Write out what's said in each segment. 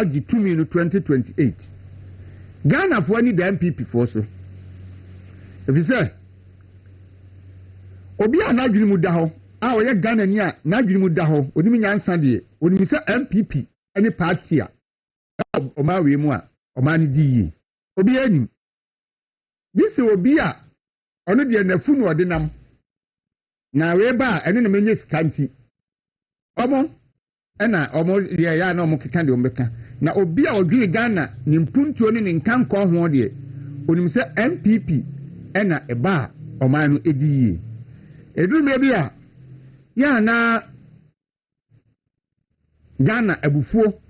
agye tumi no 2028 Ghana for ni the MPP for so if you say obi a na dwene mu da ho a oye Ghana ni a na dwene mu da ho onimi nyansa de onimi say MPP any party a o ma we mu a o ma ni di yi obi ani this obi a ono de na fu no ode nam na we ba ene na menye skanti omo ena omo ye ya na omo keka de ombeka na obi a odwene Ghana ni mpuntuo ni nkanko ho de onim se MPP ena eba o ma no edi yi eduru me bia ya na Ghana abufuo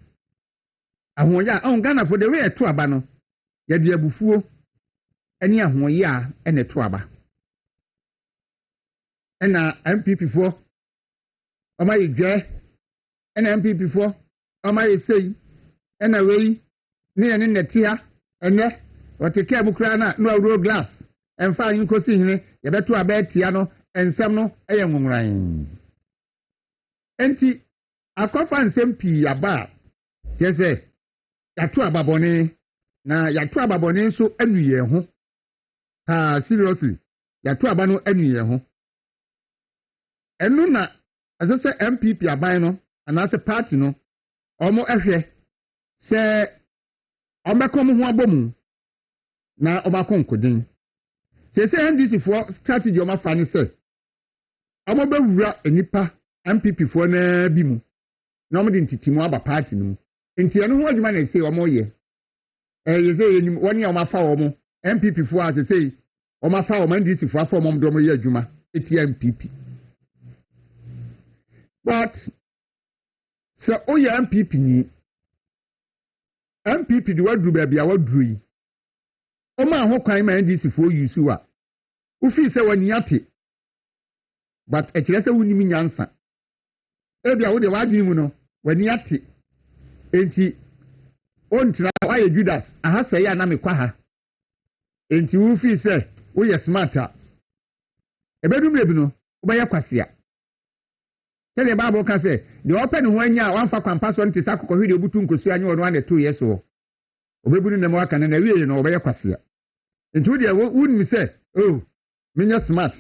ahoya on Ghana for the way to aba no ya de abufuo eni ahoya ena to aba ena MPP for o ma yedwe ena MPP for o ma yesei ena wei ne ene netia ene oteke abukra na no awro glass emfa yinkosi hene ye beto aba atia no ensem no eye nwonran enti akofa nsem pii aba jese yato ababone na yato ababone nso anuye ho seriously yato aba no anuye ho enu na asese MPP aban no anase party no omo ehwe se omekom ho abomu na obakonkodin se NDC for strategy o ma fa ni se omo bewura enipa MPP for na bi mu na omo de ntitimu aba party no nti eno ho adwuma na se omo ye ye se yenim woni o ma fa omo MPP for as se o ma fa omo NDC for afa omo do omo ye adwuma eti MPP but so o ye MPP ni MPP di wadru ba bia wadru yi o ma ho kwan ma NDC for use wa o fi se wani ate but ekire se woni mi nyansa e bia wo de wadwini mu no wani ate enti ontira wa ye Judas aha se ya na mekwa ha enti wo fi se wo ye smarter ebedum lebi no wo ba ye kwasea tell Bible can say the open when ya one fa kwampa so nti sakoko hwe de obutu nkosu anya ono ane 2 years o obebunu nem waka na wie no obeye kwasea nti de wunni say oh menya smart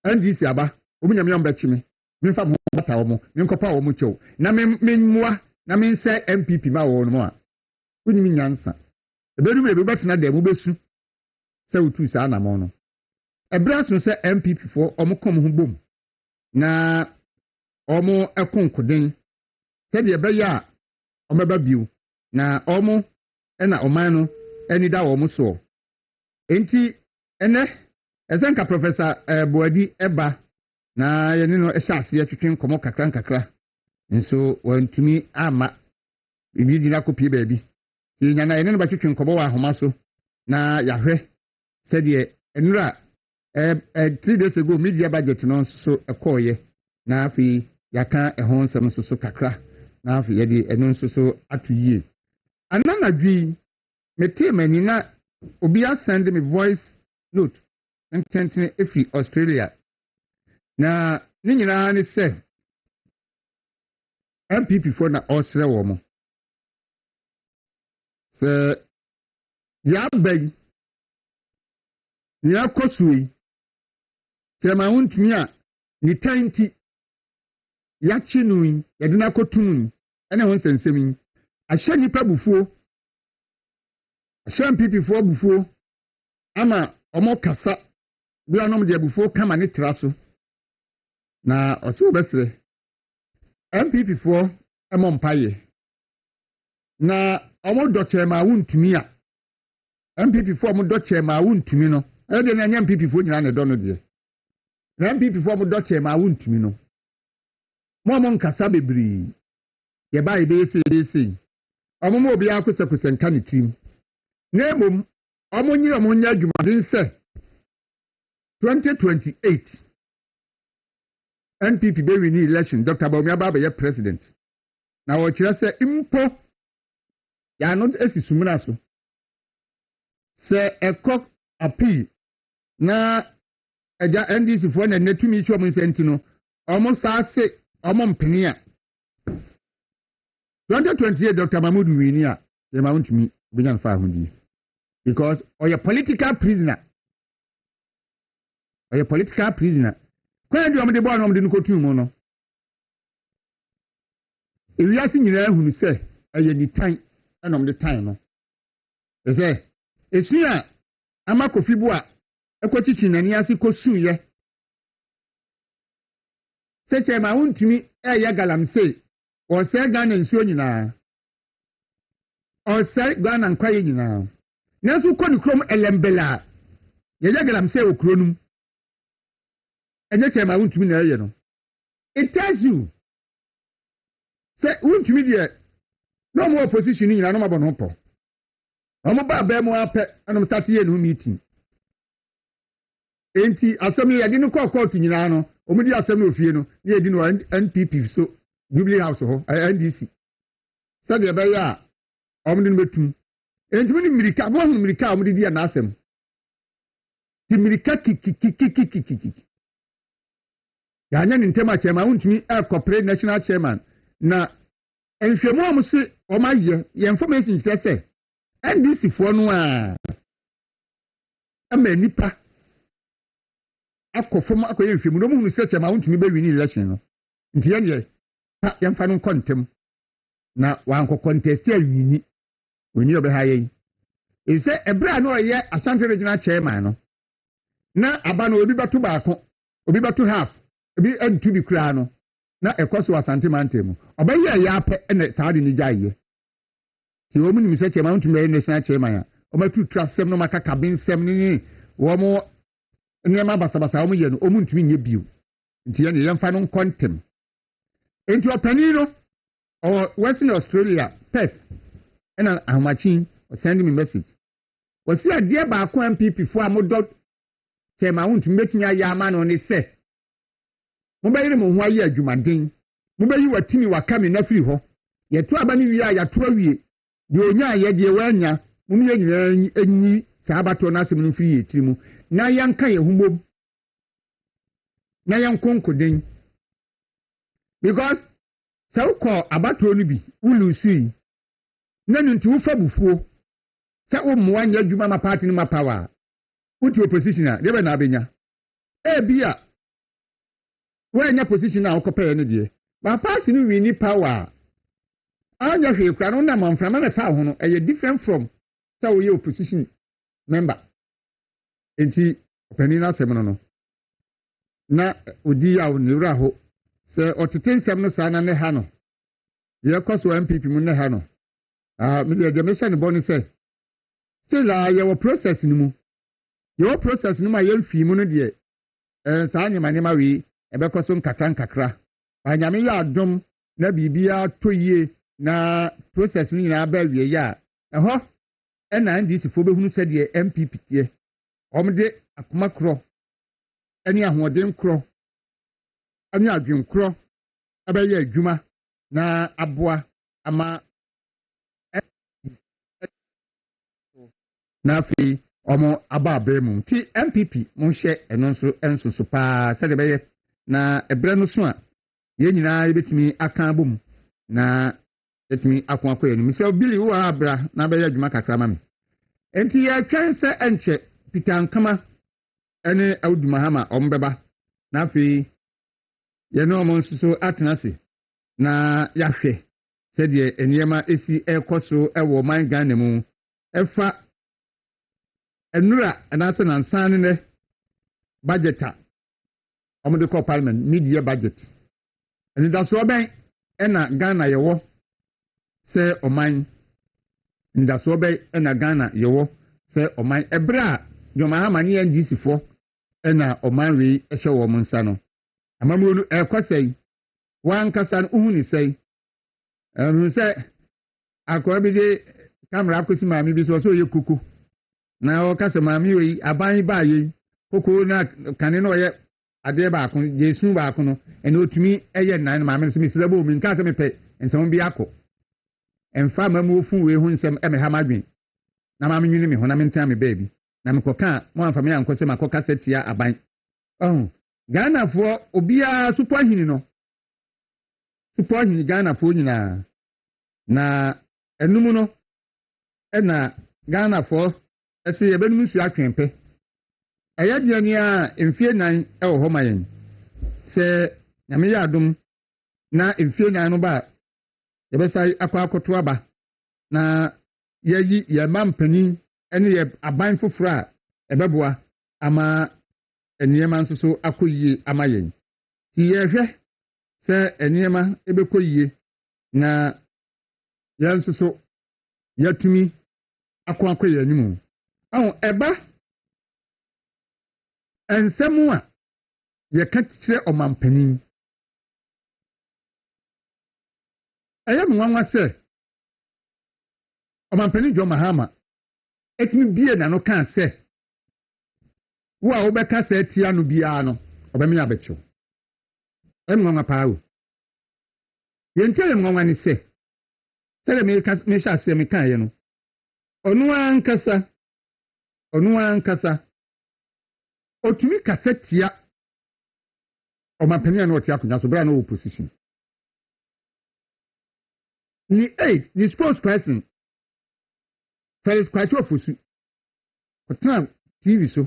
NDC aba omunyam yom bechimi minfa mo bata wo mo minkopa wo mo chew na menmua na mense MPP ma wo no mo a wunni nyansa ebedum ebe betena de mo besu say utu sa na mo no ebra so say MPP for omokom ho bom na omo ekonkoden said ye beya omeba biu na omo na oman no eni da omo so enti ene ezenka professor Boadi eba na ye no ehase atwetwen komo kakra nso wantumi ama bibi dina kopie baabi nya na ye no batwetwen komo wa ahoma so na yahwe said ye enura 3 days ago media budget no so ekoye na afi yaka ehon nsem so kakra na afi ye di eno so atoyie anana dwi mete mani na obi a send me voice note ntentene efi Australia na ni nyina ni se MPP for na osre wo mo se ya bay ya kosui Tema wuntumi a ni tanti ya chinui ya dina kotunu ene ho nsensemi ahye nipa bufuo ahye MPP for bufuo ama omo kasa bia no de bufuo kama ni traso na oso besre MPP for emo mpaye na omo doche ma wuntumi a MPP for omo doche ma wuntumi no e de na MPP for nyina ne do no de MPP for mo doche ma wuntumi no mo nkasa bebiri ye ba ye be se omo obi akosakosa nka ne trim na emom omo nyira mo nya adwumadin se 2028 NPP be win election Dr. Bawumia Baba ye president na wo kire se impo ya no esisumuna so se ekok api na eja NDC for na netumi ichi omo nsenti no omo saase omo mpenia 2028 Dr. Mahmoud Winia, the amount to me, Binyan Fahudi. Because or a political prisoner. Or a political prisoner. When do you want the born on the Nukotumono? If you are seeing who say, I need time and on the time. They say, it's here. I'm a coffee boy. A quotation and Yasi Kosu, ye. Such a mount to me, a yagalam say, or say gun and showing or say gun and crying now. Nasu kon krom elembela. Ye yagalam say o kronum. And yet I want to me na. It tells you. Say want me there. No more opposition in no more no. I'm about be mo apẹ and I'm start here no meeting. Enti assembly ya di no court nyina no. Omudi assembly ofie no. Ye di no NPP so Jubilee House ho NDC. Say the be ya omudi no betum. Enti mo ni mirika bo hu mirika omudi di na asem. Ti mirika kiki. Ya nya ni ntema chairman untumi corporate national chairman na enhwemu amusi omaye ye information say NDC fo no a amanipa akofom akoye nhwemu no mu se chairman untumi be win election no nti ye yemfa no kontem na wanko contest ya wini obe haye e se ebra no ye Asante regional chairman no na aba no obi beto baako obi beto half ebi entu bi kura no na ekoso Asante mantemu obaye ya ape ene saade ni jaye ti o mu ni se chairman untumi be national chairman ya o matu trasem no makaka bensem ni wo mo nema basabasa o mu ye no o mu ntumi nye bio nti ye ne yemfa no kontem enti opani no or Western Australia Perth ena ahomachin send me message wasi ade ba ko MPP fo amodo chairman untumi betumi aya ama no ne se mo bayire mo ho aye adwumaden mo bayi watimi wakame na firi ho ye to aba ni wi a ya to awie de onya ye de wanya mo mi nyina enyi sabato na asem no firi ye tiri mu na yanka ye humom na yankonkoden because sawko abato no bi ulusi na nti wo fabufuo sa wo mo anya adwuma ma party ni ma power uti opposition a de be na abenya bia wanya position na okopaye no de ba party ni wi ni power anya hwe kra no na manframa na fa ho no eye different from sa wo ye opposition member enti opani na asem no na odi ya onira ho se otitensem no sa na ne ha no ye kwaso MPP mu ne ha no me de mission ne boni se la ye wo process ni mu ye wo process ni ma ye mfi mu no de sa anyema ne ma wi ebekoso nkakra anyame ya adom na bibia toyie na process ni na ba wie ya eho na ndisi fo behunu se de MPP tie omde akoma kro ani ahoden kro ani adwen kro abaye adwuma na aboa ama na fi omo aba mu ti MPP mo hye eno nso ensoso pa se de beye na ebre no so a ye nyina ebetimi aka abom na etimi akon akoye no misel bili wo abra na beye adwuma kakra ma me enti ye twen se enche Peter Nkama ene Auduma Hama ombeba na fi ye no mo nso atenase na yahwe se de eniyema esi ekoso ewo man Ghana mu efa enura anase nansan ne budgeta omude ko parliament media budget eni da so ben ena Ghana yewo se oman nda so ben ena Ghana yewo se oman ebra Dwamena Hama ne NDC fo ena oman wi ehye wo munsa no amamu no ekwasai wan kasa no hu ni sei hu se akwa bi de camera akosi maami bi so ye kuku na o kasa maami we aban ba ye koko na kane no ye ade ba ko jesu ba ko no ene otumi eye nan maami so mi sira bo mi nka se me pe ensem bi akọ emfa mamu ofu we hu nsem eme ha madwen na maami nwini me ho na me ntia me baby na me koka mo amfa me anko se makoka setia aban Ghana fo obia super hini no super hini Ghana fo nyina na enum no na Ghana for ese ye benum su atwempe eye de ni a emfie nan e wo ho mayen se nyame ya adom na emfie nan no ba ye besai akwakoto aba na yeyi ye mampani ene ye aban foforo a ebeboa ama eniyema nso so akoyie ama yen ti ye hwe se eniyema ebekoyie na ye nso so yatumi akwakoyie animu ahụ eba ensemu a ye ka kire omampanin eye nwanwa se omampanin jo mahama etimi bie na no kan se wo a wo beka se tia no bia no obemi abecho nwanwa paawo ye ntie nwanwa ni se sele me sha se me kan ye no onu ankasa otumi kasetia omampanin na otia akunya so bra na opposition ni spokesperson Felix Kwachi Ofosu otna TV so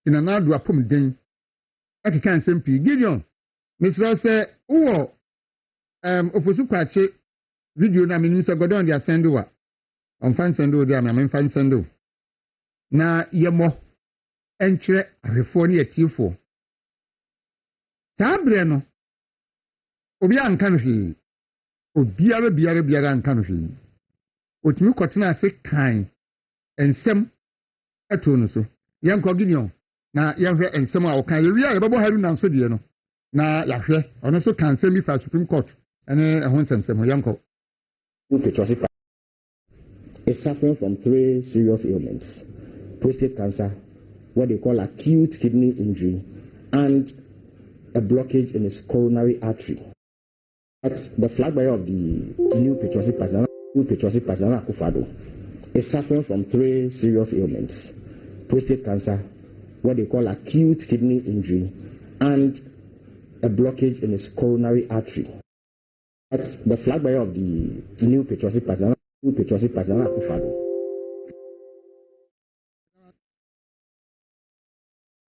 ina na do apom den akeka nsem pi Gideon misro se wo Ofosu Kwachi video na menim se godon dia sendo wa on fan sendo dia me fan sendo na yemo enkyere arefo ne atifo Daasebre no obi anka no hwe obiara anka no hwe otumi kotena ase kan ensem eto no so yenko Gideon na yehwe ensem a wokan ye wi a yebebo haru na so de no na yahwe ono so kan ensem bi fa Supreme Court ene ehon ensem yenko is suffering from 3 serious ailments: prostate cancer, what they call acute kidney injury, and a blockage in his coronary artery. That's the flag bearer of the new patriotic party, Akufo-Addo, is suffering from 3 serious ailments: prostate cancer, what they call acute kidney injury, and a blockage in his coronary artery. That's the flag bearer of the new patriotic party, Akufo-Addo.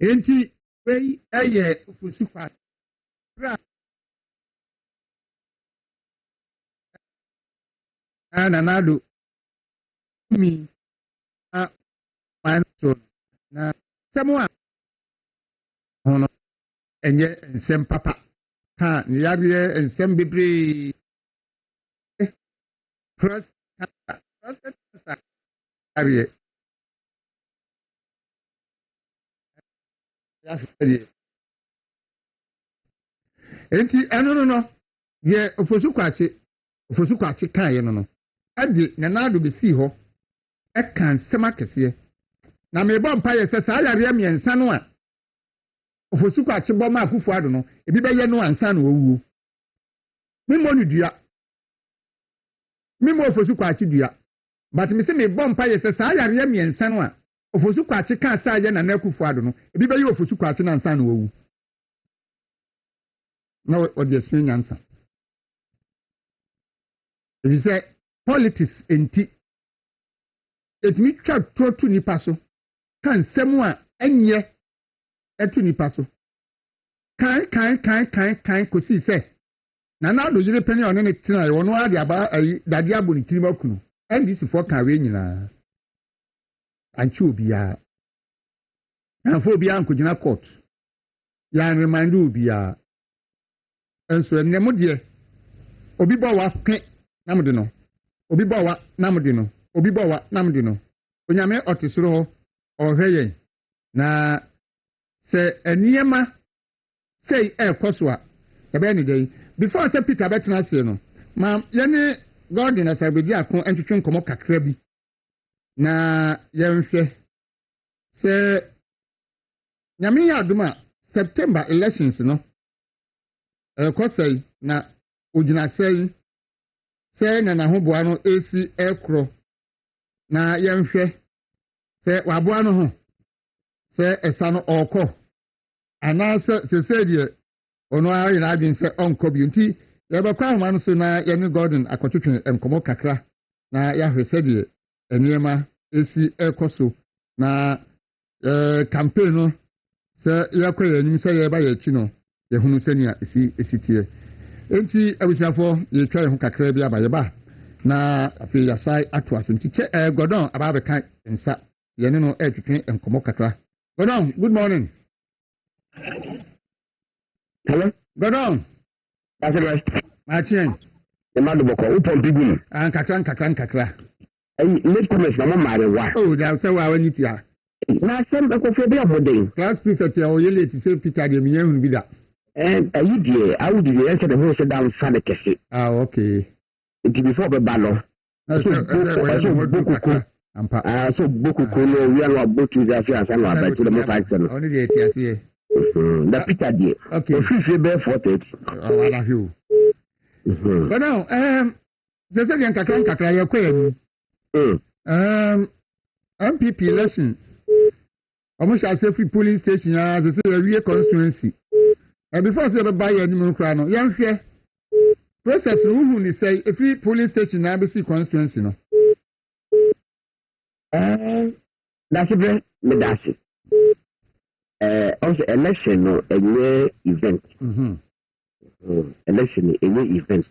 Enti wey eye Ofosu Kwachi ana nado mi a manso na semua hono enye ensem papa ha ni yabe ensem bebre cross ariye enti eno no ye Ofosu Kwachi kan ye no ade na nado be si ho e kan sema kese na me bo mpa ye se sa yare miensa no a Ofosu Kwachi bo ma Akufo-Addo no ebi be ye no ansa na owuo mimo ni dua mimo Ofosu Kwachi dua but me se me bo mpa ye se sa yare miensa no a Ofosu Kwachi kan sa ye na Akufo-Addo no ebi be ye Ofosu Kwachi na ansa na owu na o de swing answer. Ebi se politics enti etimi twa trotu nipa so kan semu a enye etu nipa so kan kosi se na do yire pani one ne tina ye wono ade aba dade abo ni tirima kunu NDC for kan we nyina anchi obia na fo obia ankogina court ya remind obia enso enemo de obi bo wa pin namde no obi bo wa namde no onyame otesoro ho ohweye na se eniyema sei ekoso a ebe ni dey before say Peter betena say no ma yene God na sabedi akon entwetwe nkomo kakra bi na yenhwe se nyame ya aduma September elections no ekosai na ogina sei se na hoboa no esi ekro na yenhwe se waboa no ho se esa no okọ ana se die ono ayi na adwin se onko bi nti ya ba kwa man so na ya ni Gordon akotwetwe enkomo kakra na ya hwese de eniema esi ekoso na campaign no se ya kwa ya nim se ya ba ya chi no ya hunu senia esi tie enti abusiafo ye twa ho kakra bi abaye ba na afi ya sai ato aso nti Gordon aba be kan nsa ye ne no etwetwe enkomo kakra. Gordon, good morning. Hello? Gordon. Daasebre. Machien. Emadu boko upon bigunu. Kakra. Late comments na mama wa. Oh, da say wa wani tia. Na sem ko fe be amodin. Class prefect ya oyele ti say Peter de miyan hun bi da. Ayi die, awu die enter the whole down fa de kese. Okay. It before be ballo. So boku ko no we are about to the affair and about to the fight. Only the tia The Peter die. Okay. So fi be 40. Oh, wala hiu. But now, they say yan kakra ya kwa ni. MPP elections. Almost as every polling station as they say we constituency. And before say be buy any mo kra no, yan hwe. Process who ni say every polling station na be see constituency no. Daasebre me daase. Also election no a event. Election a event.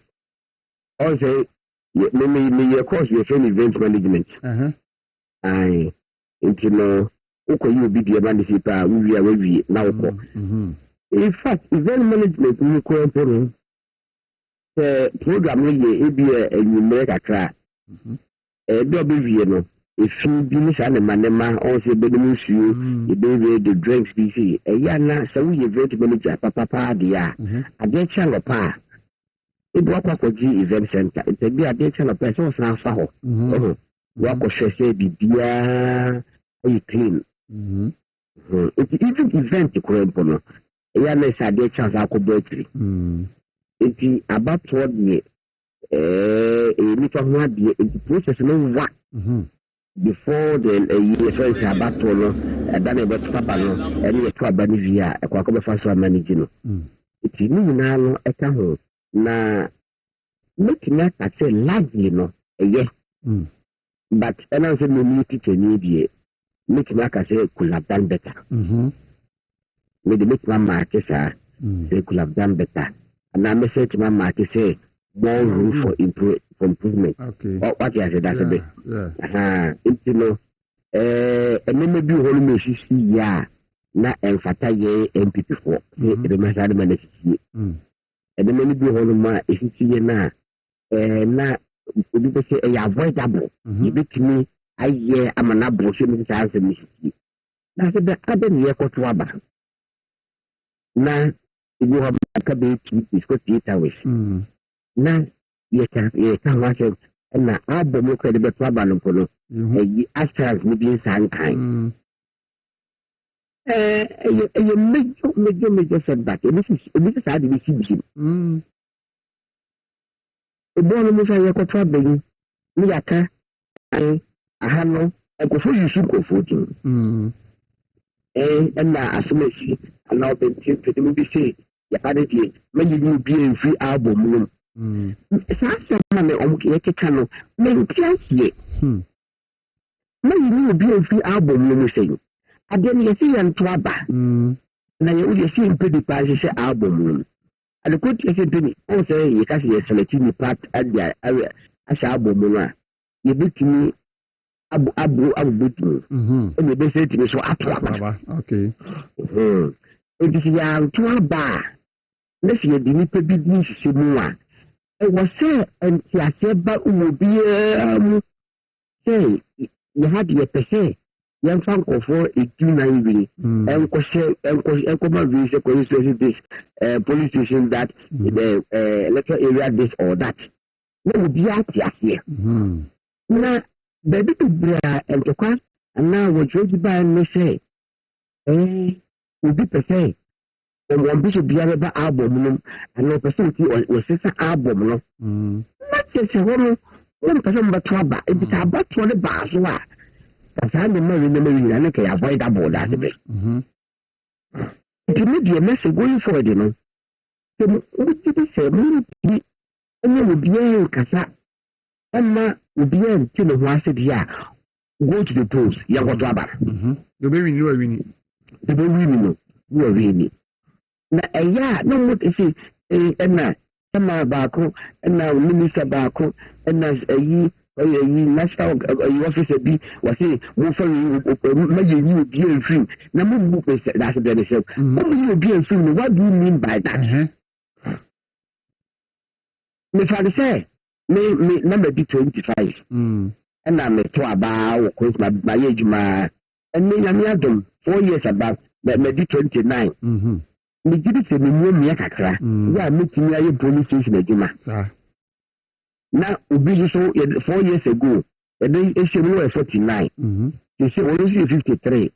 Also me course we train event management. I no uko you be the participa we now ko. In fact event management we ko emporo the program we e bi enumere kakra. Do be no if you be sa na manema also be no suo e be the drinks be see ya na so we event manager papa dia ade chalo pa e do akwa ji event center e be ade chalo pa so na fa ho wa ko hwese bibia e clean it even event ko empo no ya na sa ade chance akọ battery it about what me ni to ho ade process no wa before the year first about no that about papa no any to abani via e kwa ko be fa so manage no it ni na no e ka ho na making us say largely no yes but and also no need to need ye making us say could have done better maybe make my market say could have done better and I message my market say more room for improvement. Okay. What you said, that's a bit. It's no, and maybe whole message, yeah, not emphasize MPP for the Massad Management. And then maybe whole ma if you see now, now, we say a avoidable. You bet me, I hear I'm an abortion answer, Mississippi. That's the other year for Twaba. Now, you have a cabbage, it's got 8 hours. Na ye can watch it and na album mo credit be twaba no polo e astras ni bi san kan major setback this is how we see it e bon mo fa ye ko twaba ni yaka aha no e ko fo yusu ko fo tin and na asomesi and now the thing be say ya party when you be a free album no Sasa mame omukiyeke kano menkiasiye mayi bi ofi album no musenyi adeni yesi yantwaba na ye uje si impedi pa se album no adekoti yesi peni o se ye kasi ye select ni part adia asha album no ye bitimi abu bitimi e be be se timi so atwaba okay e disi yantwaba na se ye dini pe bi ni sise mu a it was say and Tiaseba will be say you had your per young fan for 1890 and police station that the electoral area this or that. No be at here. Now baby to bra and to class and now what you buy and say will be per se. One bishop be able album and no person was sister album no. Not just a one person but trouble. It is about 20 bars. That's how the man and can avoid that board. It may be a message going forward, you know. So, what did you say? ɛnyɛ obiara kasa ɛma obiara nti ne ho ase deɛ a go to the polls yɛnkɔtɔ aba yɛbɛwini no awini no wɔwini na ɛyɛ a na mo si ɛna sama baako ɛna minister baako ɛna ayi national officer bi wɔse mofa mayɛ yi obiara mfirim na mobu Daasebre ne sɛ mobu obiara mfirim no what do you mean by that mefa de sɛ me na madi 25 ɛna meto abaa wɔ kɔnsi mayɛ adwuma ɛne nyame adom 4 years about madi 29 megye de sɛ memuo mmea kakra yɛ a metumi ayɛ police station adwuma na obi so 4 years ago yɛde ɛhyɛ mu wɔ 49 sɛ wɔno so yɛ 53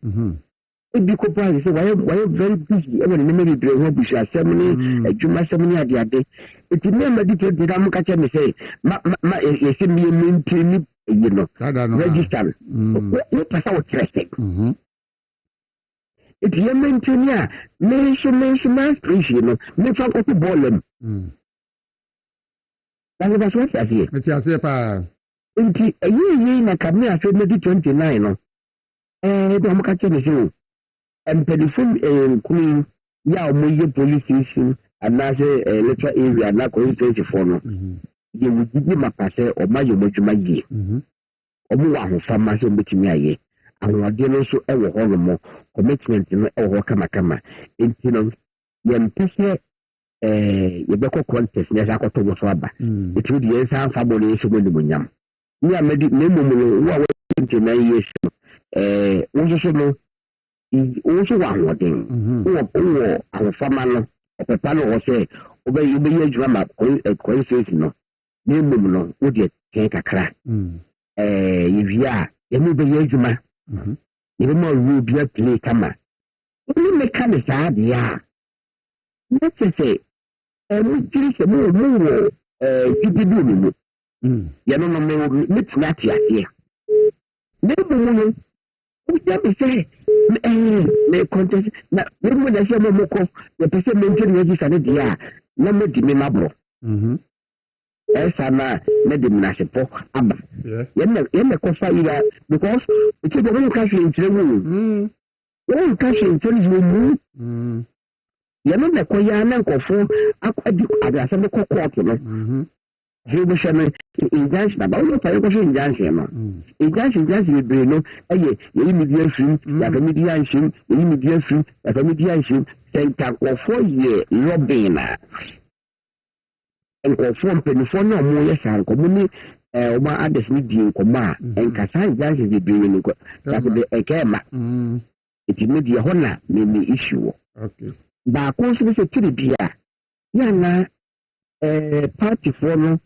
ebi kɔpa sɛ wɔyɛ very busy ɛwɔ ne nneɛma bebree ho abusuasɛm ne adwumasɛm ne adeade nti me amadi tɛnti na moka kyɛ me sɛ yɛsɛ meyɛ maintain yi no register wopɛ sɛ wokyerɛ sɛ nti yɛ maintain a menso maaspiration no mefa kɔto bɔɔla mu na mefa so wate aseɛ mete aseɛ paa nti ɛyɛyɛi na kame afei madi 29 no ɛde ɔmoka kyɛ me sɛ mpanifo nkunu yɛ a ɔmoyɛ police station anaasɛ electoral area na constituencyfoɔ no yɛ wɔgyigye mapa sɛ ɔma yɛ ɔmadwuma yie ɔmo wɔ ahofama sɛ ɔmɛtumi ayɛ ahoɔden no nso ɛwɔ hɔ no mo commitment no ɛwɔ hɔ kamakama nti no yɛmpɛ sɛ yɛbɛkɔ contest na yɛsɛ akɔtɔ mo so aba ɛtumi de yɛnsa mfa bɔ no yɛsɛ mu animonyam ne a madi na mmom no wo a wɔyɛ 29 years no wo nso so no wọ́n wọ ahoɔden wọ́n ahofama no ɔpɛpa no wɔ sɛ wobɛyɛ adwuma ma constituency no na mmom no wode kyɛn kakra yɛwie a yɛne wobɛyɛ adwuma yɛbɛma ɔwuo bia play kama ne meka ne saa deɛ a na kyɛ sɛ mogyiri sɛ mowɔ gyidi bi mu yɛno no metumi ate aseɛ na mmom no wogya me sɛ me contest na mo da se mo ko ye pese mention register ne dia na me di me mabro esa na me di na sepo aba ye me ko fa ira because it is when you cash in tremu when cash in tremu ye me ko ya na nkofo akwadi adase me ko court no Jibu shame injunction about no fire question injunction no injunction be no eye ye media film ya media film ye media film ya media film center of 4 year lobbying en ko form penifo no mo ye san ko mo ni o ma ades ni di ko ma en ka san injunction be ni ko ya ko de ekema iti media ho na me issue okay ba ko so se tiri bia ya na party for no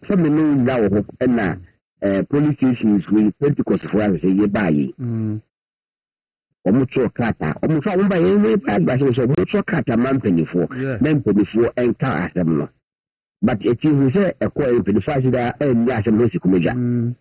some no now and police stations with Pentecost for us a bayi. Omucho kata, omucho umba yenye bad so omucho kata man penifo, men penifo and car assembly. But it is a coin penifo that and yasam no sikumeja.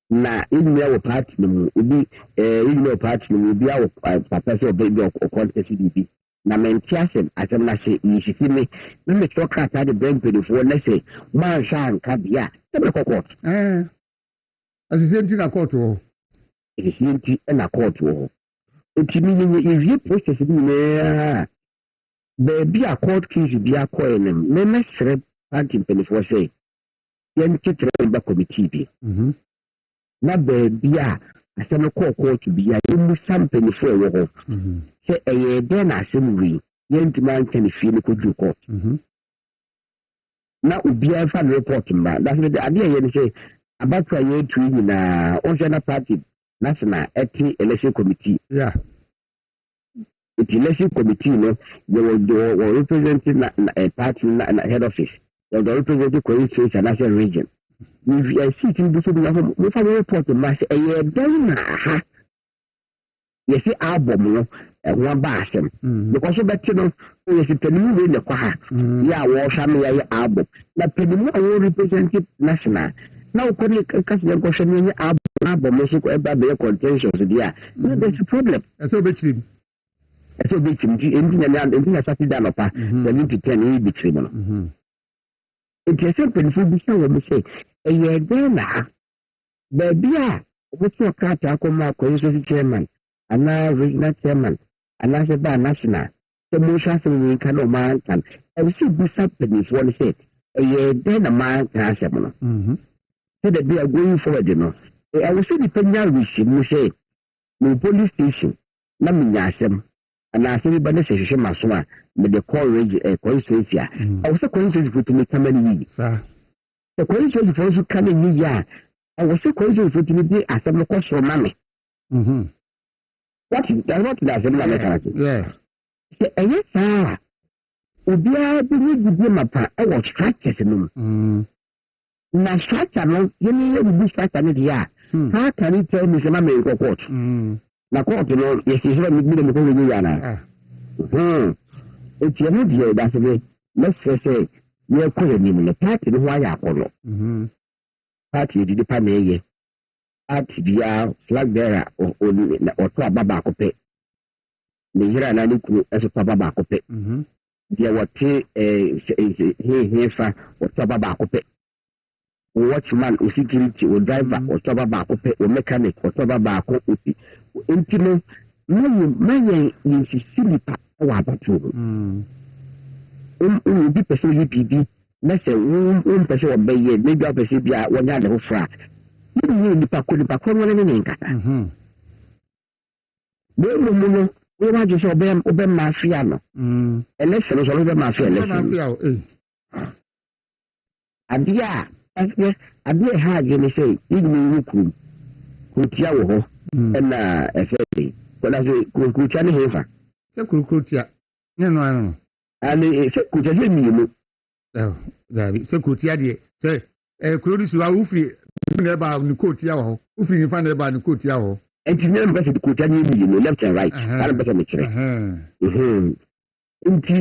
Na in your party no be in your party no be our papa so baby or contest CDP. Na mentiasem asem na se yisimi na me toka ta de brain pedifo na se man sha nka bia e be court asisi na court wo asisi na court wo etimi ni review process ni na be a court case bia ko enem me mesre party pedifo say yen titre ba committee bi na be bia asem ko court bia emu sam pedifo wo ho se eye de na asem yentman can feel ko du court na ubia fa report mba that's the idea here say about try to na national party national election committee the election committee no they were representing a party na head office they were representing Kogi and national region we see to do so we fa report mba say eye de na ha yes album no one basem because so better no yes penimu we ne kwa ha ya wo hwa me ya album na penimu wo represent national na wo koni kasi ya kwa hwa me album so ko eba be contentious dia no there's a problem so betrim ndi na sati da no pa 7 to 10 e betrim no Interesting penfo bi sɛ wɔn sɛ ɛyɛ dɛn na baabi a wɔtɔ krataa akɔma akɔyɛ chairman anaa regional chairman anaasɛ baa national sɛ mo hwɛ asɛm wɔ nka na ɔmo ankan ɛwɔsɛ bisa penfoɔ no sɛ ɛyɛ dɛn na maa nka asɛm no sɛ dɛ bi a going forward no ɛwɔsɛ nipa nya resi mu sɛ no police station na menya asɛm anaasɛ bi ba ne hwehwɛ ma so a mede call constituency a ɛwɔsɛ constituency fo tumi kama no yi sɛ constituency fo nso ka no yi a ɛwɔsɛ constituency fo tumi de asɛm no kɔ soro ma me what the asɛm na mɛka no sɛ ɛyɛ saa obiara bi ne gudie mapa ɛwɔ structures no mu na structure no yɛne yɛbubu structure no deɛ a how can you tell me sɛ ma mɛnkɔ court na court no yɛsiehyɛ me de mekɔ wɛnyɛ yɛ anaa ɛti ɛno deɛ Daasebre mɛsrɛ sɛ yɛkɔ yɛnim no party no ho ayɛ akɔnɔ party yɛdidi pa na ɛyɛ party biara flag bearer ɔtɔ aba baako pɛ ne yere anaa ne kuro ɛso tɔ aba baako pɛ deɛ wɔte hefa ɔtɔ aba baako pɛ watchman o security o driver ɔtɔ aba baako pɛ o mechanic ɔtɔ aba baako osi nti no mayɛ yɛnsisi nipa ɛwɔ abatoɔ mu obi pɛ sɛ ɔyɛ biribi na sɛ wompɛ sɛ wɔbɛyɛ maybe wopɛ sɛ bi a wɔnyɛ ade foforɔ a yɛnyɛ nipa ko no ne ne nkata na mmom no wọ́n sọ ọbẹ̀ máa fi àná ẹlẹ́sìn sọ ọbẹ̀ máa fi ẹlẹ́sìn adeɛ ha agye ne sɛ yɛnyina yɛwɔ kurom kurotia wɔ hɔ ɛna ɛfɛ de kɔda sɛ kurotia ne hefa sɛ kurotia ne no ano ane sɛ kurotia sɛ mmienu sɛ kurotia deɛ sɛ kuro no so a wofiri ne ɛba ne kurotia wɔ hɔ wofiri nifa ne ɛba ne kurotia wɔ hɔ nti ne mpɛ sɛ kurotia ne mmienu left and right ana mpɛ sɛ mekyerɛ nti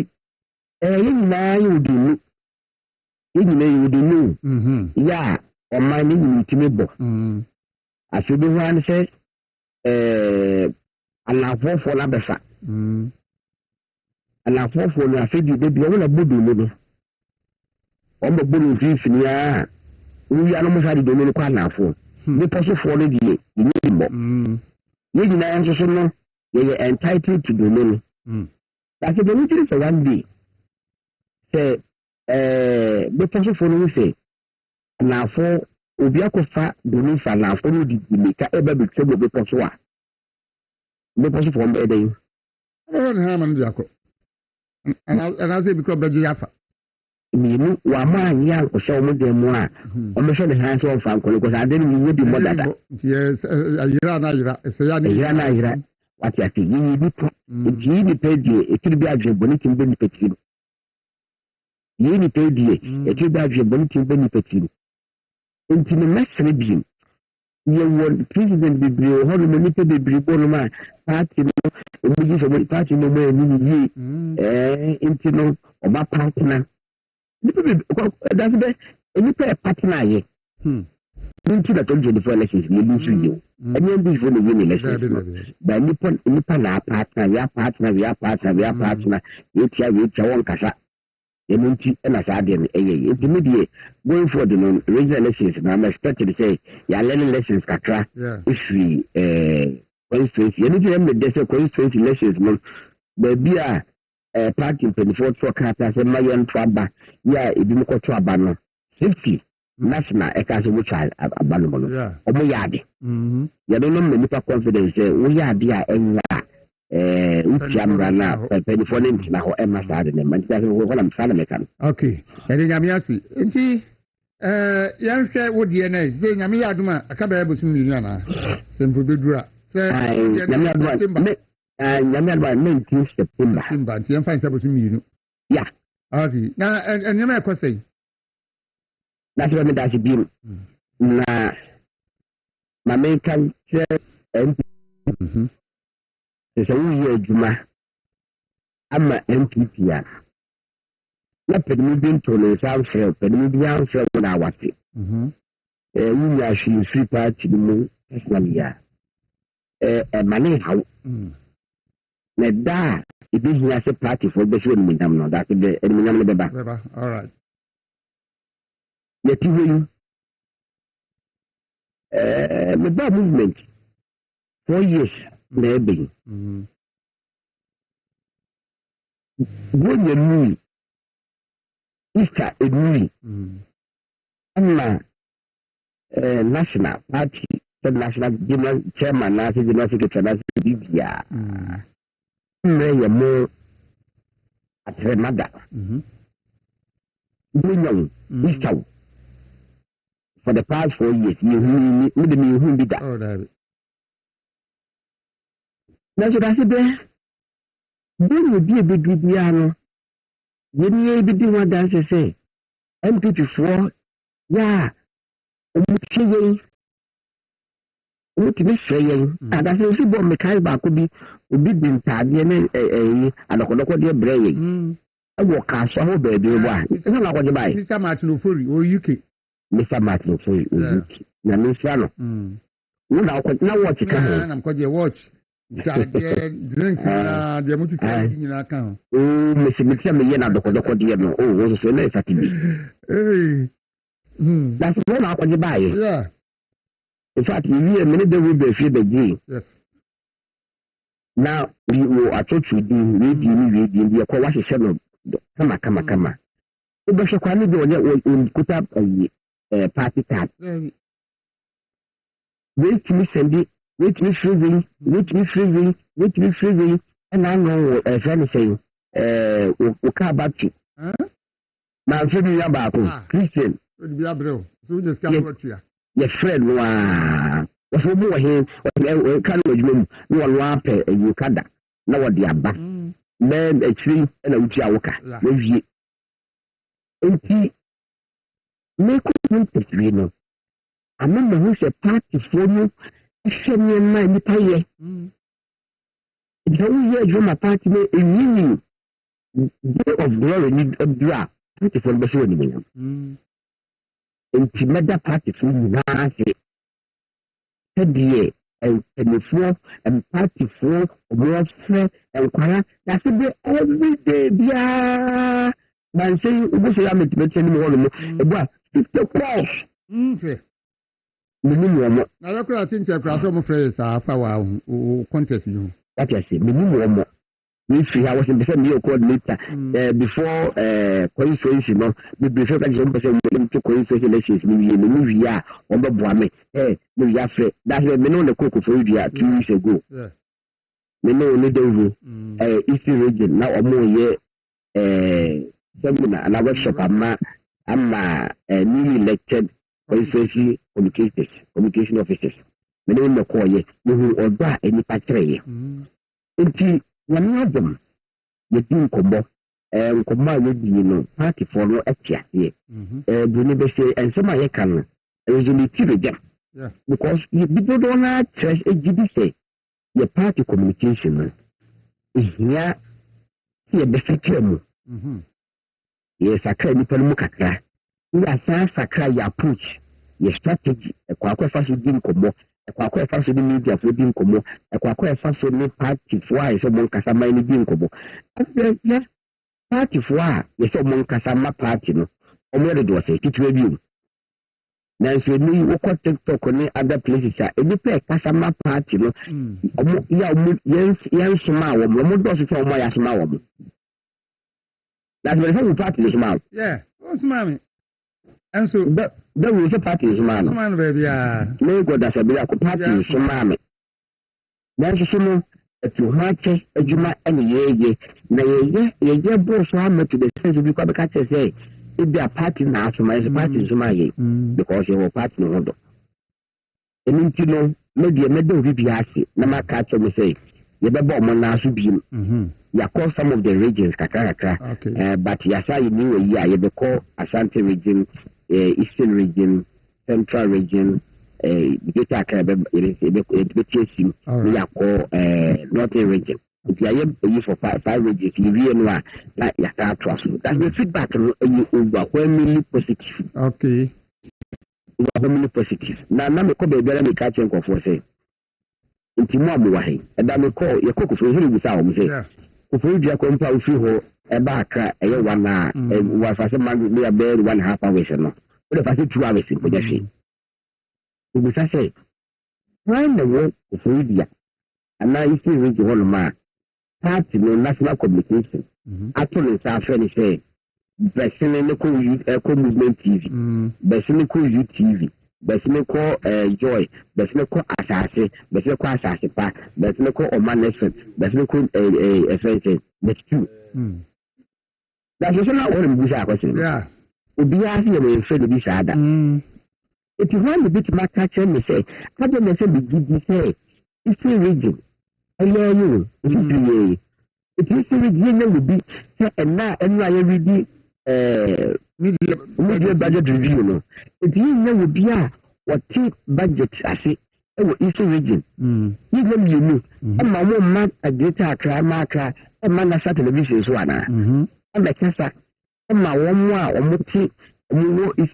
yɛn nyinaa yɛ odinu yɛ a ɔman ne nyina ntumi bɔ afei bi ho ano sɛ anafoɔfoɔ no abɛfa anafoɔfoɔ no afei bi bɛbi ɔmo na bɔ dono no ɔmo bɔ no mfimfini a wowia no mo sa de dono no kɔ anafoɔ nipa sofoɔ no deɛ yɛnyɛ bi mbɔ yɛn nyinaa nso so no yɛyɛ entitled to dono no afei bɛ no kyerɛ sɛ one day sɛ bɛtɔ sofoɔ no sɛ anafoɔ obi akɔfa dono fa anafoɔ no de mmirika ɛba bɛtwa mu bɛtɔ so a bɛtɔ sofoɔ no ɛdɛ yi ne ha ma no de akɔ anaasɛ bi kɔ bɛgye afa mmienu wama anyɛ ankɔhyɛ wɔn dan mu a wɔmɛhwɛ ne han sɛ ɔmfa nkɔle kɔsɛ ade no yɛ bi mmɔ dada ayera na ayera wate ase yɛyɛ nipa nti yi nipa die ɛtiri bi adwene bɔne tim bɛ nipa tiri yɛyɛ nipa die ɛtiri bi adwene bɔne tim bɛ nipa tiri nti ne mɛsere biem yɛwɔ president bebree wɔ hɔ nom nipa bebree bɔ nom a party no ɔmo gye sɛ party no ɔmo ani ne yie nti no ɔba partner nipa bebree Daasebre nipa yɛ partner ayɛ nti na 2024 elections yɛ bi nso yɛ ɛnyɛ bi fo na win elections no ba nipa na partner yɛtia wɔn kasa ɛno nti ɛna saa deɛ no ɛyɛ nti me deɛ going forward no regional elections na I'm expected to say yɛalɛne elections kakra ɛfiri constituency ɛno nti ɛmɛ dɛ sɛ constituency elections no baabi a party mpanimfoɔ to krataa sɛ ma yɛnto aba yɛ a ebi mu kɔto aba no 50 national ɛka sɛ wotwa aba no mu no ɔmo yɛ ade yɛno no ma nipa confidence sɛ woyɛ ade a ɛnyɛ a wotia mmara no a mpanimfoɔ no ntina hɔ ɛma saa de no ma nti sɛ hɔ nam saa na mɛka no okay ɛde nyame ase nti yɛnhwɛ wo deɛ no sɛ nyame yɛ adom a aka bɛyɛ bosom mmienu anaa sɛ mpo bɛduru a sɛ nyame adom a 19 September nti yɛmfa nsɛ bosom mmienu ya okay na nneɛma ɛkɔ sɛi Daasebre me daase biem na ma menka kyerɛ MPP sɛ woyɛ adwuma ama MPP a na pɛnimu bi nto ne nsa mfrɛ pɛnimu bi amfrɛ wo na awate wonya ahwee mfiri party no mu personally a ɛma ne haw na da a ɛbɛhia sɛ partyfoɔ bɛsɛ wɔ animuonyam no Daasebre animuonyam no bɛba all right yɛti hɔ yi meba movement 4 years na ebe yi wonya nui Easter enui ama national party the national general chairman na general secretary na bibia mmerɛ yɛ mo atremada wonya Easter for the past 4 years you who be that na so Daasebre when you be a big biano when you be doing what dance say MPP4 yeah umutimi hwɛyɛn adase nso bɔ mekae baako bi obi bi ntaadeɛ ne adɔkɔdɔkɔ deɛ brɛ yɛn ɛwɔ kaaso ho baabi wɔ a ɛsɛ na akɔgye bae Mr. Martin Ofori o UK Mr. Martin Ofori o UK na mesra no wo na akɔgye na watch ka ho na mkɔgye watch ntaadeɛ drinks na deɛ mutu ka nyina ka ho o mesia me yɛ na adɔkɔdɔkɔ deɛ no o wo so na ɛsate bi that's wo na akɔgye bae yeah. In fact, we are many days we be free the day. Yes. Now we will attach to the radio. We are called what is said. Kama. We be sure kwani do on put up a party card. Wait to me send it. Wait to me freezing. And I know a friend saying, we can't back to. Now, I'm saying about Christian. So just come what you are. Your friend was for more here, can you know, you kada, now what they are back. Then a tree and a Uchiawaka, maybe. And he make it, you know. I remember who's a party for you, a senior man, the pay. It's only here, Joma party, a new day of glory, need a draft, 24 million. Nti meda party for nyinaa se and for and party for warfare and kwara Daasebre every day bia man say ugo say am meeting ni mo no ebo 50 cross minimum na yakura tinche kra so mo frɛ sa afa wa contest you that is minimum we see I was in the same year coordinator before coincidence no we prefer that you person to coincidence we ya on the Dwamena we ya frɛ that's me no the cook for you 2 weeks ago me no need over Eastern region now omo ye seminar and workshop amma newly elected coincidence communication officers me no no call ye we oda any patre ye When them, you think combo, combine with you party for no extra here. Brunebe say, and some I can usually them. Because you don't have trash a GBC. Your party communication is here the term. Yes, I can't even look at that. We are Sakra your approach, your strategy, a quack fast with combo. Kwa faso ni media for din komo kwa faso ni party for a so mon kasa mai ni din komo yes party for a so mon kasa ma party no omo de do say kitwe bi na so ni wo ko TikTok ni other places a ebi pe kasa ma party no omo ya omo yan suma wo mo do so omo ya suma wo that's the party is suma yeah o suma me. And so that was a party is man. Man, baby, no go Daasebre a party is man. That's so if you watch a Juma and ye, na ye boss hammer to the sense of you come catch say if they are party now, so my party is my because you were party no order. And you know, maybe a medal will be asked, no matter catch me say, you better bomb now to be. You call some of the regions, Kakaka, but Yasa, you knew a year, you call Ashanti region. Eastern region, Central region, Northern region. If you are for 5 regions, you really know like you can't trust. That's the feedback overwhelmingly positive. Okay. Overwhelmingly positive. Now, I'm going to catch you for say. Into Mamuahi, and I'm call your cook for him without me. If you are compound, you a back a 1 hour, and was as a man, we are bed 1.5 hours. the first 2 hours in Pojashi. We say, find the work of India, and now you see one man, party no national communication. Actually, it's our friend say, Bɛkyerɛ youth eco movement TV, Bɛkyerɛ youth TV, Bɛkyerɛ joy, Bɛkyerɛ asase, Bɛkyerɛ asase pa, Bɛkyerɛ omanation, Bɛkyerɛ essential. That's true. That's also not what I'm saying. Yeah. Obi ask you when you say this ada. It is one bit my catcher me say, I don't know say the give say, it's a region. I know you. It is a region will be say and now and I read media budget review no. It is will be what take budget as it is a region. Even you know, and my woman a greater cry, macra, and man a television so and the cancer. Ma one more or multi is a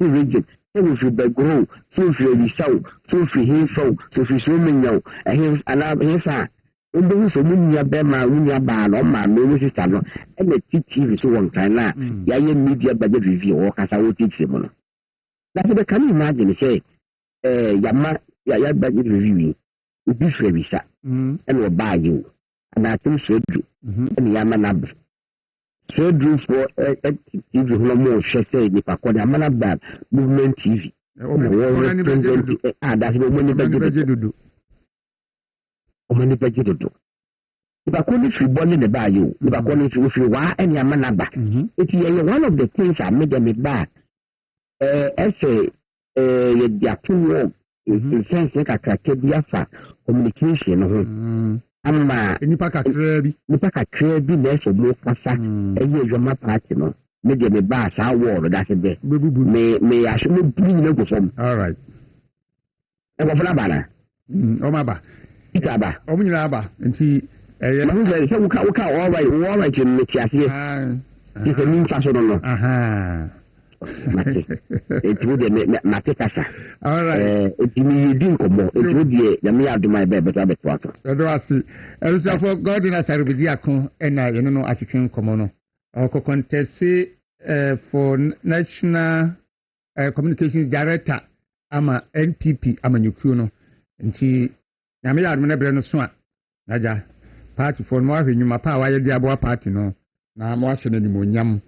region. So if you grow, so if you show, so if you hear so if you swimming now, and here's another answer. In the use of Munia Bema, Munia Ban, or my music channel, and the TV so one time now, Yaya media budget review, or as I will teach him. That's what I can imagine. Say, Yama, Yaya budget review, with this revisa, and will buy you, and I think so do, and Yamanab. So do for TV no more say the Pacoda Manabad movement TV. That's the money budget to do. Money budget to do. If I couldn't free born in the bayou, if I couldn't free why and Yamanaba. It is one of the things I made them back. As a two work in sense like a Kakebiafa communication. Ama nipa kakra bi na so mo kasa eyi ejoma party no me de me ba sa word that be me aso me bring na go from all right e go funa bana o ma ba ita ba o nyina ba nti ma hu say so wo ka all right me ti ase ti se min fa so no aha it would matekasa all right it me din komo it would be na me adu my bebe to abeto do asi elisa for god na sarubidi akon na ye no atwetwen komo no o contest for national communications director ama NPP ama nyukuo no nti na me adu na bre no so a naja party for no ahwenyuma pa wa ye dia bo party no na mo ahye na nimonyam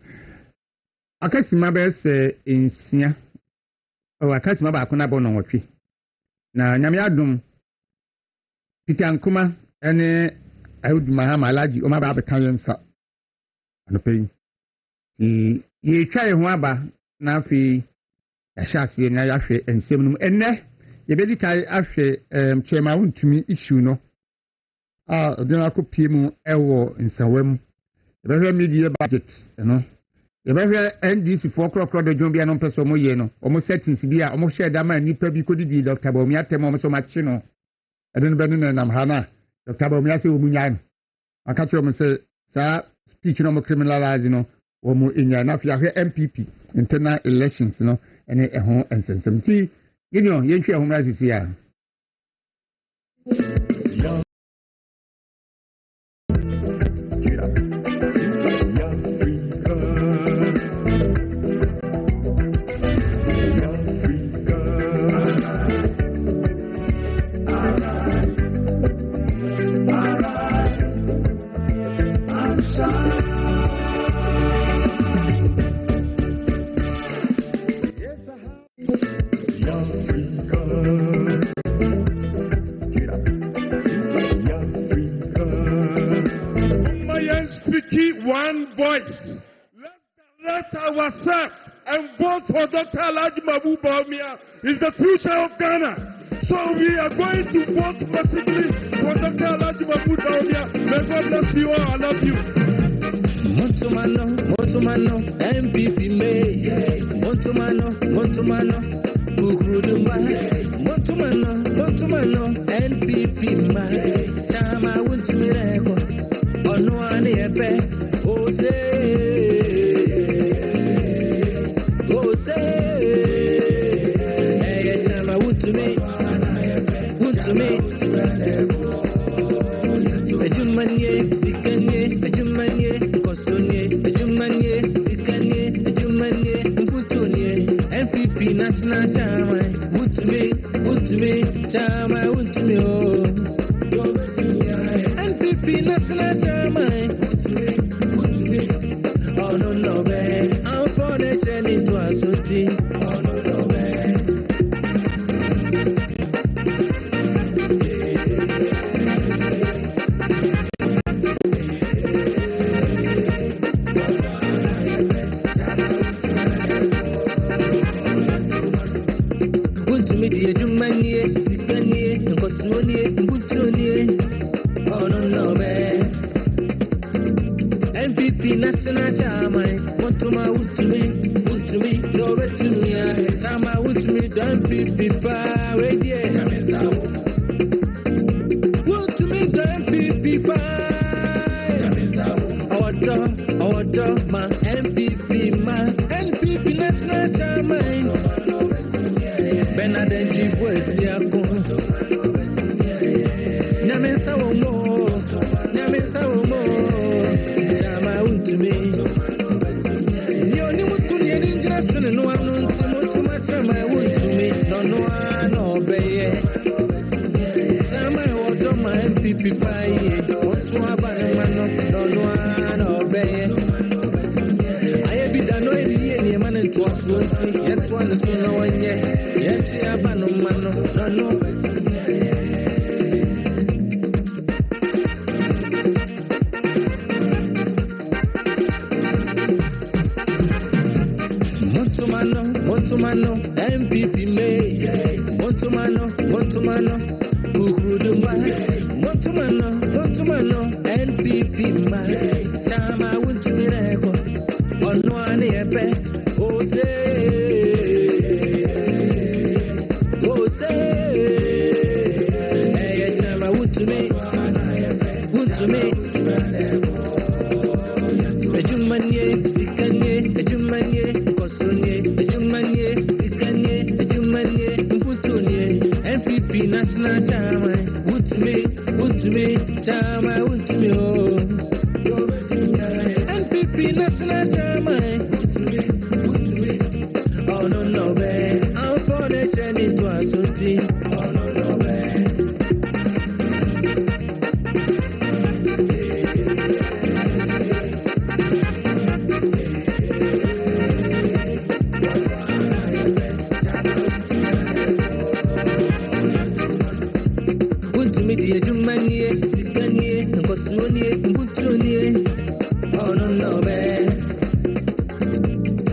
akasima be se ensia o akasima ba akona bo no nwotwe na nyame adom Peter Nkuma ene Ayuduma Hamalaji o ma ba bekan yensa anope ye twa ye ho aba na afi ya hyase na ya hwe ensem no enne ye bedi kai ahwe chema wontumi issue no odina ko pie mu ewo nsawam ye be media budget no Yebehwe NDC for crocro de Jombia no peso mo ye no omo settings bi a omo share da man nipa bi kodidi Dr. Bawumia tem omo so machi no eden be no nam hana Dr. Bawumia se omunya no aka kire omo se sa speech no mo criminalize no omo enya na fia hwe MPP internal elections no ene eho ensensem ti ginyo ye hwe ehomra sisi a one voice. Let's ourselves and vote for Dr. Agyei Bawumia is the future of Ghana. So we are going to vote possibly for Dr. Agyei Bawumia. May God bless you all. I love you. Montumano, MPP May. Montumano, Bukurudumba. Montumano, NPP May. Chama Wuntumireko. Onuani Epe. Chama untumi o. NPP national chama. Oh no no be. I'm for the journey to a city. Oh no no be. National German, want to my wood to me, no way to me. Time I would to me, don't be far away, yeah. Want to me, don't be far. Our dog, my MPP, National German. Benadent, you was Yako. Namesa more, Namesa more. To me, you only want to be an injury, and no one knows too much of my wood to me. No one obey. Some I order my MPP pie. What to have a man, no one obey. I have been done any man to us, yet one is no one yet. Yet I have a man, no. Montumano, MPP May, Montumano, Ukruduma, Montumano, NPP May, Tama went to Miracle, on one epe, hey, Tama would to me, National Chama, would to me, Chama, would to me, oh. NPP National Chama, oh no, babe. I'm for the journey to a city, oh no, babe.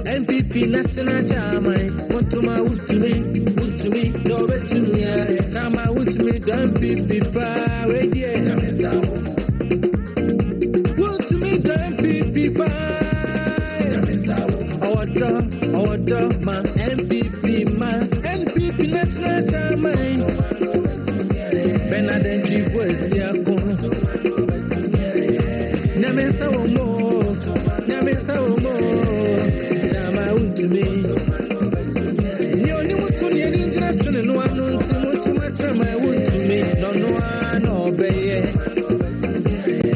NPP National Chama, want to my wood to me, no way to me. Chama wood to me, don't be far away, yeah. Want to me, don't be far. Our dog, my NPP National Chama. Benadent, you was Yako. Namesa more. Chama to me. You only want to be an injury, and no one knows too much of my wood to me. No one obey.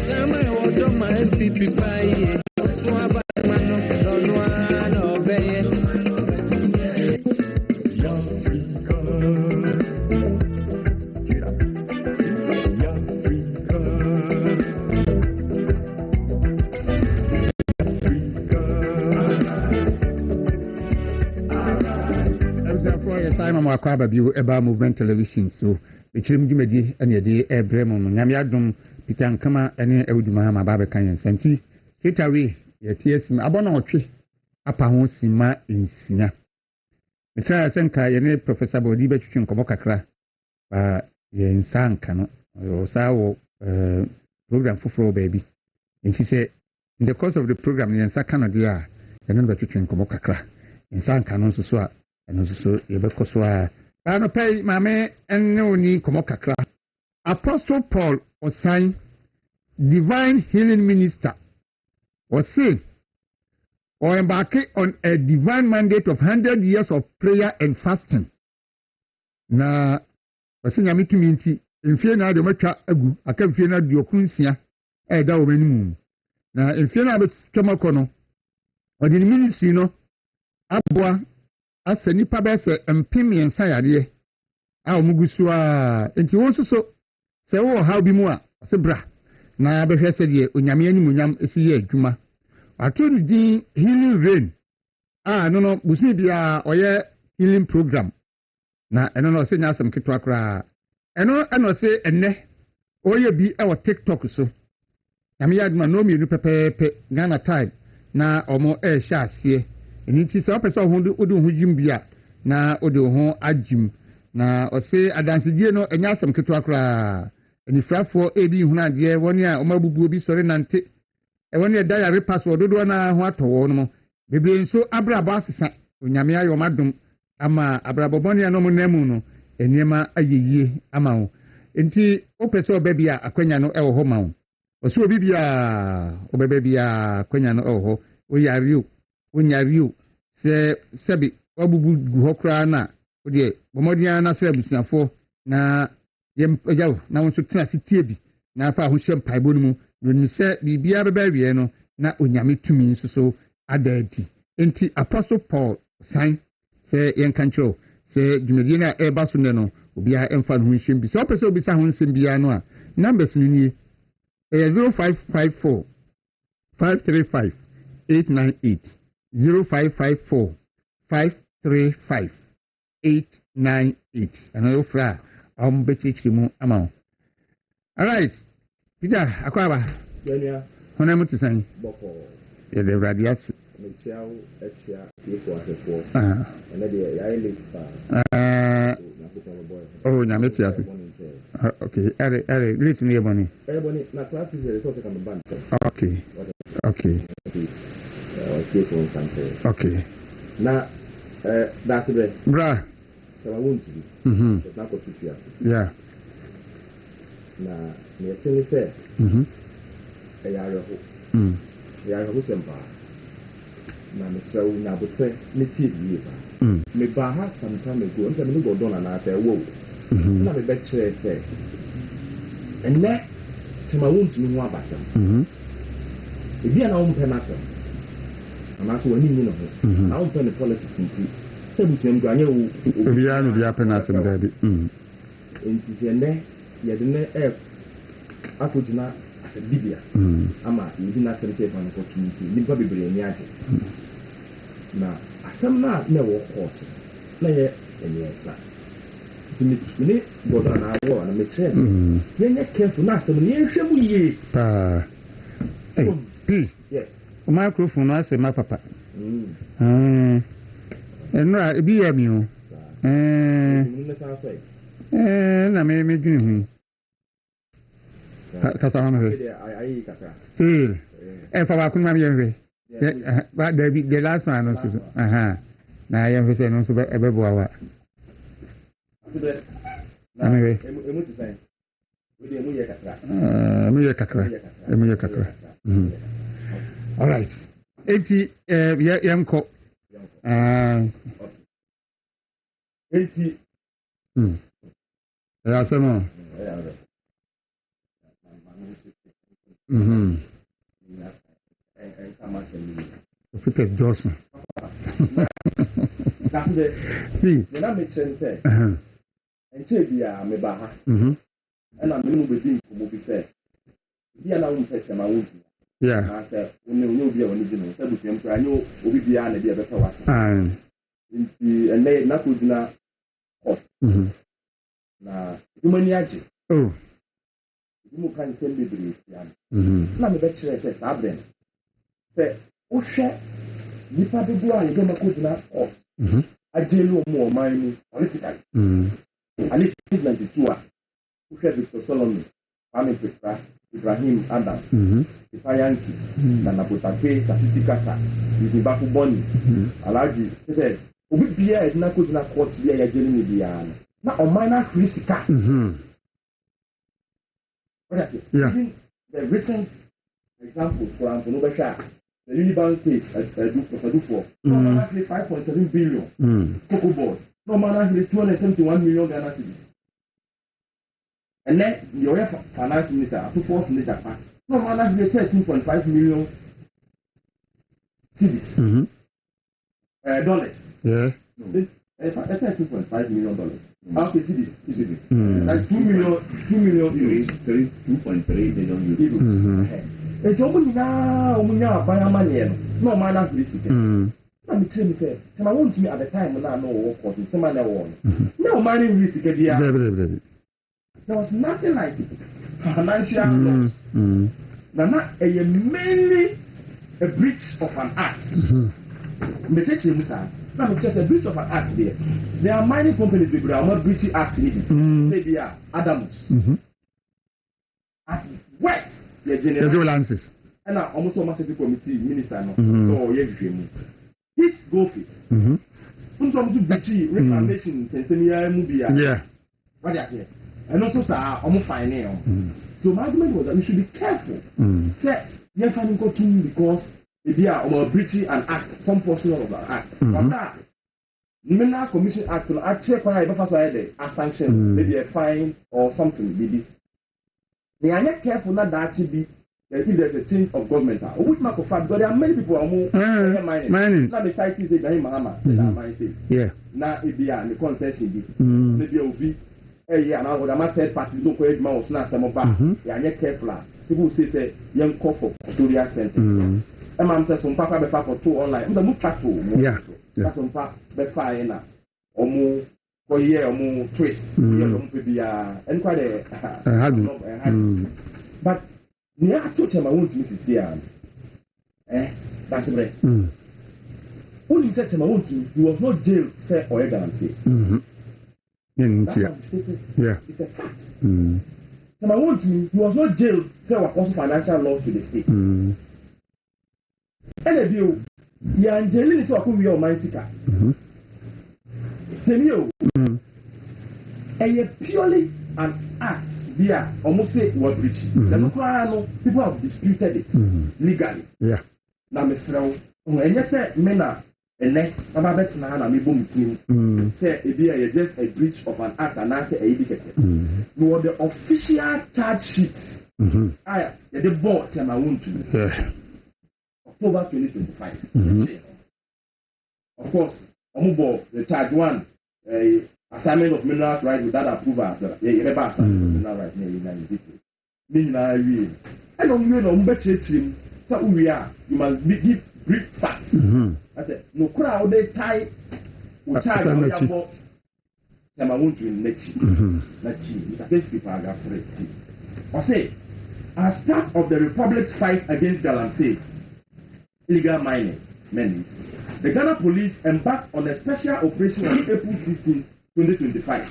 Chama order my MPP pie. No one obey. Makwaba biu eba movement television so Bɛkyerɛ dwumadi ene yɛde ɛbrɛ mu no nyame adom Peter Nkama ene Awuduma ha maba bɛka yɛn santi Kitawe yɛte asim abɔna ɔtwe apa ho sima nsia Mekra senka yɛne Professor Bodi bɛtwetwe nkɔmɔ kakra ba yɛn sanka no ɔsa wɔ program foforo baabi nti sɛ in the course of the program yɛn sanka no de a yɛne bɛtwetwe nkɔmɔ kakra yɛn sanka no nso so a and also Yabekoswa. Ano pay mame and no komo kakra. Apostle Paul was signed divine healing minister was saying or embarking on a divine mandate of 100 years of prayer and fasting. Na wasinya mitu minti mfie na de matwa agu aka mfie na de okunsia da wo manimu. Na mfie na betwamako no odi ministry no aboa asa nipa bese mpem yensa yade a omugusu a enti won so se wo ha bi mu a se bra na behwe se de onyame animunyam esi ye adwuma ato ni din healing rain no busumi bia oye healing program na eno no se nya asem ketwa kra eno se enne oye bi e wo TikTok so nyame ya adwuma no mienu pepepe Ghana time na omo sha ase eni ti se opese ohundu odi hu jim bia na odi hu agim na ose adansejie no enya asem ketwa kra enifrafo ebi huna de woni a omabubu obi sori nante woni e diary password dodo na ho atowo no bebre nso abrabo asesa onyame ayo madum ama abraboboni no mo namu no eniema ayeyie ama wo enti opese obabia akwanya no ewo ho ma wo oso obi bia obabia akwanya no ewo ho oyario onyario se sebi obubu gu ho kra na ode bomodia na se abusuafo na yem yaw na won so tena sitie bi na afa ho hyem paibo no mu no se bibia beba wie no na onyame tumi nso so adadi enti apostle Paul sign se yen kancho se dwumedie na eba so ne no obia emfa no ho hyem bi se opese obi sa ho nsem bia no a numbers ni nie 0554 535 898 0554 535 898 and fra bɛkyerɛkyerɛ mu ama wo. Alright, Peter, akwaba. Yɛnua. Hona mu te san. Bɔkɔ. Yɛde Awurade ase. Mekyia wo akyia tiefo ahwɛfoɔ. Ɛnɛ deɛ yɛayɛ late paa. Oh, nyame te ase. Okay, ɛre late no yɛ bɔne. Ɛyɛ bɔne, na class is the result of the band. Okay. Tiefo nkansɛ. Okay. Na Daasebre. Bra. So I want to be. It's not what you yeah. Na me tell say. A yaro ho. Yaro ho sempa. Na me so na bote me tie bi ba. Me ba ha some time ago. I'm saying me go don na ata wo. Na me Bɛkyerɛ say. And na to my want to know about them. If you are not on penasa. I'm also when you know. I don't pen the politics into. Obiara no bia pena asem da bi enti se ne ye de ne akojina ase bibia ama yidi na asem se fa no kotunti ni ba bebre ani age na asem na wo court na ye eni esa ni godo na awo na me chere ye nye careful na asem ni ehwemu yie pa yes o microphone no asem ma papa Enra ebi ya mi o. Na me dwene hu. Kasa ha me. Ai kasa. Still. Fa ba kun ma me hwe. Ba da bi the last one no so. Na ya hwe se no so e be bo awa. Na me hwe. Emu ti sai. We dey mu ye kakra. Emu ye kakra. All right. Enti yemko 80. Yeah, some. Peter Johnson. That's the. See. The number change say. And Chebia me baha. And I'm going to be movie say. Dia na unpesa ma wuti. Yeah. Na say no bia oni gino. Say butem kra nyo obi bia na dia beta wa. Nti ene na ko gina hot. Na humani aje. Oh. Mu kan sem bebre sia. Na me Bɛkyerɛ say Sabre. Say o hwe nipa bebu a ye ma ko gina hot. Agyei lo mu o man ni political. Ali 92 a. O hwe Victor Solomon. Ame Petra, Ibrahim Adam, Ifayanki, Nanabotape, Tafitikasa, Izibaku Boni, Alaji, he said, Obi Bia is not good enough court Bia Yajeli Bian. Now, on minor Christica. What is it? Yeah. Even the recent example for Antonobasha, the Unibank case at Dufo, no man actually 5.7 billion. Cocoa board, no man actually 271 million Ghana cedis. And then your finance minister to force in Japan. No man has 13.5 million cedis. Dollars. Yeah. $13.5 million. Okay, see this. Like 2 million euros. 2.3 billion euros. It's only now, buy a money. No man has this. Let me tell you, say, I want me at the time when I know what is some other one. No money risk. There was nothing like financial loss. Now, mainly a breach of an act. Now, it's just a breach of an act there. There are mining companies that are not breaching act. Maybe Adams. At West, the general lances. And now, almost a massive committee minister. So, yes, hit go face. Reclamation, Tanzania, movie. Yeah. What do you say? And also, sir, I'm fine. So, my argument was that we should be careful. Say, you're finding go to because if you are breaching an act, some portion of an act. But that, Mineral Commission Act, I check when I a sanction, maybe a fine or something, maybe. They are not careful not that be. If there's a change of government, which mark of fact, because there are many people who are mining. Now, the site is Ibrahim Mahama, yeah. Now, if they are in the concession, maybe it will be a year, and I would have third party, don't create mouse, not some of that. They are not careful. People say, young couple, Victoria Center. And I'm saying, some papa be for 2 online. I'm the patrol. Yeah. That's some papa be fine. Or more for year or more twist. And quite a but near I told him I want to miss it here. Daasebre. Only said to him I want to, he was not jailed, say, or a guarantee. Yeah. It's a fact. So I want to, he was not jailed, say, what also financial loss to the state. And a view, Yan Jelly is what we are my sicker. Same you. And purely an act. Yeah, almost say what rich. People have disputed it legally. Yeah. Now, Mr. And you say, Mena, and next, I'm bet now, I'm able to say, it's just a breach of an act and I say, a dedicated. You are the official charge sheet. I the board, and I want to. October 2025. Of course, the charge 1, assignment of mineral rights without approval. Mineral rights, and on Bɛkyerɛ, so we are, you must give brief facts. I said, no crowd, they tie, we charge about Tamamuntu in Nechi. It's a 50 paragraph 3. I say, as part of the Republic's fight against Galamsey, illegal mining, the Ghana police embarked on a special operation on April 16, 2025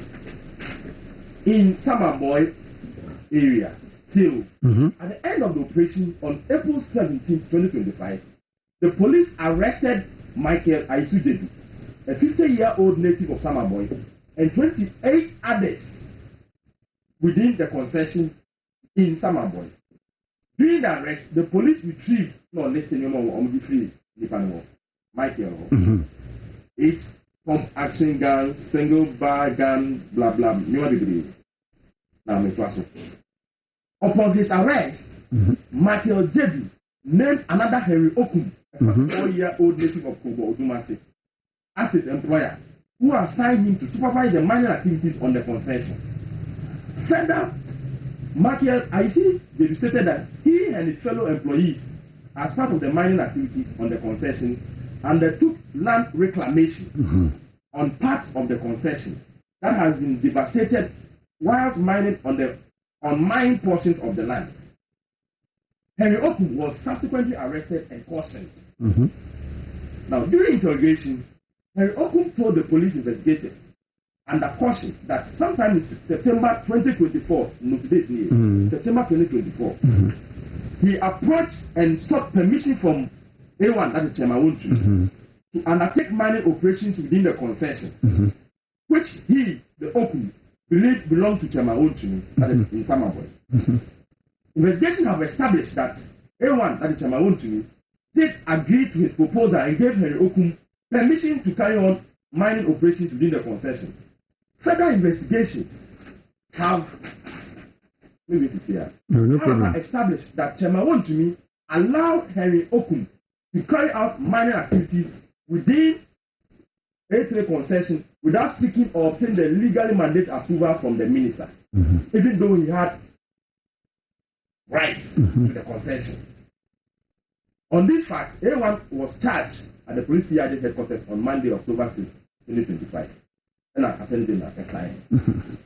in Samaboy area. Till at the end of the operation on April 17, 2025, the police arrested Michael Agyei, a 50-year-old native of Samaboy, and 28 others within the concession in Samaboy. During the arrest, the police retrieved Michael 8 pump action guns, single bar gun, blah blah. Upon his arrest, Michael Agyei named another Henry Okum, a 4-year-old native of Kobo Odumase, as his employer, who assigned him to supervise the mining activities on the concession. Further, Michael Agyei stated that he and his fellow employees, as part of the mining activities on the concession, undertook land reclamation on parts of the concession that has been devastated whilst mining on mined portions of the land. Henry Okum was subsequently arrested and cautioned. Now, during interrogation, Henry Okum told the police investigators under caution that sometime in September 2024, September 2024, he approached and sought permission from A1, that is Chemawuntu, to undertake mining operations within the concession, which he, the Okum, believed belonged to Chemawuntu, that is in Samaboy. Investigations have established that A1, that is Chemawuntu, did agree to his proposal and gave Henry Okum permission to carry on mining operations within the concession. Further investigations have established that Chemawuntu allowed Henry Okum to carry out mining activities within A3 concession without seeking or obtaining the legally mandated approval from the minister, even though he had rights to the concession. On this fact, A1 was charged at the police CID headquarters on Monday, October 6, 2025. And I attended a sign.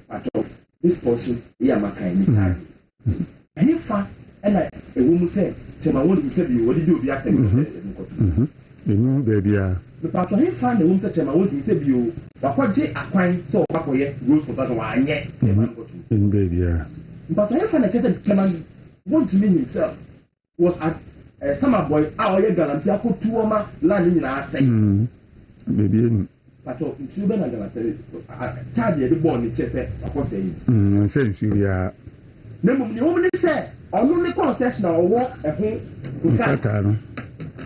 Part of this portion, Yamaka in Italy. And if a woman said, Tema won't be said, you what did you be acting? You know, baby. The part of him found the woman Tema won't be said, you what J. Aquine so Pacoye goes for that one yet. In baby. But I find that Tema want to mean himself was at summer boy, our Galanty, I could 2 landing in our saying. Baby. But you better charge the born in Chester, of course, saying. Saying, Syria. No, the woman said, only concession or walk a home.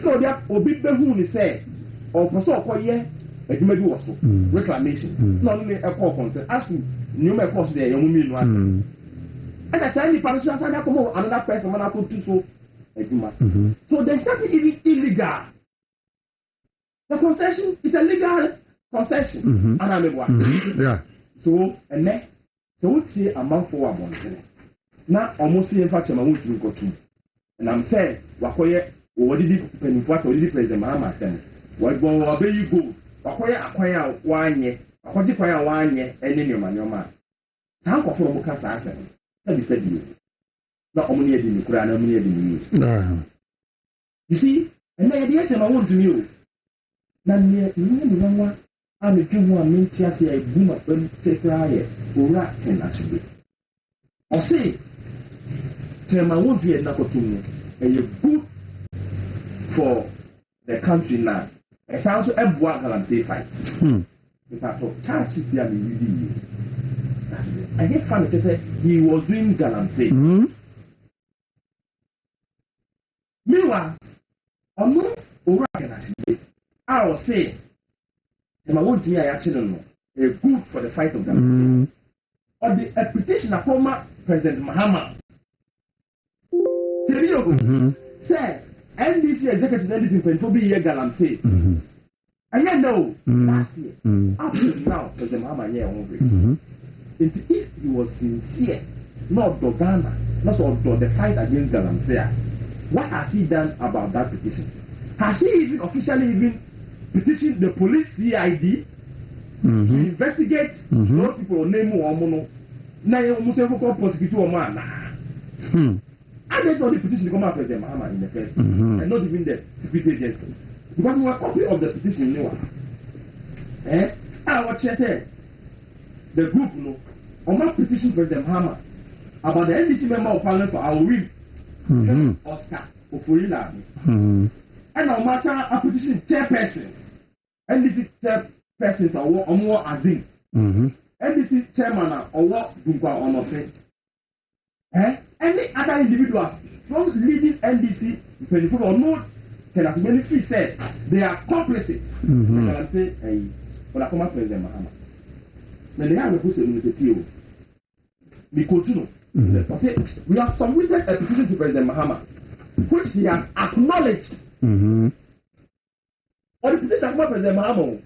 So that will be the who said, or for so for ye, a do also reclamation. Not only a call concert, as you knew my course there, you mean one. And at any person, I come another person when I put two so. So there's something even illegal. The concession is a legal concession. And I'm a yeah. So, and then, so we see a month for 1 month. Now, almost in fact, I'm going to go to. And I'm saying, Wakoye, what did you pay for? What did you pay the Mama? What go away you go? Wakoye acquire 1 year, what you acquire 1 year, and then your man. How can you come to us? Let me say you. Not only in the Quran, only in the you see, and then the answer I want to know. Now, you I'm a few more minutes, I boom up and take fire, or rat can actually. I say, tell my won't be a knuckle to me, and you're good for the country now. It sounds to every one and say fight. If I talk, charge it there, you. That's it. I get fun to say he was doing galamsey. Meanwhile, on no or I will say, and I won't hear actually a good for the fight of them. Or the petition of former President Mahama. Say, NDC executive editing for be here galamsey. And yet, no, last year, up to now, President Mahama here hungry. If he was sincere, not Dogana, not on the fight against galamsey, what has he done about that petition? Has he even officially petitioned the police CID to investigate those people name Omono? Now you must have called prosecutor Omana. I just saw the petition to come up with them in the first, and not even the security agency. Because we were a copy of the petition. What she said, the group, on my petition President Mahama about the NDC member of Parliament for our win. Oscar Oforila. And no matter a petition chairpersons, NDC chairpersons or more Azim, NDC chairman or what Dunkwa or nothing. Any other individuals from leading NDC, or no, can as many fees said they are complicit. I say, hey, but I come up with them, Mahama. When they have a person in the TO, we continue. We have submitted a petition to President Mahama, which he has acknowledged. Or the petition of President Mahama.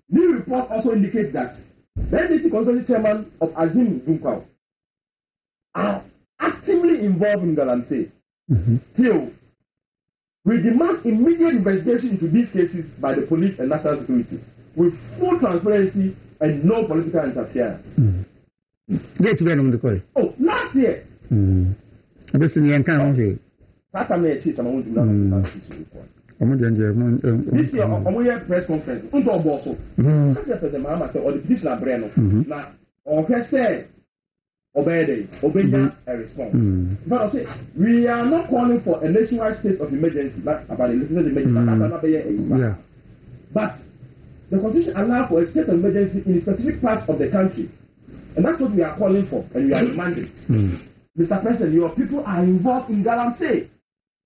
New report also indicates that the NDC Consulting Chairman of Azim Dunkwa are actively involved in galamsey. Still, we demand immediate investigation into these cases by the police and national security, with full transparency and no political interference. Oh, last year. This year, on your press conference, President Mahama said, or the petitioner Breno, now, or say, obey a response. But I say, we are not calling for a nationwide state of emergency, not about the listeners emergency, but the Constitution allows for a state of emergency in specific parts of the country. And that's what we are calling for, and we are demanding. Mr. President, your people are involved in galamsey.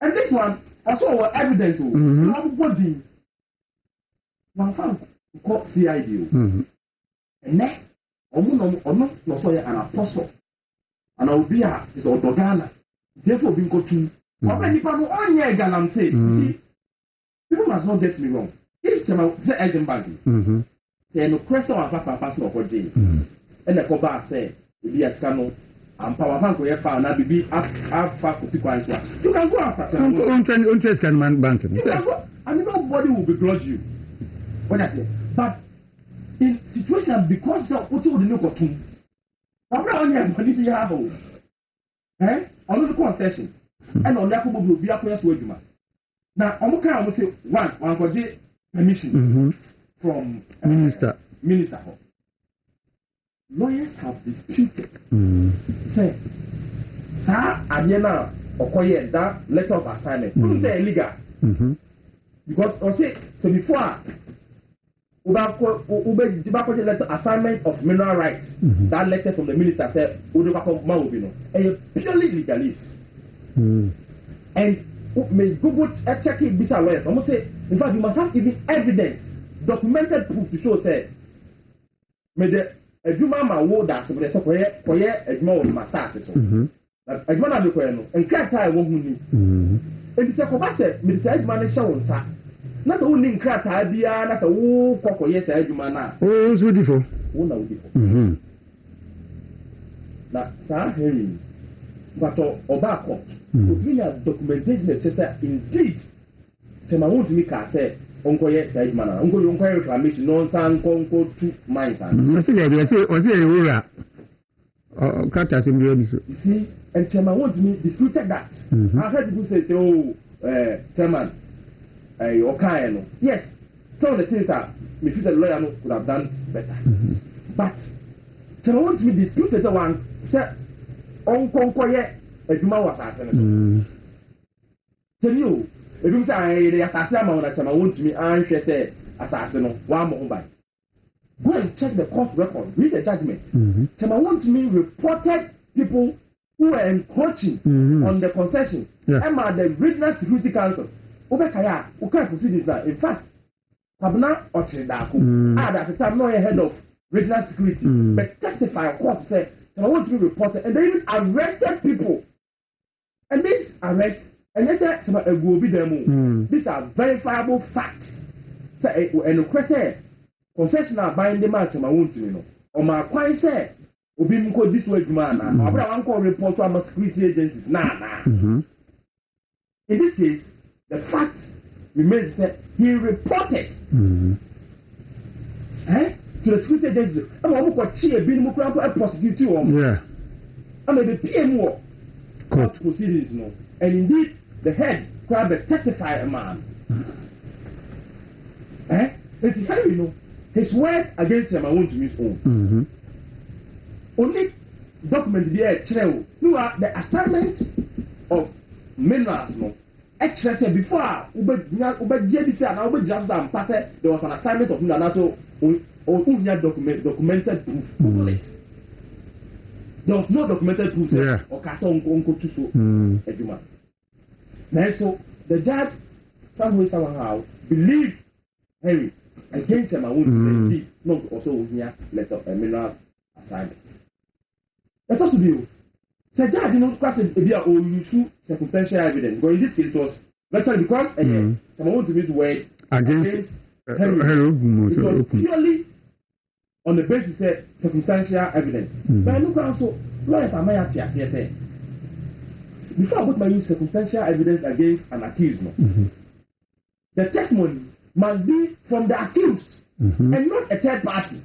And this one also was evident to nobody. One found called CID. And then, no so an apostle. And Obia is Odogana. Therefore, being go to. Already, people on here galamsey. people must not get me wrong. If Chama say agent banking, say no question of papa no for jail. And the coba say be a scandal and power bank we found na be have far to pick one. You can go after interest can man banking. You can go, and nobody will begrudge you. What I say, but in situation because of what you know got to. I'm not only money be have on the concession and on that will be a place where you now I'm going to say one got permission from minister. Lawyers have disputed. Say, sir, Adiana Okoye that letter of assignment. Who say illegal? Because I say so before Ube letter assignment of mineral rights. That letter from the minister said Udubako Maubino. And purely legalist. And may Google check it bisa lawyers. I'm say in fact you must have even evidence, documented proof to show say may the Juma ma wo Daasebre so koye ejuma wo masase so. Ejuma na be koye no enkrata e wo hu ni. Enti se ko ba se me se ejuma ne hye wo nsa. Na so ni nkrata bia na so wo kokoye se ejuma na. Oh so difo. Wo na wo difo. Na sa heri. But oba court. We have documentation that says indeed Tema won't me ka say onkoye se ejuma na. Onkoye reclamation no san konko to mine san. I see ewura. Kata Assembly so. You see, and Chairman won't me disputed that. I heard people say, oh, Chairman, okay, no. Yes, some of the things that me feel the lawyer no could have done better. But Chairman won't me disputed the one said onkoye ejuma was asking. Tell you, if you say the assassin on that Chairman won't me answer say assassin one more by. Go and check the court record, read the judgment. Chama want me reported people who were encroaching on the concession. Emma, the Regional Security Council. Obekaya, Uka proceedings. In fact, Kabna Ochidako, at the time, no head of Regional Security, but testify court said, Chama want me reported, and they even arrested people. And this arrest, and they said, Chama will be them. These are verifiable facts. And the question. Confessional binding match ma won't you know. Or my quite say, Obi Mko this way man, or I call report to our security agencies. Nah. In this case, the fact remains that he reported to the security agencies. I'm going to cheer being a prosecute you. I mean the PM court proceedings no. And indeed the head crab testify a man. It's how you know. His word against him, I want to use own. Only document there, who are the assignment of minerals. No, actually, before Uber JDC and Uber just there was an assignment of minerals. Or documented proof. There was no documented proof. Or Castle Uncle Tuso, Eduma. Now, so the judge, somehow, believed Henry. Against him, I want to say, not also here, letter a mineral assignment. That's what to do. Say, Judge, you know, question if you are use circumstantial evidence. But in this case, it was virtually because I want to use the word against Henry. It was purely on the basis of circumstantial evidence. But I look also, lawyers are my say, before I put my use circumstantial evidence against an accused, the testimony must be from the accused and not a third party.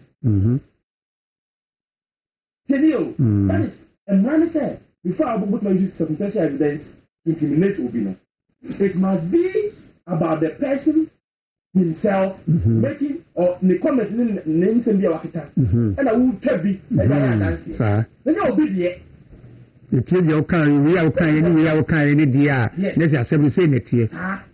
That is, and when I say, before I put my use circumstantial evidence to incriminate Obino, it must be about the person himself making or the comment in the Wakita. And I will tell you, and I answer. Then you'll be there. The trade you can, we are kind, any dear. Let's have several saying it here.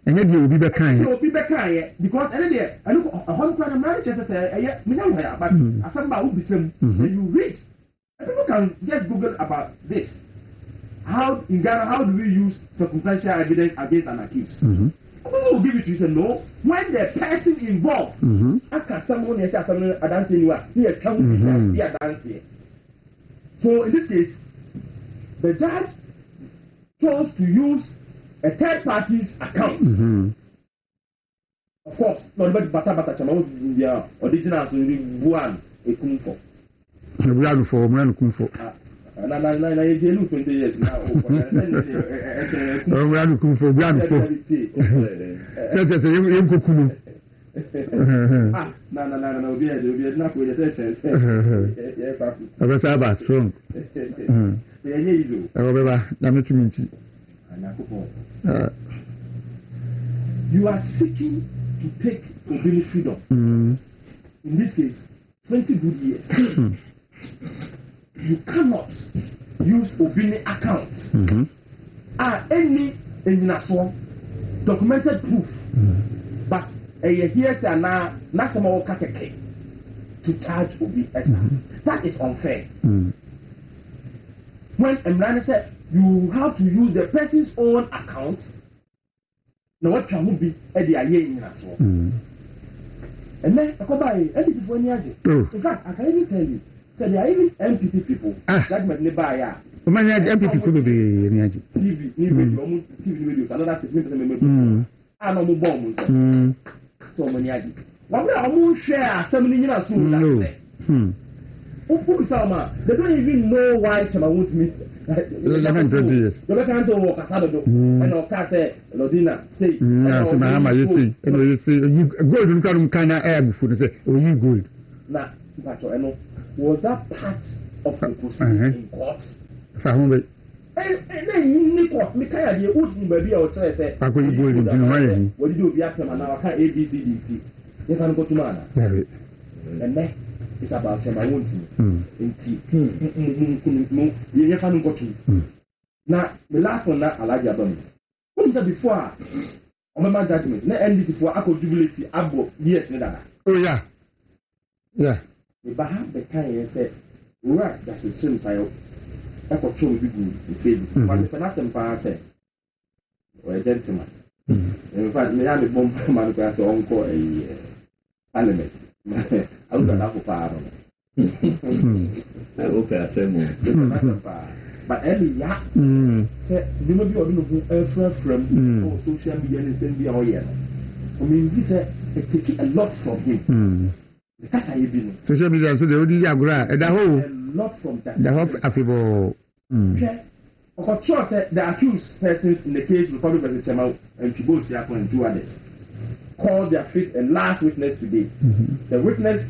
And then you will be back kind. You will be back kind because any day, I look a whole kind of marriage, but as somebody will be some, and you read. And people can just Google about this. How in Ghana, how do we use circumstantial evidence against an accused? People will give it to you, say no. When the person involved, after someone else, someone a dance anywhere, he a come here dance here. So in this case, the judge chose to use a third party's account Of course, nobody bata chama wo dia original so buan ekumfo. Buan for man kumfo. Na ye jelu 20 years now. Buan kumfo buan for. Say yem kokunu. No, obi na ko ye say. Abasa strong. Ye yizo. Beba na metuminti. You are seeking to take Obini freedom. In this case, 20 good years. You cannot use Obini accounts. Any documented proof. But a year say na some kateke to charge Obi Esther. That is unfair. When Emrani said you have to use the person's own account. Now what can be at the Agyei in and then I come by NPP for Agyei. In fact, I can even tell you, so there are even MPP people that might never buy. MPP people be Agyei. TV, TV videos, another statement. I know more bombs. So many Agyei. What we are share some years soon. They don't even know why Chama wants me. 11 years. You can't walk a Saturday and or Cassa, Lodina, say, Mahama, you see, you gold and come kind of air before they say, oh, you good. Now, was that part of the proceeding in court? Found it. And then you need what Mikaya, you wouldn't be able to say, I go into the money. What do you do? After an hour, ABCDC. If I go to Mana. And then. It's about my own team. You never got to. Now, the last one that I like about me. What is that before? On my judgment, not end before I could jubilate Abo, yes, neither. Oh, yeah. Yeah. The Baham the kind said, right, that's a swim file. I could show you good in favor. But if an Aston said, or a gentleman. In fact, me have a bomb man who has uncle a parliament. I would have a power. I hope I say more. But every year, said, you know, you are looking from social media and send me all year. I mean, he said, it takes a lot from him. Because I have been social media, so they already agree. And the whole, a lot from that. The whole affable. Of course, the accused persons in the case of Republic vs. Chema and Kibos Yako and two others. Called their fifth and last witness today. The witness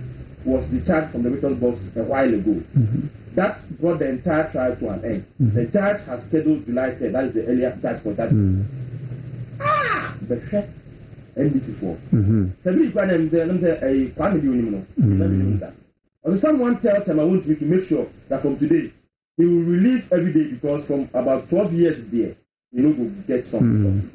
was discharged from the witness box a while ago. That brought the entire trial to an end. The judge has scheduled July 10th. That is the earlier judge for that. Bɛkyerɛ NDC4. Sabili kwa na mze a family unimno. Someone tell Chama want me to make sure that from today he will release every day because from about 12 years there, you know, will get something.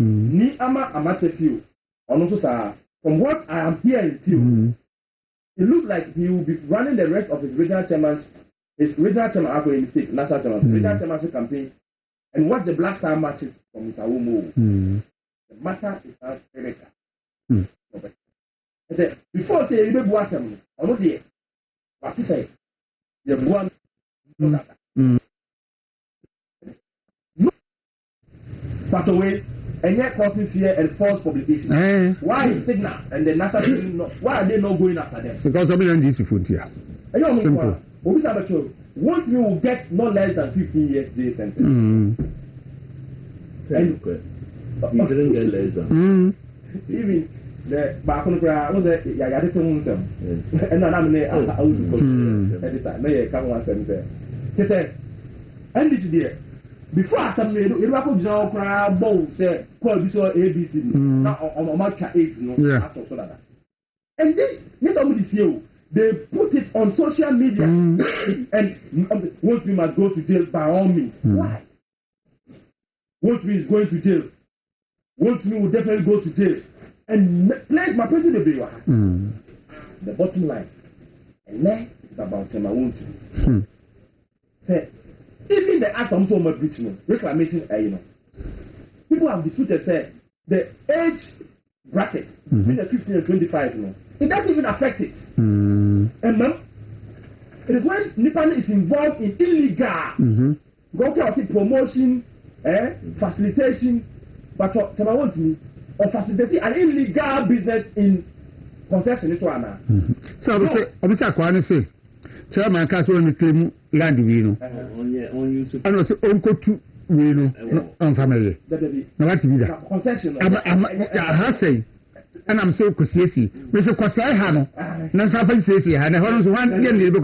Ni ama amatefio. From what I am hearing too, it looks like he will be running the rest of his regional chairman, after a mistake, national chairman, regional chairmanship campaign, and watch the Black Star matches from Mr. Womo. The matter is not critical. Before say you be wasem, I know the what to say. The one but away and yet causing fear and false publication. Why is Signal and the national why are they not going after them? Because of this food here. Simple. Once we will get no less than 15 years jail sentence. And he didn't get less than. Even the Bakongra was a Yadito and I'm editor. No, come one sentence. He said, and this is there. Before I said, you know, General Crab Bow said, call this or ABC. Now, on Marka 8, no, after that. And this somebody you. They put it on social media and once we must go to jail by all means. Why? Once we is going to jail. Once we will definitely go to jail. And pledge my president to be the bottom line. And then it's about Temawuntu. Say, even the act of reclamation, you know, people have disputed, say, the age bracket between the 15 and 25, you know, it doesn't even affect it. And now, it is when Nipan is involved in illegal, promotion, facilitation, but I want to facilitate an illegal business in concession is one. So obviously I say chairman cast on the claim land we know. And also uncle to we know on family. No what to be that concession. I say and I'm so concession. Mr. Kwasai Hano. Nan fa say and one get the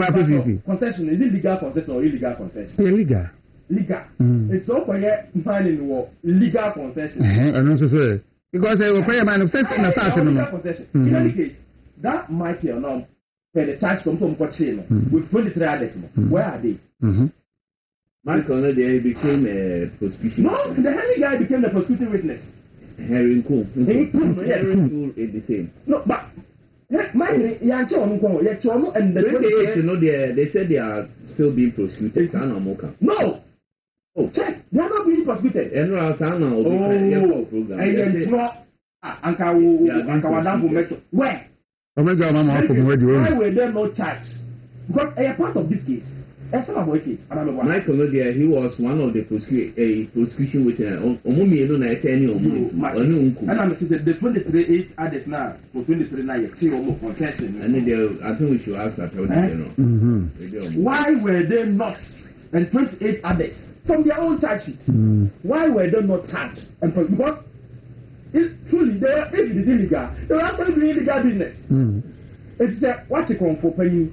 concession is it legal concession or illegal concession? Illegal. Legal. It's all for man in war. Legal concession. And also say because I will pay a man of sense in a fashion. In any case, that might be or not. The charge from Cochino with 23 others. Where are they? Michael they became a prosecution. No, the Henry guy became the prosecuting witness. Henry Cool. Henry Cool is the same. No, but Michael, and the 28, you know, they said they are still being prosecuted. No. Oh, check. They are not being prosecuted. And where? Why were they not charged? Because a part of this case. Michael Nodia, he was one of the prosecution with and I'm saying the 23 others now for 23 now concession. And then I think we should ask that. Why were they not and 28 others from their own charge sheet? Why were they not charged? And because if truly if it is illegal, they are actually doing illegal business. It's what you call for paying.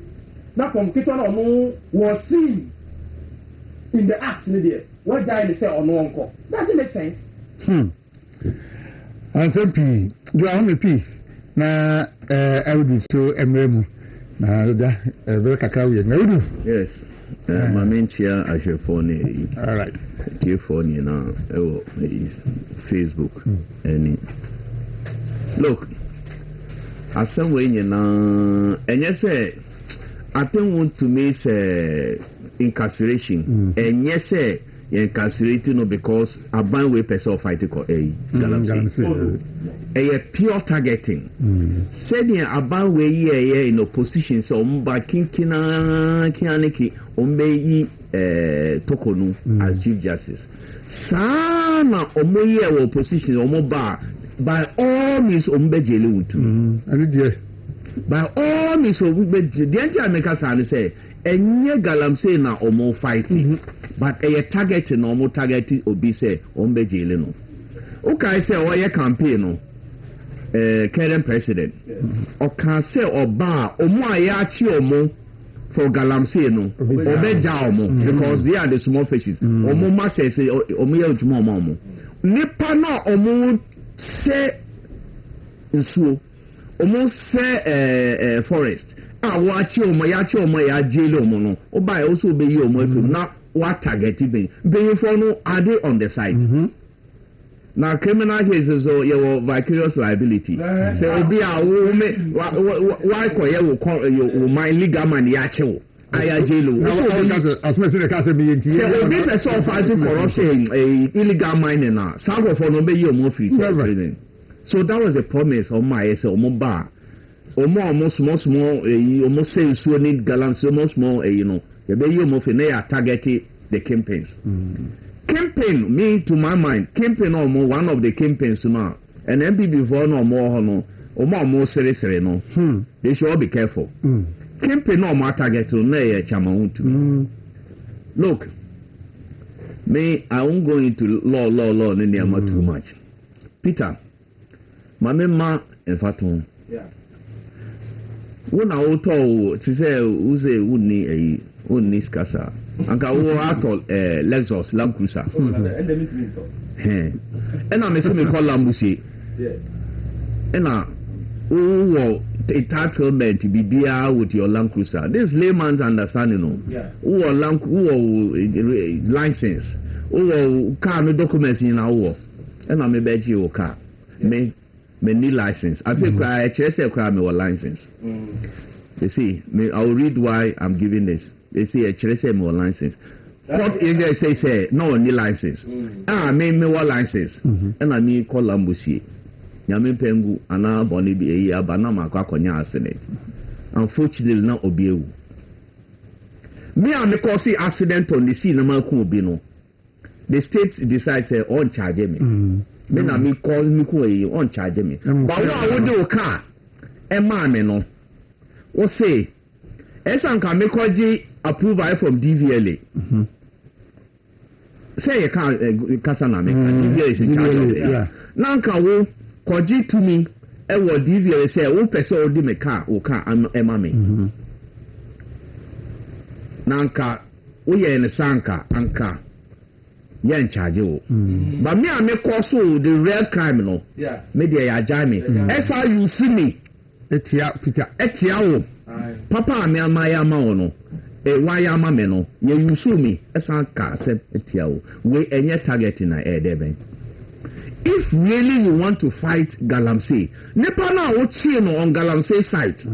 Now, from Kitchen or was seen in the act, what guy they say or no uncle. That doesn't make sense. And so, do I only P? Now, I would do so, Emremu. Now, very cacao. Yes, my main chair, I shall phone. All right. Dear phone, now, Facebook. Any look, as some way, and yes, I don't want to make incarceration. And yes, incarcerating because a bandway person fighting for a pure targeting. Saying a bandway in opposition, so by Kinkina Kianiki, Omei Tokonu as Chief Justice. Sana Omoye opposition, Omoba, by all means, Ombejelu. By all means, the entire maker say, and ye galamse na omo fighting, but a target no more target obi say ombe jeleno. Okay, say or ye campaign current president. Or can say or bar omo ayachi omo for galamse no obeja omo because they are the small fishes. Omo ma say omo ye ujuma omo. Nipa na omo say nsuo. Almost say forest. Watch your Maya jail mono. Or by also be your motive. Not what target being. Being for no are they on the site? Now, criminal cases or your vicarious liability. So, be a woman. Why call you my legal man yacho? I jail. As much as the castle being here. Be person fighting corruption, illegal mining now. Some of them obey your more free. So that was a promise on my bar. Almost small, almost say so need gallants, almost more, you know. The baby of targeted the campaigns. Campaign, me to my mind, campaign or more one of the campaigns now. And MP before no more, no, or more serious, no. They should all be careful. Campaign no more target to Naya Chamauntu. Look, me, I won't go into law, and too much. Peter. Mamma and Fatum. Yeah. When I will tell to say who's a wooden scassa. And I will atol Lexus Land Cruiser. And I'm a semi call Lambusi. And I will entitlement to be beer with your Land Cruiser. This layman's understanding. Who are license. Who car no documents in our. And I'm a bed your car. Me need license. I think I say me or license. They see, I will read why I'm giving this. They say I say me or license. What English say no need license. Me what license. And I mean call Lambusi. Yami pengu ana boni bi eyi abana makwa konya accident. Unfortunately na obiewu. Me am cause accident on the scene na maku obi no. The state decides on charge me. me na me call me ko yi on charge me but wo de o car e ma me no wo say esanka me koji approval from DVLA say you can't kasa na me DVLA is in charge of it nanka wo koji to me e wo DVLA say wo person o di me car o car e ma me nanka wo ye ne sanka anka ye in charge o but me and me call so the real crime no me dey Agyei me esa you see me etia Peter wo papa me amaya ma wo no why am me no ye you see me esa ka se etia wo we enye target na deben if really you want to fight Galamsey nipa na wo chie no on Galamsey site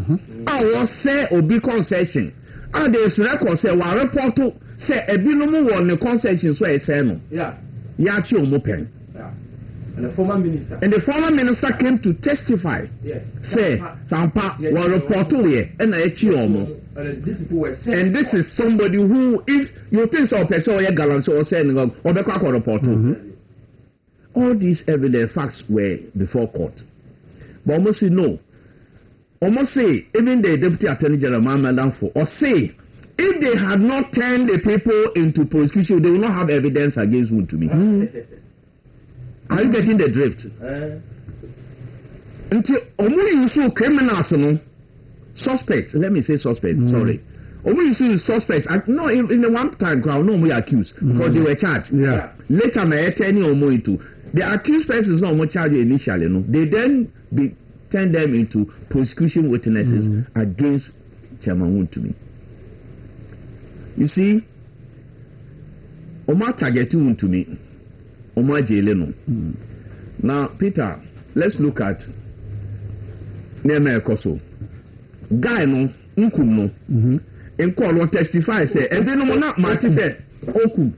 wo say obi concession and there is record say wa report say ebinom wo ne concession so e say no ya chi omo pen and the former minister came to testify say sampa wa report we and na chi omo and this is somebody who if you think so person or Galamsey or say no obekwa report all these evidence facts were before court but almost say no almost say even the deputy attorney general Mamadamfo or say if they had not turned the people into prosecution they will not have evidence against Wontumi. Are you getting the drift? Until omu use criminals no suspects, let me say suspects, sorry. Omu use suspects, no in the one time crowd no we accused because they were charged. Later may turn omu into the accused persons no more charged initially no. They then turn them into prosecution witnesses against Chairman Wontumi. You see, Oma target Wontumi, Oma Agyei no. Now, Peter, let's look at Neme Ekoso. Guy no, Nkum no. In call will testify say, and then no Marty said, Okum.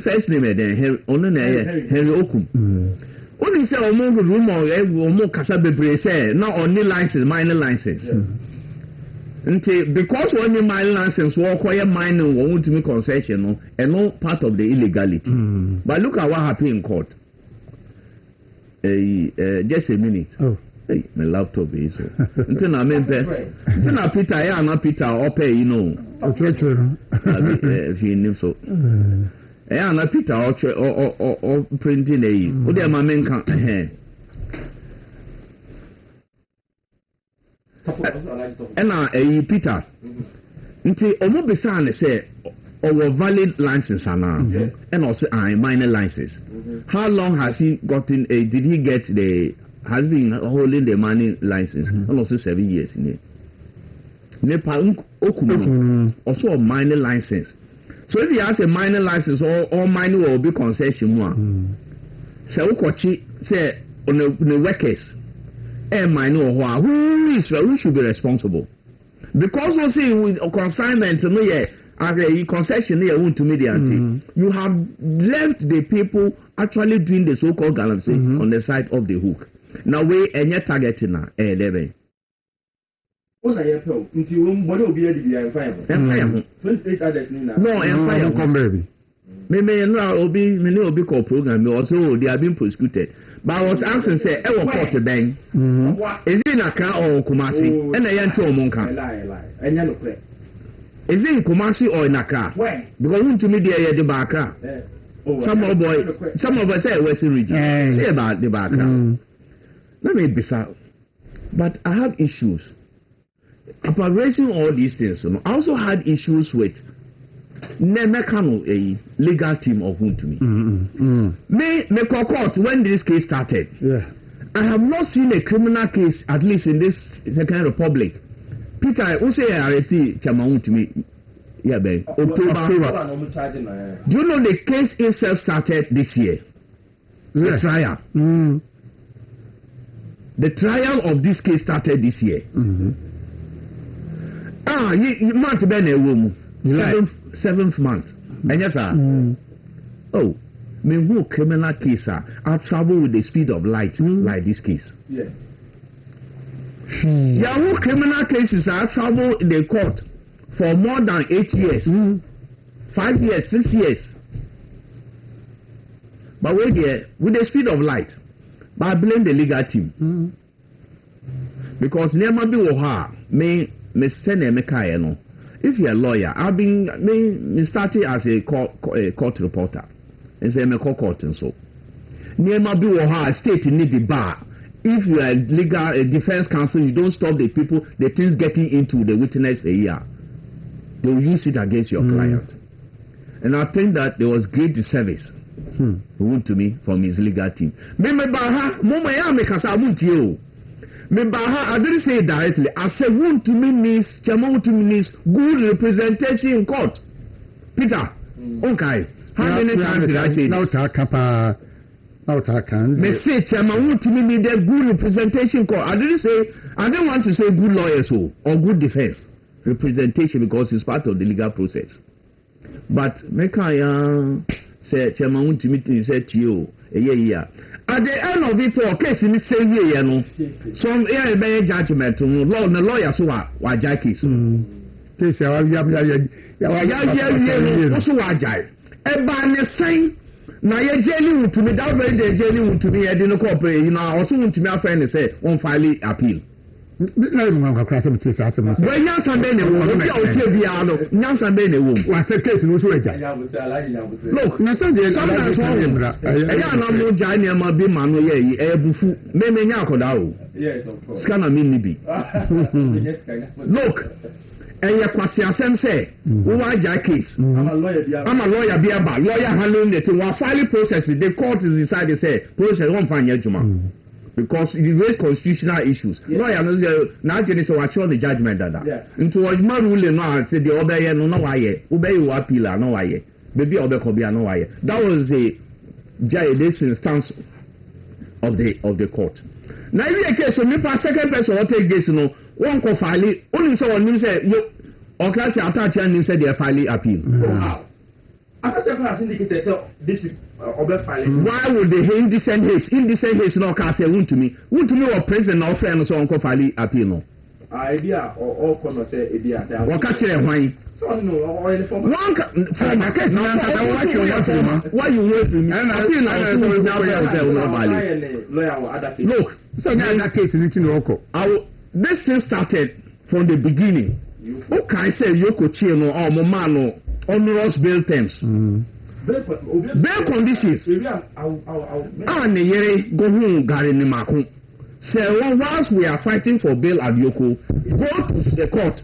First name then Henry Okum. Only say omo rumor omo kasa bebre say na only license mining license. Because when you mine license we acquire mining we want to make concession no and no part of the illegality. But look at what happened in court. Just a minute. Hey, my laptop is so. Until Peter ya na Peter ope you know. If you know so. Na Peter or printing a o dey ma men kan Peter nti omo bisa ne say our valid license ana and also minor license how long has he gotten did he get has been holding the mining license and also 7 years in it Nepal okuno also a minor license. So if he has a minor license or mining will be concession one. So say on the workers minor who should be responsible? Because we see with a consignment no as a concession Wontumi you have left the people actually doing the so-called Galamsey on the side of the hook. Now we targeting na 11. No, baby. Maybe no obi call program also they are being prosecuted. But I was asking say court bang. Is it in Accra or Kumasi? And I enter Omonka. Is it in Kumasi or in Accra? Because Wontumi dey the Accra. Some of us say Western region. Say about the Accra. Let me be sad. But I have issues. Upon raising all these things, I also had issues with Nemekano, a legal team of Wontumi. Me court when this case started. I have not seen a criminal case, at least in this Second Republic. Peter, who say I see Chairman Wontumi? October. Do you know the case itself started this year? The trial. The trial of this case started this year. Month ben a woman. 7th month. And yes, sir. Oh, me who criminal case I travel with the speed of light like this case. Yes. Who criminal cases I travel in the court for more than 8 years, 5 years, 6 years. But with the speed of light, but I blame the legal team. Because never be me send a mekaya. If you're a lawyer, I've been me started as a court reporter. And say me court and so. Never be state need the bar. If you are legal defense counsel, you don't stop the people, the things getting into the witness a year. They will use it against your client. And I think that there was great disservice to me from his legal team. Me baha, mama ya me kasa won't you. Me baha, I didn't say it directly. I said won't to me means chairman to me means good representation in court. Peter, okay. How many times did I say this? Me say chairman to me need a good representation court. I didn't want to say good lawyers or good defense representation because it's part of the legal process. But make I say chairman to me to say to you yeah. At the end of it all, case in the same year, you know, some a judgment law the lawyer so wa case. Case also wa jai. E ba ne sign. Na ye jailing to me that very day jailing to me I didn't cooperate. You know, I also want to me a friend say on file appeal. No, I'm crash some tears as a man. When you send any woman, you will be out of Nansan Bene womb. What's the case in Usuaja? Look, sometimes I am no Jania Mabi Manu, a bufu, Meme Yakodao. Yes, of course. Scanner Minibi. Look. And your question say, who are your case? I'm a lawyer, be about lawyer handling the thing. While filing process, the court is decided say, process won't find your juma. Because it raise constitutional issues. Lawyer now getting so watch on the judgment that. Into what my ruling now say the other year no why obey you appeal no why. Baby obey Kobia no why. That was this instance of the court. Now if you case so me pass second person will take this no one can file it. Only so one say you or class attach and say they file appeal. Wow. After class indicated this why would the indecent haste no can say won't to me or president or friend so on can file appeal no. Idea or come say idea say what can say why so no or the form one for my case now why you wait for me I feel now look so now that case is in the this thing started from the beginning. Okay, I say Yoko Chino or Momano onerous bail terms. Bail conditions. And the yere go home Gary Nimaku. So whilst we are fighting for bail at Yoko, go to the court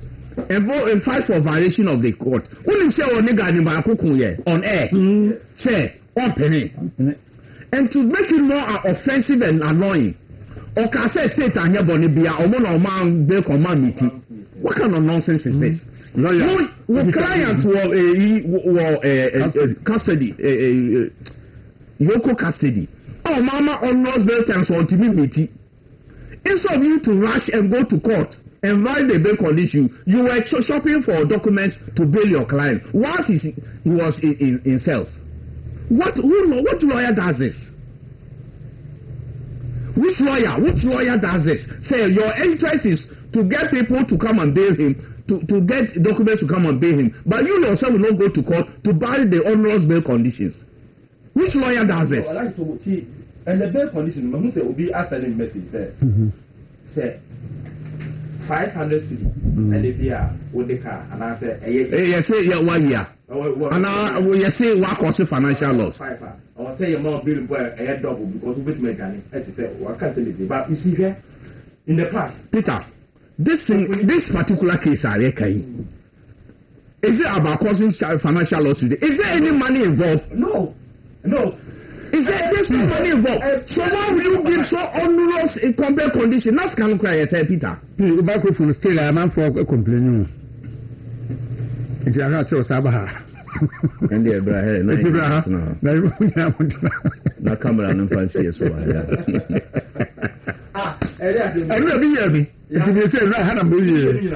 and fight for violation of the court. Only say on Nimaku on air. Say 1 penny. And to make it more offensive and annoying. Or can say state and your body be a man bail command meeting. What kind of nonsense is this? Your clients were custody, Yoko custody. Oh, mama on North bail terms on TV meeting. Instead of you to rush and go to court and write the bail condition, you were shopping for documents to bail your client. Once he was in cells. What lawyer does this? Which lawyer does this? Say your interest is to get people to come and bail him, to get documents to come and bail him. But you yourself will not go to court to buy the onerous bail conditions. Which lawyer does this? And the bail condition, who say will be asking message say 500 cedi and if you are with the car and I say yes say 1 year. And you say what cause financial loss. Or say you're not billing for a double because we make money. I say what can't tell you. But you see here in the past, Peter, this particular case are is it about causing financial loss today? Is there any money involved? No. Is there no money involved? So why will you give so onerous a compare condition? That's kind of cry, say Peter. Microphone still a man for complaining. It's a natural Sabaha. And the Abraham, no camera and fancy as well. I never hear me. If you say, I had a million.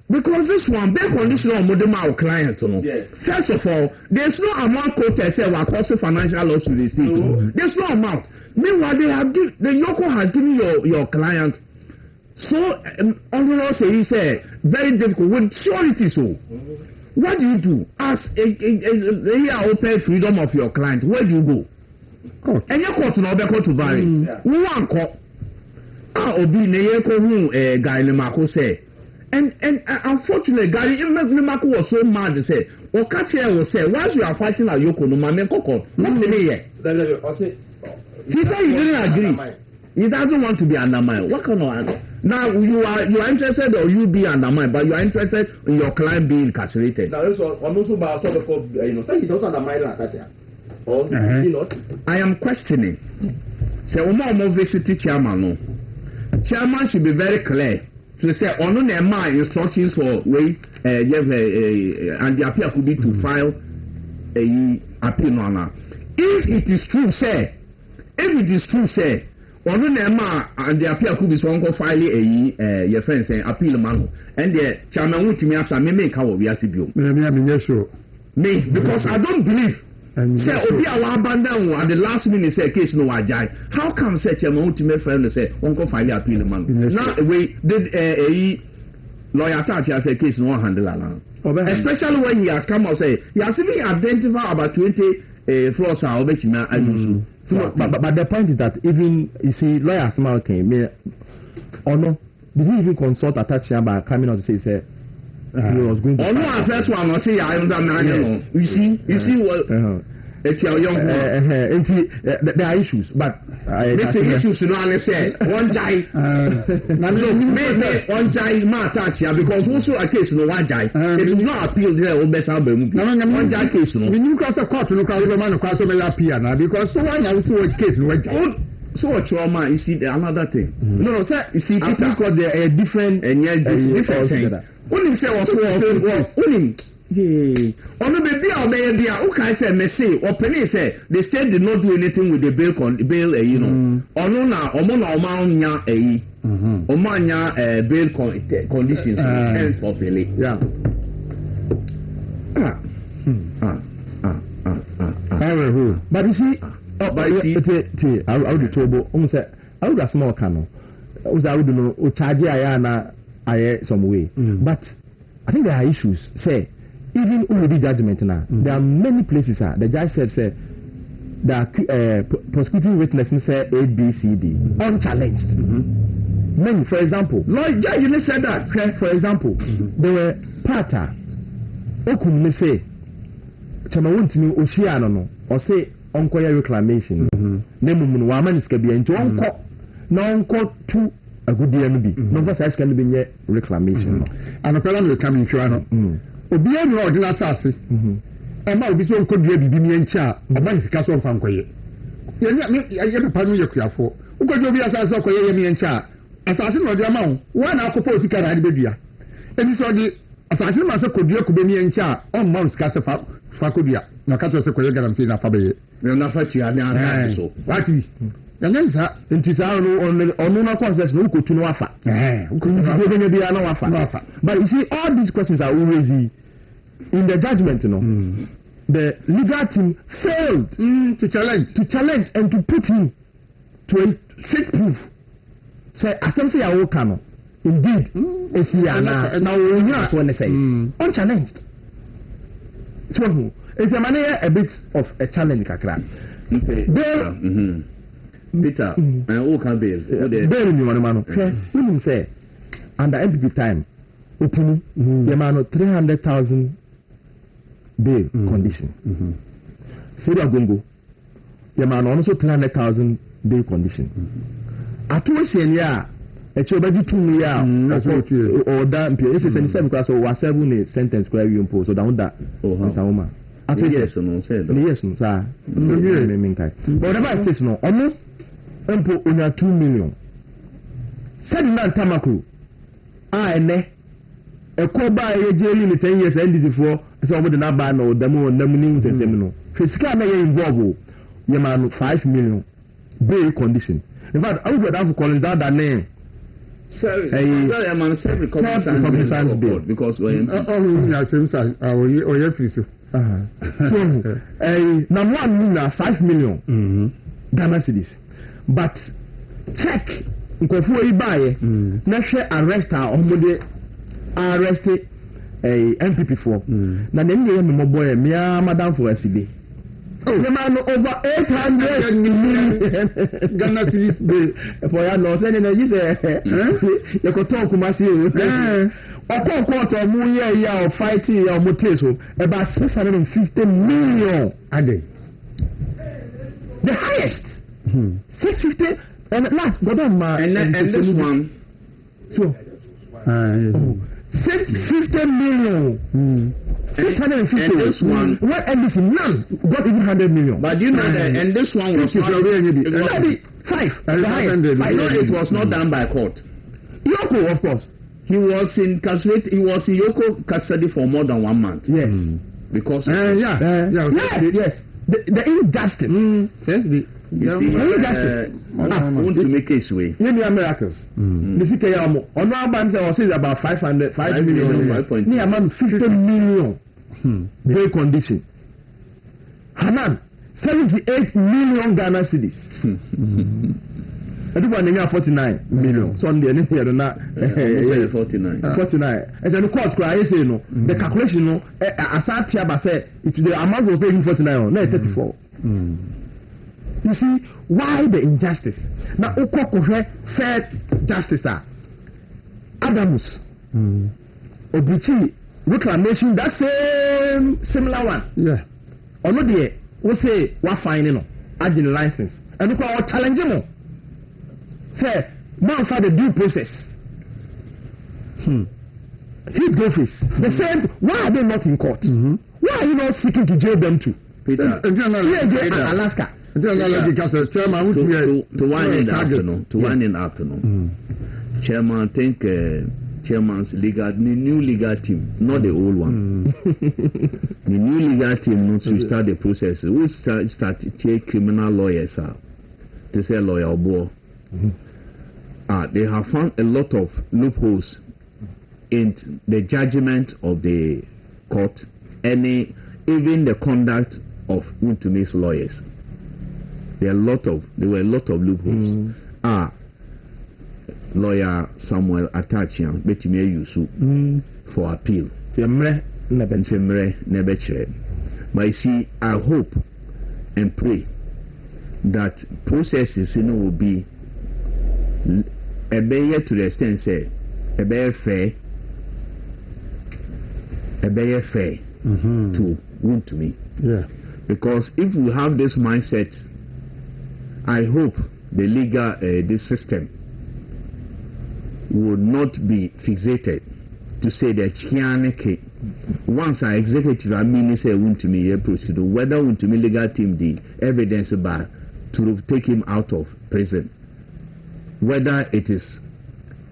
Because this one, bail condition on Modema client. Yes. First of all, there's no amount quoted say what causes financial loss to the state. No. There's no amount. Meanwhile, the Yoko has given your client so onerous, he said, very difficult with surety. So what do you do as a open freedom of your client? Where do you go? Court. And your court no be court to vary. We want court. Obi ne ye ko hu guy ne mako say. And unfortunately, Gary Mako was so mad to say, or catch will say, once you are fighting at Yoko no man court. What's the name? He said he didn't agree. He doesn't want to be undermined. What kind of now you are interested or you be undermined, but you are interested in your client being incarcerated. Now also about say he's also undermined that. Or is he not? I am questioning. Say Omo visit chairman no. Chairman should be very clear to say ono na ma instructions for way and the appeal could be to file a appeal no. If it is true say ono na ma and the appeal could be so onko file your friend say appeal man and the chairman wutimi asa me make how we asibio me because I don't believe say obi awa abandon at the last minute say case no Agyei. How come say chairman wutimi friend say onko file appeal man now we did lawyer attach say case no handle along especially when he has come out say he has even identified about 20 flaws are obetimi ajusu. But the point is that even you see lawyers now came or no, did he even consult Atachi by coming out to say he was going to no, first one I say I understand. You see what there are issues, but issues you know I say one Agyei one Agyei ma attach because also a case no Agyei it is not appeal there or best album one Agyei case no we new cross a court no cross the man cross me appeal now because so one now so a case no Agyei so what trauma you see another thing no sir you see people got the different different thing only say was only ono baby a obey bia who can say me say open say the state did not do anything with the bail you know ono na nya omo anya bail conditions and for bail yeah but you see I would tobo almost say I would a small cano was I would know charge ayana some way but I think there are issues say even who will be judgment now, there are many places the judge said that prosecuting witnesses say A, B, C, D, unchallenged. Many, for example, Lord Judge said that. For example, there were Pata, Okum say, Chamawuntinu Oshiano no, or say Onkoya reclamation. Nemumun Waman is Kabi and Onko, no Onko to a good DMB. No, that's can be reclamation. And a fellow will come in Chuano. Obi enu ordinary assassin ma obi so nko dua bibi mi encha oba nsika so mfa nkoye ye papa no ye kuafo ukoje obi assassin koye ye mi encha assassin no dia ma wo na akopo osika na ade bedua eni so di assassin ma so kodua ko be mi encha on ma nsika se fa kodua na ka to se koye garam se na fa beye na fa tia na so wati yanensa ntisa ono na concept no ukotu no afa ukotu bia na wafa but you see all these questions are always in the judgment the legal team failed to challenge and to put him to a straight proof say asem say yawo kano indeed esiana na wonya so ne say unchallenged so it's a bit of a challenge kakra Peter, who can bail? Bail me one man. When say under MPP time, opening the man 300,000 bail condition. Seria Gongo, the man also 300,000 bail condition. At two years, a chobadi 2 years or that period. This is 77 class or 7 sentence where you impose or down that. Oh, Sama. At yes, no, said yes, no, sir. Whatever it is, no, almost. Empo onya 2 million. Said man Tamakru. Ene. Ekoba ejeli ni 10 years end before so omo de na ba no demo namuni nsem no. Fisika na ye involve ye man 5 million bail condition. In fact, I would have called that name. Sorry, man said cognizance bail because number 1 5 million Ghana cedis. But check nkofo yi baye na hwe arrest a omode arrest MPP for. Na nem dey me boy me madam for SB. Oh, the man over 800 million Ghana cedis for ya no say na you say you go talk Kumasi o. Ọkọ court ọmọ year of fighting ọmọ case o about 650 million Agyei. The highest. 650 and last but and this one so 650 million 650 and this one what NBC none got even 100 million but you know that and this one was not five the highest. I know it was not done by court. Yoko of course he was in Yoko custody for more than 1 month. Yes. Because yes the injustice says the want to make case way. You know miracles. The CKM on our bank was about 5 million. Near amount 50 million. Very condition. Hanan 78 million Ghana cedis. I do want to 49 million. Sunday and here na 49. And then the court cry say no. The calculation no asat here but say it the amount was paying 49 no 34. You see why the injustice? Now ukoko fair justice Adamus Obuchi reclamation that same similar one. Yeah. Ono de we say what fine no agent license and we call challenge mo. Say man for the due process. His office. The same why are they not in court? Why are you not seeking to jail them too? Peter. Alaska. To one in the afternoon. Chairman, I think chairman's new legal team, not the old one. The new legal team wants to start the process. We start to take criminal lawyers out to say lawyer boy. They have found a lot of loopholes in the judgment of the court, and even the conduct of Untumi's lawyers. There were a lot of loopholes. Lawyer Samuel Atachian betime yusu for appeal. But you see, I hope and pray that processes will be a better to the extent say a better fair to Untumi. Yeah. Because if we have this mindset, I hope the legal this system will not be fixated to say that once our executive say Untumi proceed whether Untumi legal team the evidence bar to take him out of prison, whether it is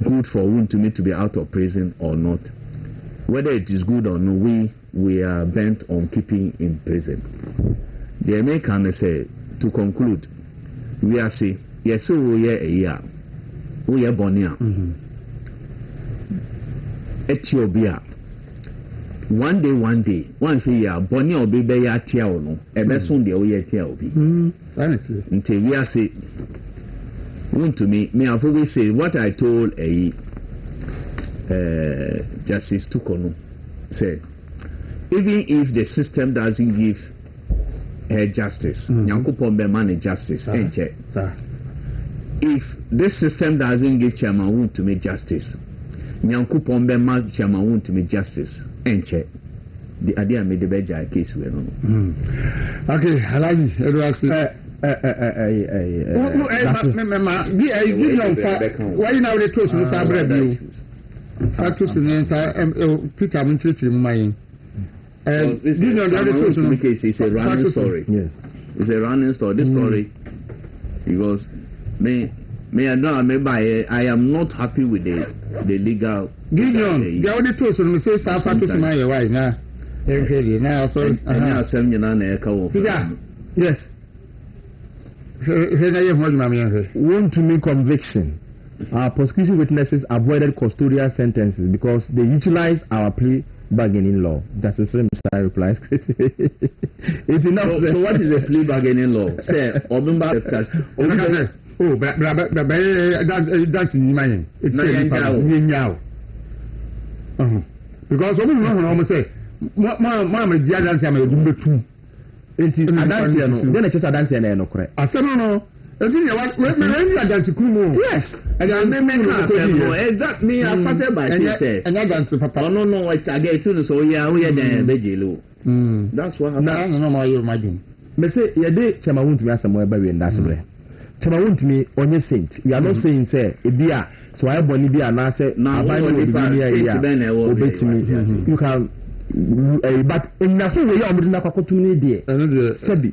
good for Untumi to be out of prison or not, whether it is good or not, we are bent on keeping in prison. The American say to conclude. We are saying, yes, we are a year. We are Bonia. Ethiopia. One day, one year, Bonia will be there, Tiaono, and that's on the Oya Tiaobi. Until we are saying, Untumi, may I always say what I told Justice Tukono said, even if the system doesn't give justice, Nyankopon be man justice. If this system doesn't give Chairman Untumi justice, Nyankopon be man Chairman Untumi justice. The idea made the better case we no. Okay, Alaji, why now the toast no sabre bio. Factus in Peter Mintri mine. It's a running story. Yes, it's a running story. This story, because I am not happy with the legal. Gideon, the only toast on the say Factus in my wife now. Yes. Untumi conviction. Our prosecution witnesses avoided custodial sentences because they utilized our plea bargaining law. That's the same style replies. It's enough. So what is a plea bargaining law? Say, that's in my. It's because omo no omo say ma dia dance am edum betu enti adanse no de na chesa adanse na no kore asem no enti ya we me adanse kumu yes and me ka no exact me I started by say anya dance papa no it again so so we are the bejelo that's what happened no ma you imagine me say ye dey chema won't me asem we ba we Daasebre chema won't me onye saint we are not saying say e bia so I boni bia na say abai no be here obetimi you can but in na so we are omudina kwakotum ni de sabi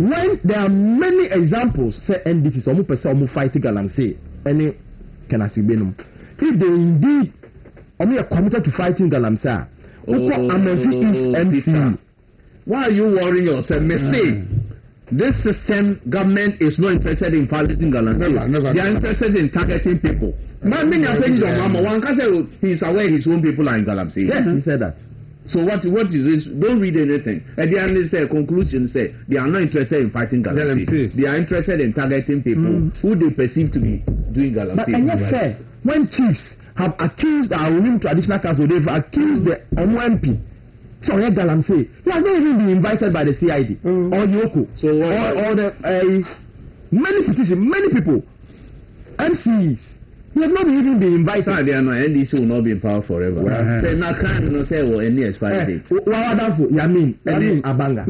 when there are many examples say NDC so mo pese omo fight galamsey any kenasibenum if they indeed omo are committed to fighting galamsey Amenfi is MC. Why are you worrying yourself? Me say this system government is not interested in fighting galamsey. They are interested in targeting people. Man, many are saying your mama. One can say he's aware his own people are in galamsey. Yes, he said that. So what is this? Don't read anything. At the end, say conclusion say they are not interested in fighting galamsey. They are interested in targeting people who they perceive to be doing galamsey. But and yet, fair, when chiefs have accused our women traditional council, they've accused the MP. So galamsey, he has not even been invited by the CID or Yoko. So or the many petitions, many people, MCs. He has not even been invited. So they are not NDC will not be in power forever. Say na crime no say or any expiry date. Yamin Abanga.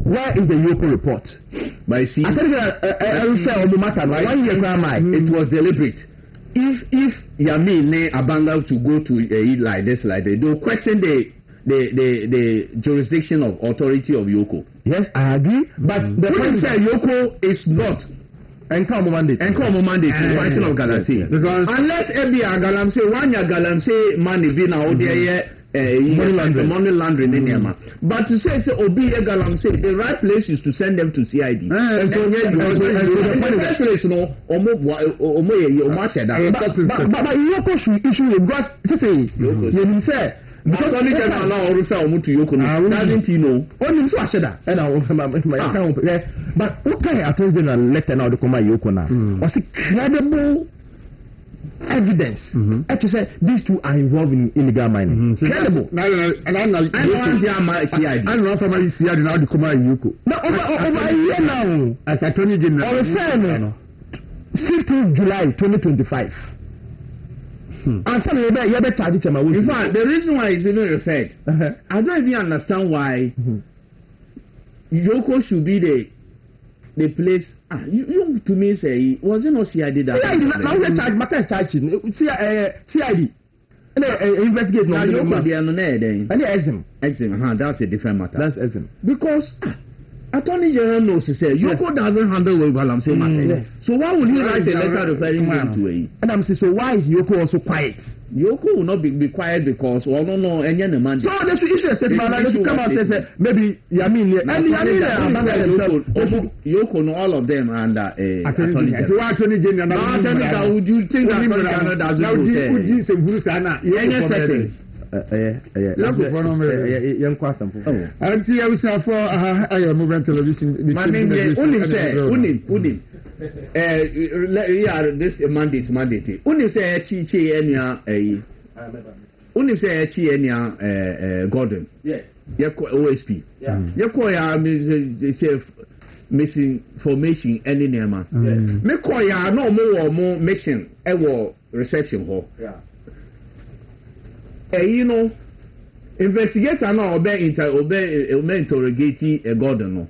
Where is the Yoko report? By see, I tell you, it was deliberate. If Yamin Abanga to go to like this, they will question the jurisdiction of authority of Yoko. Yes, I agree. But the point say Yoko is not. Encounter mandate to fighting of galamsey. Unless galamsey, one year galamsey money be now money laundering in Yama. But to say obi galamsey, the right place is to send them to CID. And so the first place no but Yoko should issue a because say because only can allow or refer to Yoko doesn't he know only so asheda and but what kind of attorney general letter now to come Yoko now was it credible evidence to say these two are involved in illegal mining credible and I know from my CID now to come Yoko over a year now as attorney general 15th July 2025. And some in fact, the reason why it's even referred, I don't even understand why Yoko should be the place. You to me say, was it not CID that? CID. Investigate now. Yoko, they are not there. That's a different matter. That's exim. Because Attorney General knows to say Yoko doesn't handle with galamsey matter. So why would he write a letter referring him to a? And I'm saying, so why is Yoko also quiet? Yoko will not be quiet because no any man. So they should issue a statement and they should come out and say maybe Yamin Yoko know all of them are under Attorney General. Now would you think that Attorney General doesn't know? Auntie, I was for I am moving television. This mandate. Only say Chi only say Chi Gordon. Yes. OSP. Yeah. Say misinformation any name. Me koya no more mission reception hall. Yeah. You know, investigator now interrogating a Gordon. No.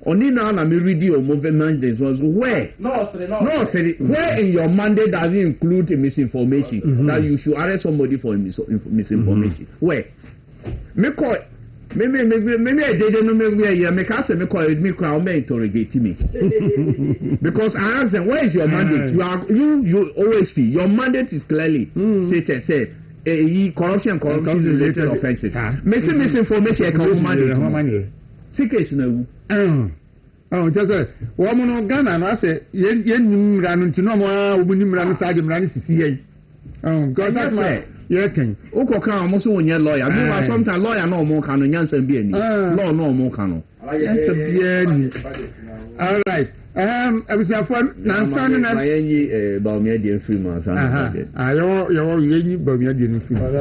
Only now I'm reading your movement was where? No, where in your mandate does it include misinformation that you should arrest somebody for misinformation? Where? Maybe I didn't know maybe I call interrogate me because I asked them where is your mandate? You OSP. Your mandate is clearly stated. Say. Corruption related offenses. Misinformation can secrets no. Just say, woman Ghana, and I say, yen run to no more women run side and run to see. God, that's my king. Oko can almost one year lawyer. Sometimes lawyer no more can answer be any law no more can. Yes, a bien. All right. I was a fun. Nansan na. My any Baumia Dian Freeman. You're Baumia Dian Freeman.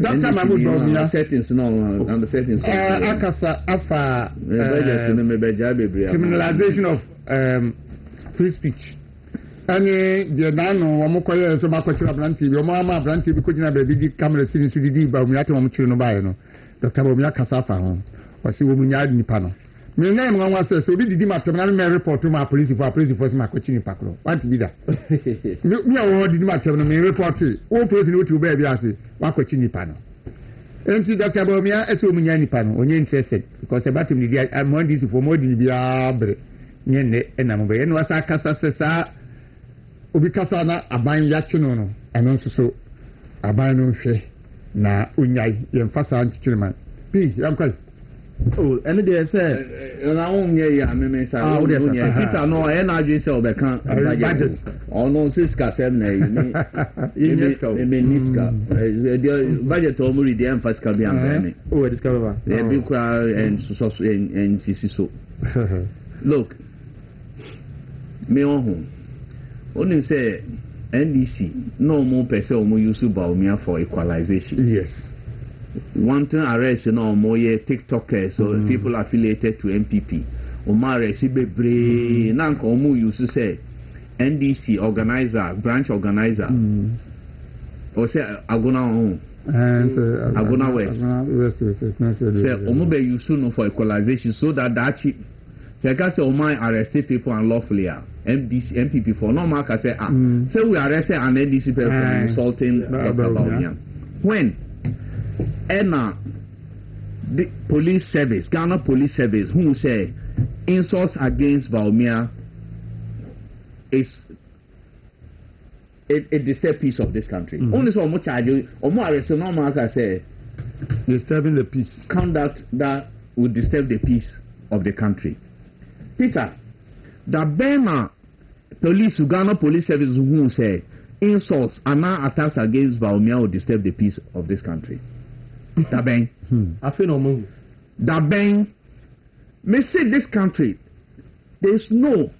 Dr. Mahmoud Baumia settings no and the settings. Akasa afa criminalization of free speech. Any the nano wamokoye so makochira branti bi omama branti bi kojina be bi camera sini so didi ba omuya te omuchire no bae no Dr. Baumia kasa fa ho o si omunya nipa no me na em nwa se so bi didi matem na me report to my police for ma kochi nipa kro want be that me o didi matem no me report o police ni o ti be bi ase wa kochi nipa no enti Dr. Baumia e so omunya nipa no onye interested because about him di am on this for more di bia bre nye ne na mo be no asa kasa se sa obi kasa na aban ya tweno no eno nso so aban no hwe na onyai yemfasa nchichiriman bi yankwai oh ene dey say na onye ya meme sa onye Peter no e na adwe say obeka budget ono siska sem na ni me niska budget o muri dey emphasize bi am me oh discover e bi kura en so en sisi so look me on only say NDC no more person or more use Baumia for equalization. Yes. One thing arrest no more TikTokers so people affiliated to MPP. Omar Sibebre nanko omu use say NDC organizer, branch organizer. Or say Agona on. And Agona West. Say omu be use no for equalization so that so I can say Omar arrested people unlawfully. MPP for no mark I say so we arrested an NDC person for insulting Dr. Baumia. When the police service, Ghana police service, who say insults against Baumia is a disturbed peace of this country. Only so much charge or more arrest no mark I say disturbing the peace. Conduct that would disturb the peace of the country. Peter, the Burma police, Ghana police service who say insults and now attacks against Baumia will disturb the peace of this country. That bang. I feel no move. That bang. May say this country, there's no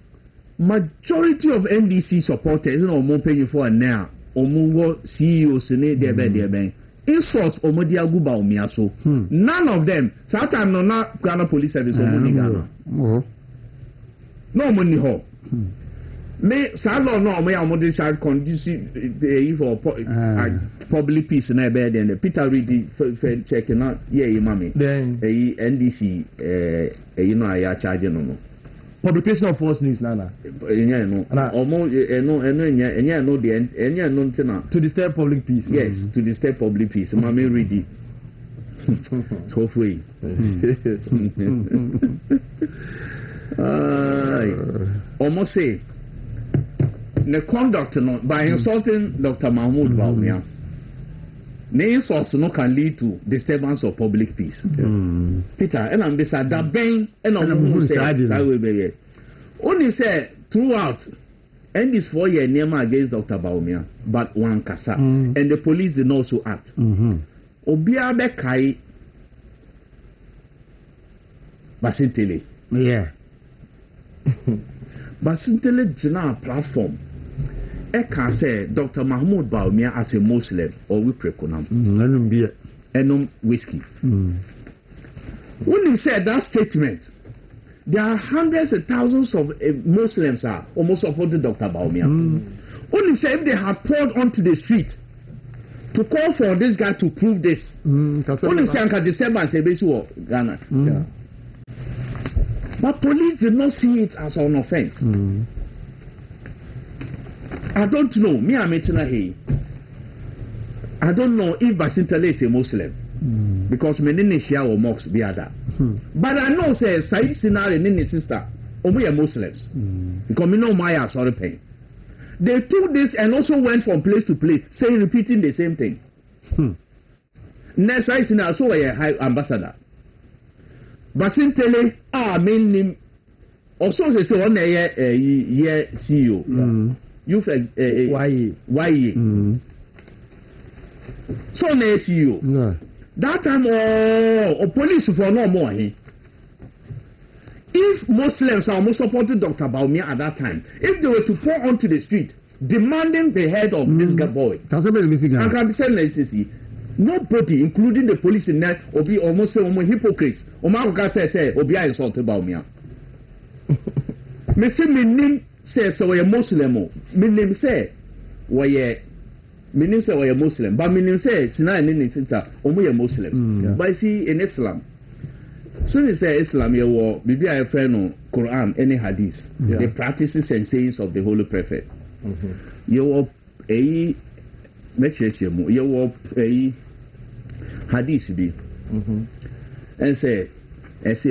majority of NDC supporters, you know, more paying for now, or more CEOs in there, bang. Insults or Modiagu Baumia so. None of them. Sometimes no not Ghana police service or Ghana. No money ho. Me salo no me amode side conducive for public peace na be there Peter read check na ye mami then NDC you know I charge no publication of false news nana no omo no the no ntina to disturb public peace. Yes, to disturb public peace mami read it so free almost say the conduct no, by insulting Dr. Mahmoud Baumia, the insults no can lead to disturbance of public peace. Peter, and I'm beside that bang, and I'm say that will be only say throughout, and this 4 year Nema against Dr. Baumia, but one kasa, and the police did not also act. Obia Bekai Basintele. Yeah. Basintele Jina platform. I can say Dr. Mahmoud Baumia as a Muslim or we preconam. And whiskey. When you said that statement, there are hundreds of thousands of Muslims are almost supporting Dr. Baumia. Only say if they have poured onto the street to call for this guy to prove this. Only say I can disturbance a base war Ghana. But police did not see it as an offense. I don't know. Me, I'm here. I don't know if Basintele is a Muslim. Because me nene share or mosque be other. But I know say Said Sinar and Nene sister, we are Muslims. Because me know Maya sorry pay. They took this and also went from place to place, saying repeating the same thing. Next Said Sinar so a high ambassador. Basintele mainly also say on a year CEO. You why so na CEO that time or police for no more here. If Muslims are more supported Dr. Bawumia at that time, if they were to pour onto the street demanding the head of this boy, I can say nobody, including the police in there, will be almost hypocrites. Omar say, Obi insulted Bawumia. Me say me name say so we Muslim. Me name say we Muslim. But me name say sina ni sinta omo Muslim. But see in Islam, so you say Islam you wo bibi a friend no Quran any hadith. The practices and sayings of the Holy Prophet. You wo Bɛkyerɛ mu you wo hadith bi. And say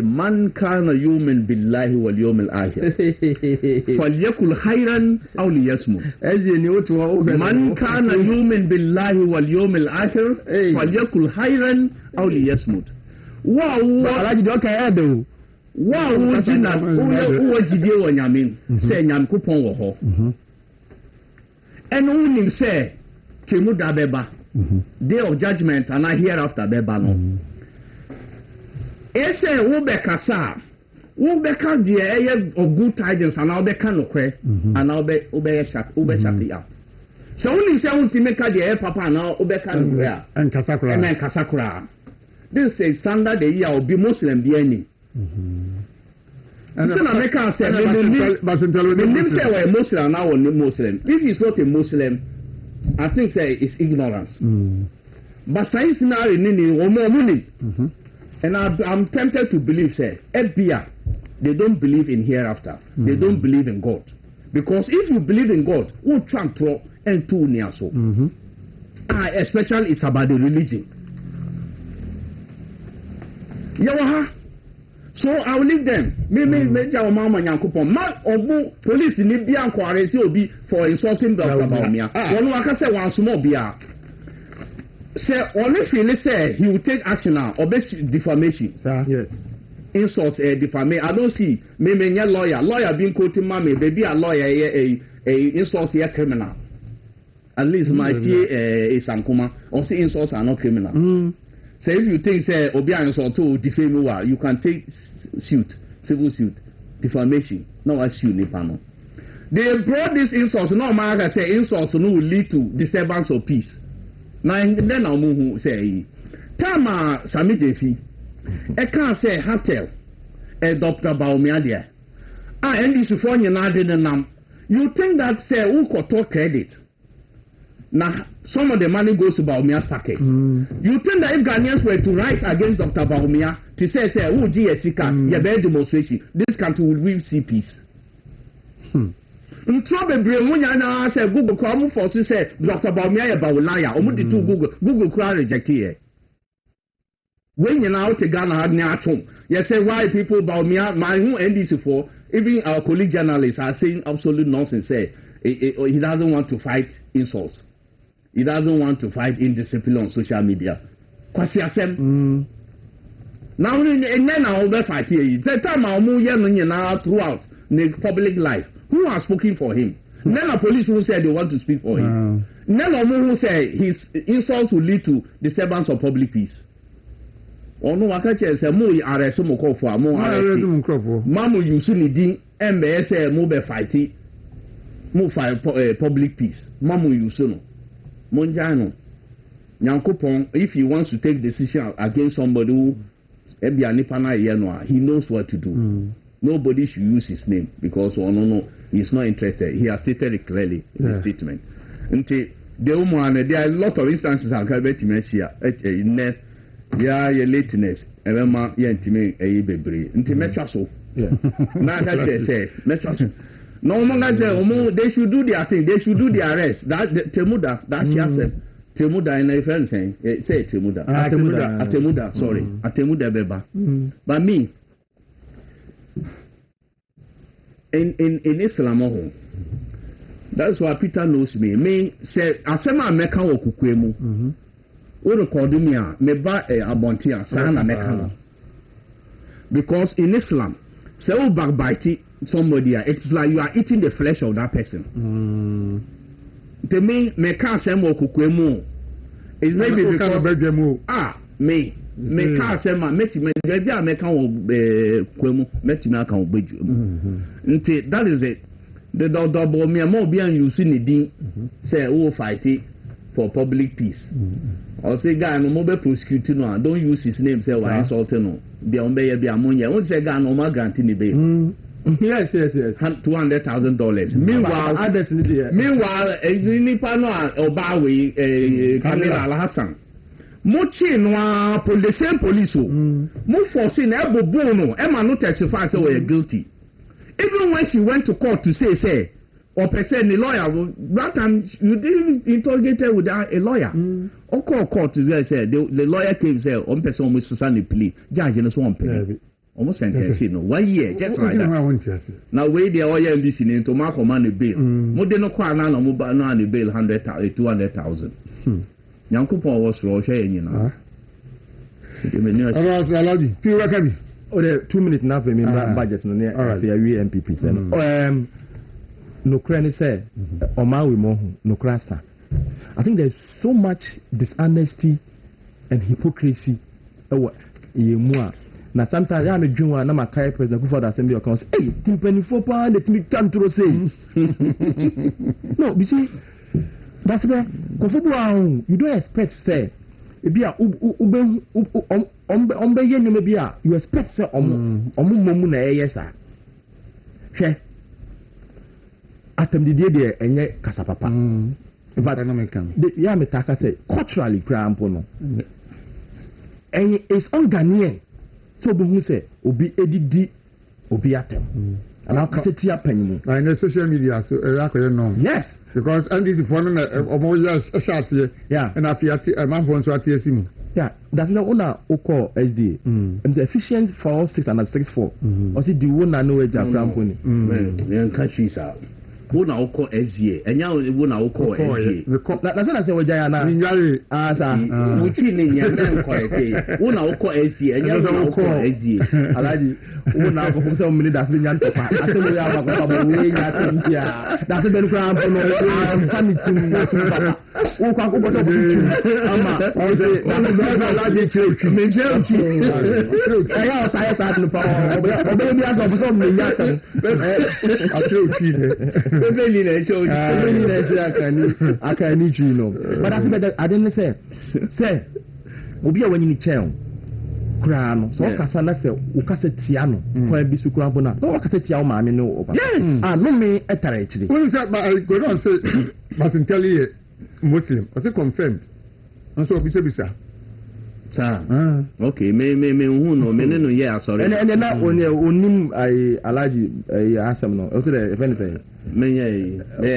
man kana yu'min billahi wal yawmil akhir falyakul khairan aw liyasmut. Man kana yu'min billahi wal yawmil akhir falyakul khairan aw liyasmut. Wow, alaji do ka ya do. Wow, jina wo jidie wo nyame say nyam kupon wo ho. And unim say kemu da beba. Day of judgment and hereafter beba no. Ese wo bekasa wo beka de eye of good tidings and now beka no kwe and now be shut ya. So unim say unti meka de papa now obeka no kwe en kasakura. This is a standard the year of be Muslim be any. And America said, say we're Muslim now or Muslim. If he's not a Muslim, I think say it's ignorance. But science now in or more money. And I'm tempted to believe say FBI, they don't believe in hereafter. They don't believe in God. Because if you believe in God, who try to and two near so. Especially it's about the religion. Yawaha. So I will leave them. Me jaw mama nyankopon. Ma obu police ni bia nkware se obi for insulting Dr. Bawumia. One waka say wan small bia. Say only feel say he will take action now or defamation. Yes. Insult defamation. I don't see me lawyer. Lawyer being quoting mommy baby a lawyer a insult here criminal. At least my is ankuma or say insults are not criminal. So if you think say obi insult to defame you can take suit, civil suit, defamation. No I sue nipa no. They brought this insults. No man say insults no will lead to disturbance of peace. Now then I who say Tama Sami Jefi. I can't say hotel Dr. Bawumia there. And this for you you think that say who could talk credit. Now, some of the money goes to Bawumia's pocket. You think that if Ghanaians were to rise against Dr. Bawumia to say, oh, GSC, you better demonstration, this country will really see peace. Probably when you say Google come for to say Dr. Bawumia about liar, or to Google cry reject here. When you now to Ghana had near home, you say why people Bawumia, my who end this for, even our colleague journalists are saying absolute nonsense. Say he doesn't want to fight insults. He doesn't want to fight indiscipline on social media. Kwasi asem. Now, and then I'll be fighting you. The time I'll move now throughout the public life. Who has spoken for him? None of police who said they want to speak for him. None of them who say his insults will lead to disturbance of public peace. Oh no, I can't say more arrest some call for more arrest. Mamu you soon din MBS move fighting. Move fight public peace. Mamu you soon. Monjano, Nyankopon, if he wants to take decision against somebody who he knows what to do. Nobody should use his name because he's not interested. He has stated it clearly in his statement. There are a lot of instances I can bet you lateness. No man say they should do their thing. They should do their arrest. That Temuda. That's yourself. Temuda in a friend saying say Temuda. Temuda. Sorry, Temuda beba. But me in Islam, that's why Peter knows me. Me say asema meka wo kukwemu. O record me a me ba abontia sana meka. Because in Islam, say o backbite somebody, it's like you are eating the flesh of that person. To me, me can't say more kukwemu. It's maybe because me ka say ma metime bia a me ka wo kwamu metime aka wo badwu nti that is it the double me am obi an use ni din say wo fight for public peace or say guy no mo be prosecute no don't use his name say why insult no they on be bia monye won say guy no ma grant ni be yes $200,000 meanwhile nipa no oba we Kamila Al-Hassan Mochi no the same police mo force na ebobo no e ma no testify say we guilty even when she went to court to say or person the lawyer that time you didn't interrogate her with a lawyer or call court to say the lawyer came say on person almost sustain plea judge no so on plea almost sentence no 1 year just like that now we the lawyer in this into ma command bail mo de no kwa na mo ba no an bail 200,000 Yankopon was ro hwe yin na Alhaji pure kabi o the 2 minutes na for me budget no near we MPP say no cranny say o ma we mo no krasa I think there's so much dishonesty and hypocrisy yemu a na sometimes ya me dwun na makai president Kufuor Assembly o kan say hey timpani fo pa let me tantro say no you see that's why you don't expect say ebia ombe yenum bia you expect say momu na yesa hwe atem didie de enye kasapapa but ya metaka say culturally crampo no and it's on Ghanaian so be say obi edidi obi atem and how cassette apenmu na in social media so akoye no yes because and this for no omo yes shart here yeah and afiati man for so atiesimu yeah that's no una oko SDA and the efficient 46 and 64 or see the one na no eja crampo ni men catch you sir Wona oko SDA enya wona oko SDA na say we jaya na ninjare sa wuti ni nya men correct wona oko SDA enya wona oko SDA alaji wona oko so mini da fi nya ntopa ase mo ya ba ko ba we nya tintia da se benu kwa ampo no family team na so papa wo kwa ko boto bitu ama o se na alaji church me church aya ta ya ta no pa o be aso so me ya tan a church ni Bebeli na show akani tree no but I didn't say obi a wani ni chen kra no so kasa na say o kasa tia no kwa bi su kra bona no kasa tia o ma me no oba no me etara echiri when say I go on say but tell you Muslim I say confirmed and so bisa okay me hu no me no yeah sorry and na onim ai alaji asam no o say if anything me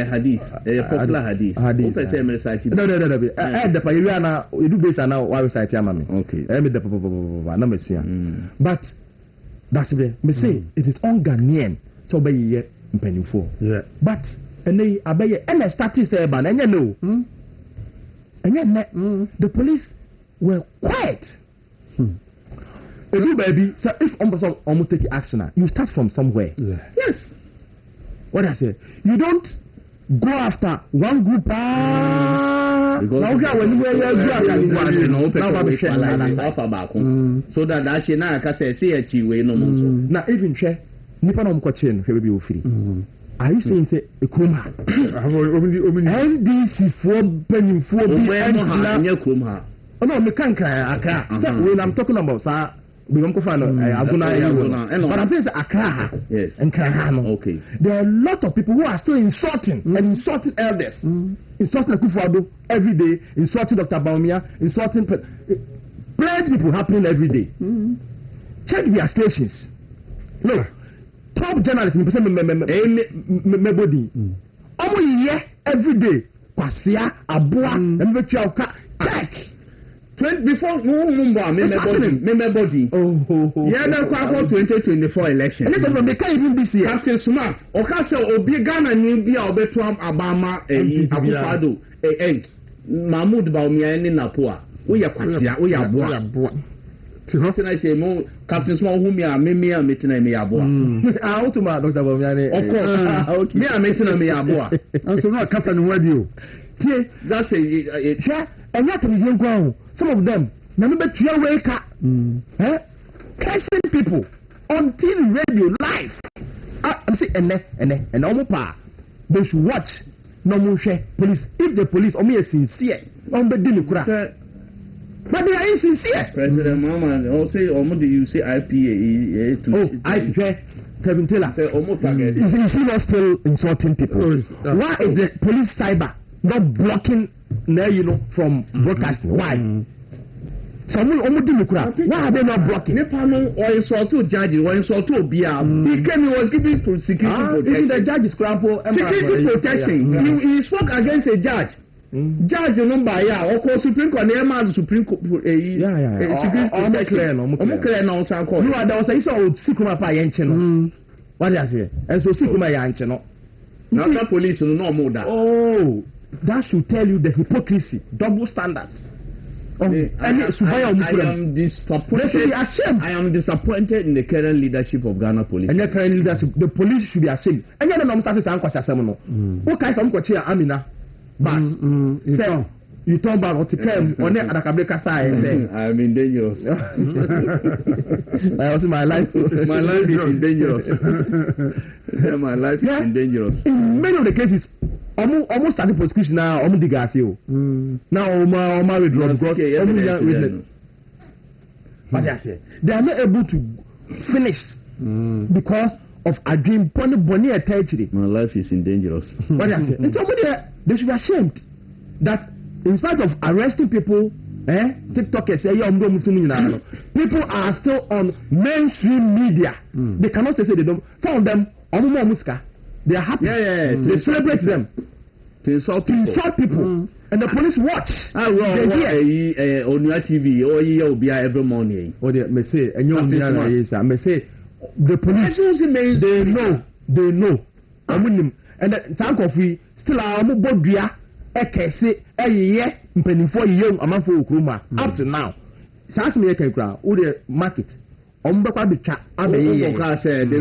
hadith popular hadith o say me recite no the pa you na you do base na wa recite am me okay me the na me sua but that's be me say it is on Ghanaian so be ye mpanimfo yeah but ene abaye ene starting say ba na enye no enye the police were quiet. Baby, so if almost take action, you start from somewhere. Yeah. Yes. What I say, you don't go after one group. So that actually now I can say a way no more. Now even share, nipa no mko chain, we be free. Are you saying say ekuma? NDC for penny for be oh no, me can't cry Accra. When I'm talking about sir, we don't go find Aguna. But I'm saying Accra. Yes. And Krahano. Okay. There are a lot of people who are still insulting and insulting elders, insulting Akufo-Addo every day, insulting Dr. Bawumia, insulting plenty people happening every day. Check their stations. Look, top journalists, me body. Every day. Kwasia, Abua, Mbechiauka. Check. Before me body. Yeah, na kwa 2024 election. And listen, they can't even be here. Captain Smart. Okase obi Ghana ni bia obetu Abama Akufo-Addo Mahmoud Bawumia ni Napoa. Wo ya kwasia, wo ya boa. Tina say mo Captain Smart hu me a metina me ya boa. Ah, utuma Dr. Bawumia ni. Of course. Me a metina me ya boa. And so no captain wadi o. That's a and yet we don't go. Some of them na me betu away ka cursing people on TV, radio, live. I'm saying and omopa they should watch no mushe police. If the police are sincere, but they are insincere. President Mama also you say IPA to IPA Kevin Taylor. Is he not still insulting people? Why is the police cyber not blocking from broadcasting? Why? Someone why are they not blocking? Or insult to judges, or insult to Bia. He came, he was giving security protection. Even the judge is security protection. He spoke against a judge. Judge number or Supreme Court, Supreme Court, security protection. No, there was a sort of secret by Yanchino. What is it? And so secret by Yanchino. Not the police, no more that. Oh, that should tell you the hypocrisy, double standards. I am disappointed. I am disappointed in the current leadership of Ghana Police. And the current leadership, the police should be ashamed. And you know, I'm starting to say, what kind of question, Amina? But you talk about what came on the Adakabreka side and say, I am in dangerous. I also my life is in dangerous. My life is in dangerous. In many of the cases, almost started prosecution now, almost the gas you. Now, Omar withdraw because but they are not able to finish because of a dream. My life is in dangerous. But and somebody they should be ashamed that in spite of arresting people, TikTokers say people are still on mainstream media. They cannot say they don't. Some of them, they are happy. They celebrate them. To insult people. And the police watch. On your TV, or you'll be every morning. Or they may say, and you may say, the police, they know. And the tank of we still are Bodia, Ekese, Penny for you, a month for Ukruma, up to now. Sassy Ekra, or the market. The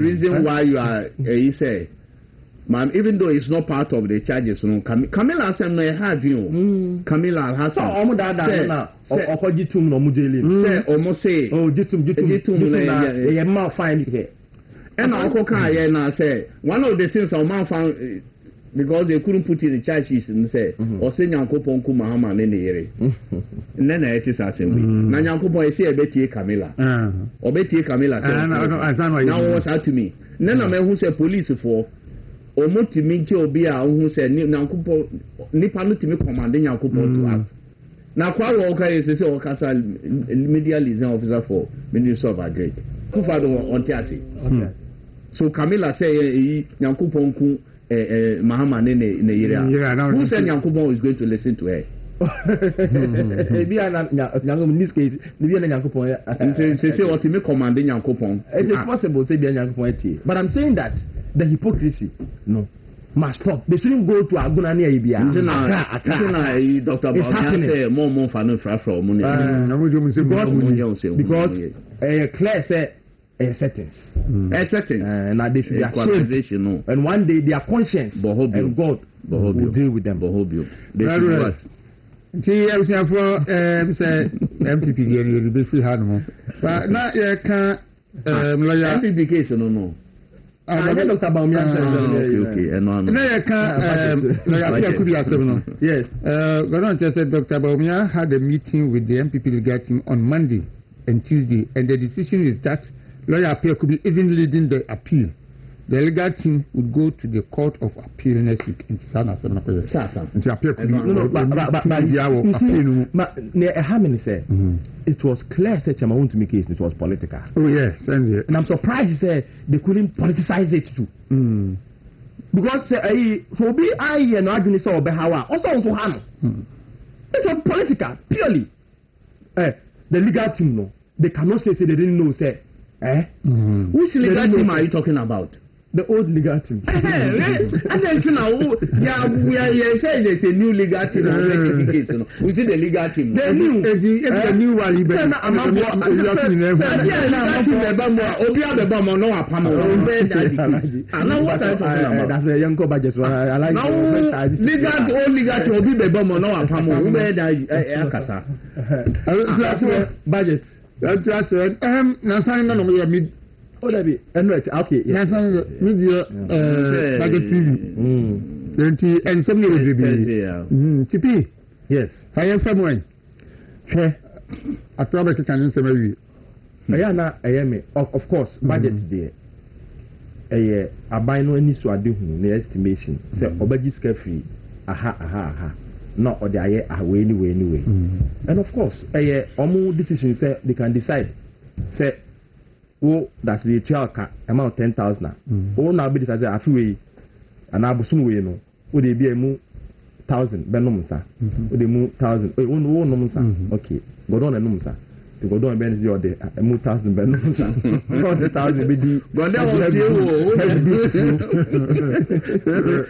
reason why you are, he say, man, even though it's not part of the charges, no, Camilla said, "No, have you." Camilla has. So, almost that now. Or Jitum no Mujeli. Say, almost say, oh, Jitum, they are fine here. And Uncle Kaya now say, one of the things our man found because they couldn't put in the charges and say, or send Uncle Ponku Mahama in the area. And then it is as in we. Now, Uncle Boy say, I bet you Camilla. Or bet you Camilla. Now, what's that to me? Then a man who said police for. Omo to me obi a who said nyankopon nipa no timi command nyankopon to act na kwa wo kai say o kasa media liaison officer for Ministry of Agyei kufa do on tiati so Camilla say nyankopon ku Mahama ne yere who said nyankopon is going to listen to her in this case say what me command nyankopon it is possible say nyankopon but I'm saying that the hypocrisy must stop. They shouldn't go to Aguna near Ibia. Dr. Bawumia say more fun from because Claire said settings. And they should be ashamed. And one day their conscience and God will deal with them. They should what? See, I was here for MTP the BC Hanmo. But not yet can't MTP case no. Dr. Bawumia okay. Yes. Goronche said Dr. Bawumia had a meeting with the MPP legal team on Monday and Tuesday, and the decision is that lawyer Appeal could be even leading the appeal. The legal team would go to the Court of Appeal next week in Sana. It was clear such a to make case it was political. Oh yes, and I'm surprised he said they couldn't politicize it too. Because for be I and Adjuni saw Behawa also Ham. It was political, purely. The legal team no. They cannot say they didn't know say. Which legal team are you talking about? The old legal team. And then you know, we are saying there's a new legal team. We see the legal team. The new one. That's the young budget. I like legal team will be the bomb or no apamo. Budget. That's right. Now mid. Oh, that be okay. Yes, media budget TV. And some will be TP. Yes. Fire from when? I probably can say maybe. I am of course budget there. I buy no any so ade hu na estimation say obaji ska free aha no or the aye anyway. And of course omo decision say they can decide say wo that's the trial amount 10,000 wo na be decide afi we and abusun we no wo dey be mu 1,000 benom sa wo dey mu 1,000 wo no mu sa okay go don enum sa to go don ben your dey mu 1,000 benom sa 1,000 be di go dey wo tie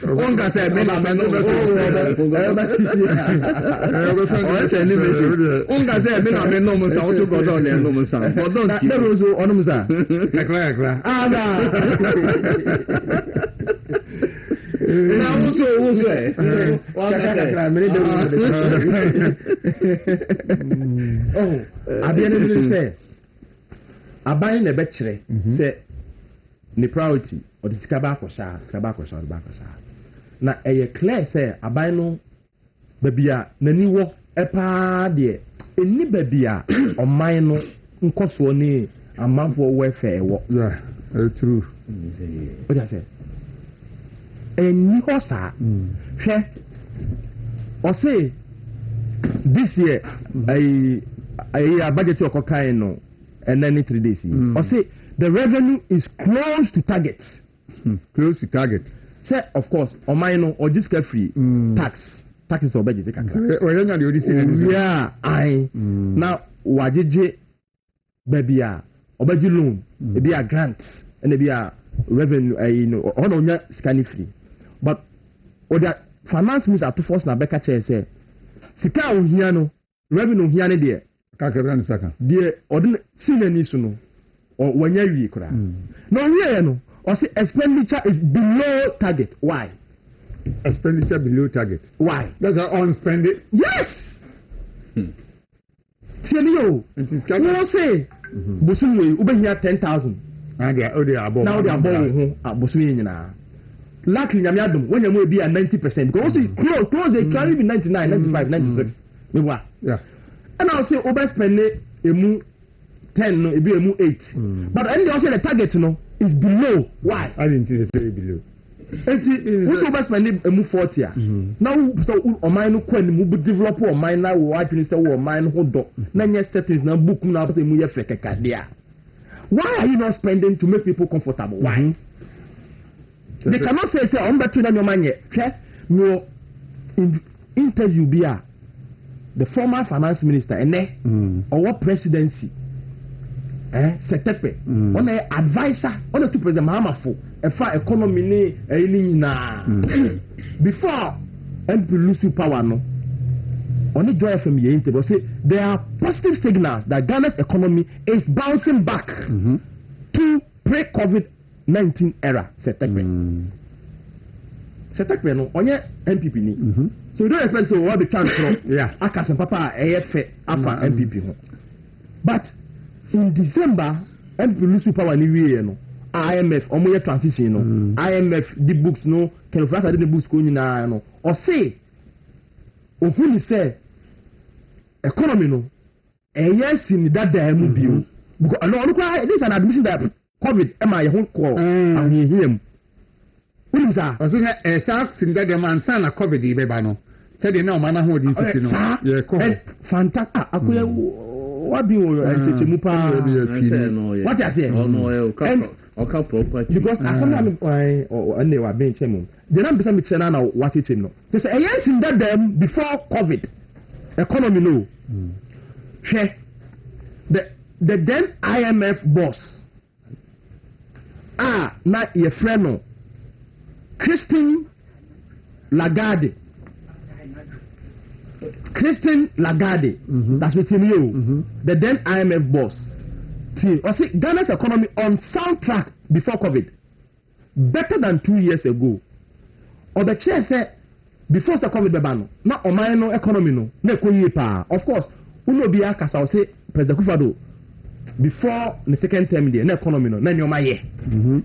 wo won ga say me na me no won ga say me na me no mu sa wo so go don le no mu sa go don ti na so onum sa ekra ada na wuso oh abia ne say aban na Bɛkyerɛ say ne priority or the skaba akosha na clear say aban no babia nani wo epa de eni babia oman no nkoso ni amanfo welfare wo yeah true what I say eni hosa hwe o say this year I budget your cocaine no and then 3 days or say the revenue is close to target. Close to target. Say of course or minor or just free taxes or budget yeah I now wajije baby or budget loan it be a grant and it be a revenue on scanning free but or that finance minister to force na Bɛkyerɛ say sika o hia no revenue hia ne there kakran saka there ordinary sinani so no or wanya wi kura no here no or say expenditure is below target. Why? Expenditure below target. Why? That's an unspent it. Yes. Tell it is no say bosun we ubehia 10,000 and they are above now they are above bosun nyina luckily nyame adom when you be at 90% because you close they carry be 99 95 96 me wa yeah and I say overspend emu 10 no e be emu 8 but and they also the target no is below. Why? I didn't say below. Who's overspend emu 40 now so o mine no kwan mu develop o mine na wo adwene say wo mine ho do na nya settings na book na say mu ye fekeka dia. Why are you not spending to make people comfortable? Why? They cannot say on betu na nyoma nye no interview bia the former finance minister or what presidency Setepe on a advisor on a to president Mahamafo a far economy ni na before MP lose power no on the joy from your interview say there are positive signals that Ghana's economy is bouncing back to pre-COVID-19 era. Setepe no on your MPP ni so you don't expect to what the chance from yeah akasan papa AF afa MPP ho but in December MP lose power ni wie no IMF omo ye transition no IMF the books no can flat the books ko nyina no o say ofuni say economy no yes in that time bio because no this is an admission that COVID am I ho call and him who say o say SARS in that man san na COVID be ba no say dey na o mana ho di city no yeah fantastic akoya what be your mupa what I say okay property because as someone and they were being chemo they don't be some na what it no they say yes in that them before COVID economy no the then IMF boss na your friend Christine Lagarde. That's within you. The then IMF boss. See, I see Ghana's economy on soundtrack before COVID, better than 2 years ago. Or the chair said before the COVID bebano, not on my no economy no, ne koye pa. Of course, uno biya kasa say President Kufado before the second term there, ne economy no, na nyoma ye.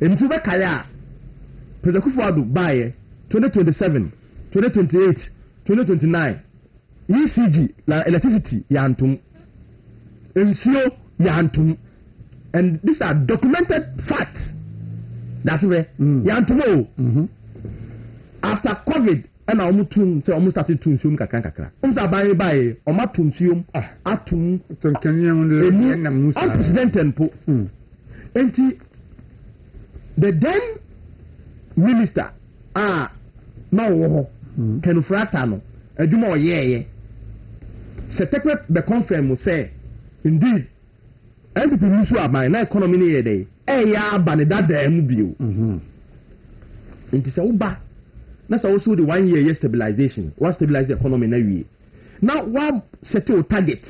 Enti be kaya President Kufado buy 2027, 2028, 2029. ECG la electricity yantum. Ensio yantum. And these are documented facts. That's where yantumo. After COVID, and almost started to assume kakra. Buy omatumsium atum unprecedented po. And the then minister no kenufratano edumo ye setekwe be confirm say indeed NPP musu aban na economy ni yede ya baneda da mu bio nti se uba na so also the 1 year stabilization what stabilize the economy na wie now what set your target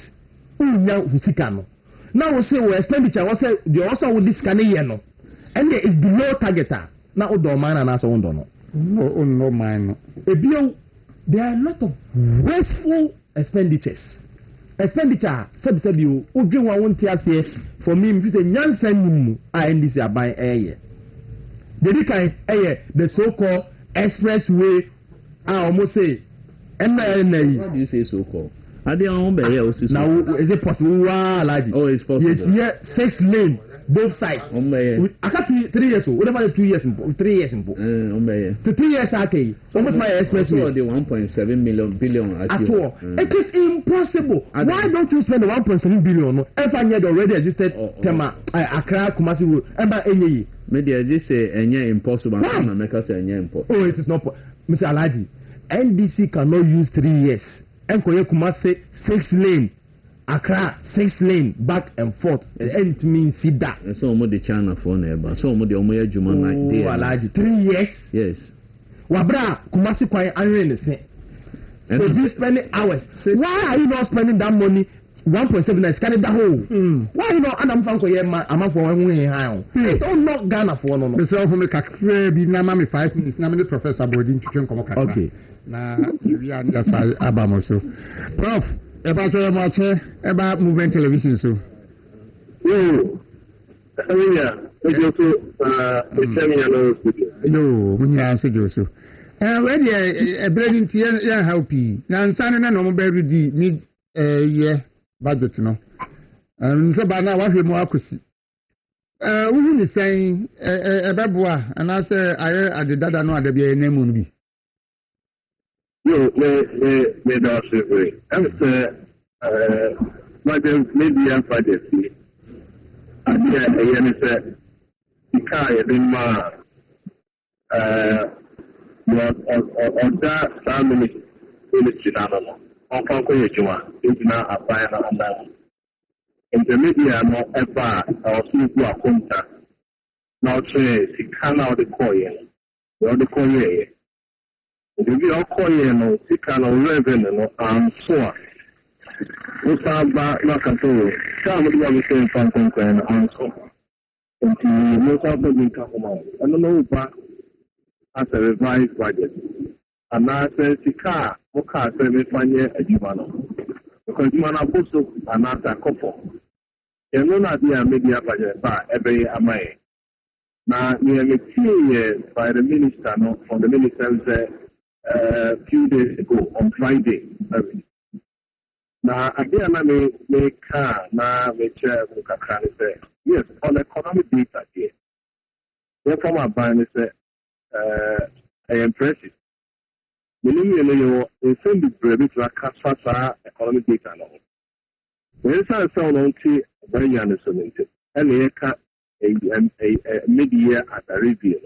unya husika no now we say we expenditure we say the also we this can year no and there is below target na odo man na so wondo no no man ebio there are a lot of wasteful expenditures. Expenditure said you udwe wa wonte ase for me if say nyansa nimu ndc aban eye the so called expressway almost say NNA. How do you say so called? Are they on by here now is it possible? Oh, it's possible. Yes, 6 lane both sides. I got 3 years old. What about 2 years in 3 years in 3 years okay. Almost my expressway. The 1.7 billion at all. It is impossible. Why don't you spend the 1.7 billion? If I had already existed Tema Accra Kumasi Road. Agyei. Maybe this say impossible. Oh, it is not. Mr. Alaji, NDC cannot use 3 years. Enkoye Kumasi 6 lane. Accra 6 lane back and forth. And it means see that. So much the China for neighbor. So much the Omoya Juma like there. Alaji 3 years. Yes. Wabra Kumasi Kwai Iron the same. So you spending hours. Why are you not spending that money? 1.7 scanning the whole. Why you not? And I'm from Koye. I'm for one way high. It's all not Ghana for no. Myself from the Kakre be na mami 5 minutes. Na mami Professor Bodin Chicken come Kakra. Okay. Na we are just abamoso. Prof. About your watch about movement television so. No, when you answer Joseph. Where the breading tea help you. Now, Sunday, no more berry need year budget, no. And so by now, what we more could see. We will saying a babua, and I say, I did that, I know there be a name on me. No, me Daasebre. Madam, maybe I'm budget. And yeah, said, the car had been ma on that family in China. On Conquer Juma, it's now a fire and that. In the media, no ever, or see who are contact. Now, say, she can't out the coin, or the coin. If you are coin, she can't revenue and so on. Usaba Nakato, some of the same function and so on. And most of them come out. I don't know back as a revised budget. And I said, Sika, Moka, 7 a Jumano. Because Jumana Pusso and not a couple. And no idea media budget by every Amay. Now, nearly 2 years by the minister, no, from the minister a few days ago on Friday. Now, again, I may car now, Bɛkyerɛ say, yes, on economic data here. Therefore, my buying is impressive. Meaning, you send the brevet to a cash economic data now. When I sound on tea, very young, and a mid-year at a review.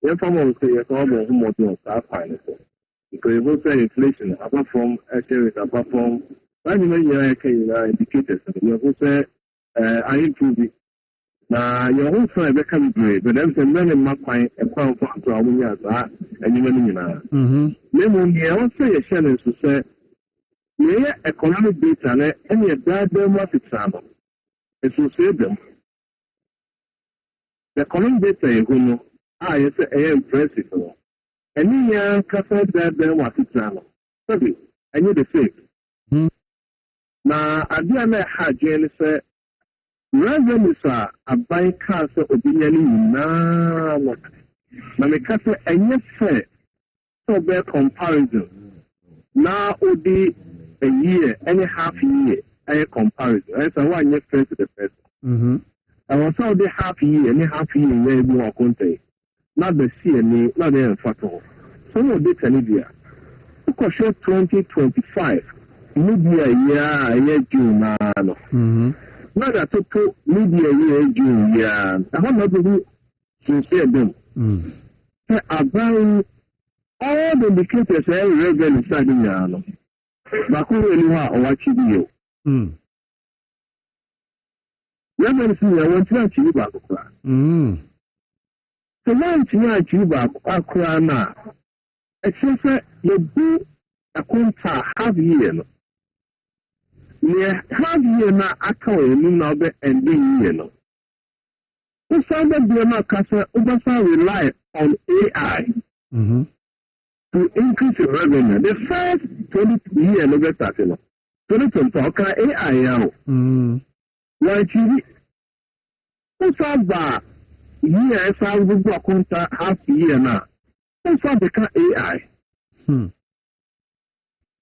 Therefore, I say, it's almost more than staff finance. Because you will say inflation, apart from apart from indicators, you will say I improve it. na your whole friend become great, but then many makwai a crown for Awunya, and you know. Lemon, you also a channel to say, yeah, economic data, and your dad, them what it's on. It will save them. The economic data, you know, I say, impressive. And you can't say that them what it's on. Sorry, I need the same. Now, I didn't have Jane say, revenues are a buy cancer opinion now. Mamikasa, and yes, sir, so bear comparison. Now, would be a year, any half year, a comparison. That's a 1 year first to the first. And also the half year, any half year, where you are content. Not the CNA, not the infatual. Some of the Canadian. Because 2025. Media year June not a total media year June year. I want not to do sincere them. About all the indicators revenue starting now. But who really are watching you? Revenue I want to achieve back. So once you achieve back Akrana, except you do a contract half year. Near half year now, I can't now be ending year. We found that the Americans rely on AI to increase the revenue. The first 20 years, never started. 2020, AI now. Why TV? We found that years I will go contract half year now. We found the AI.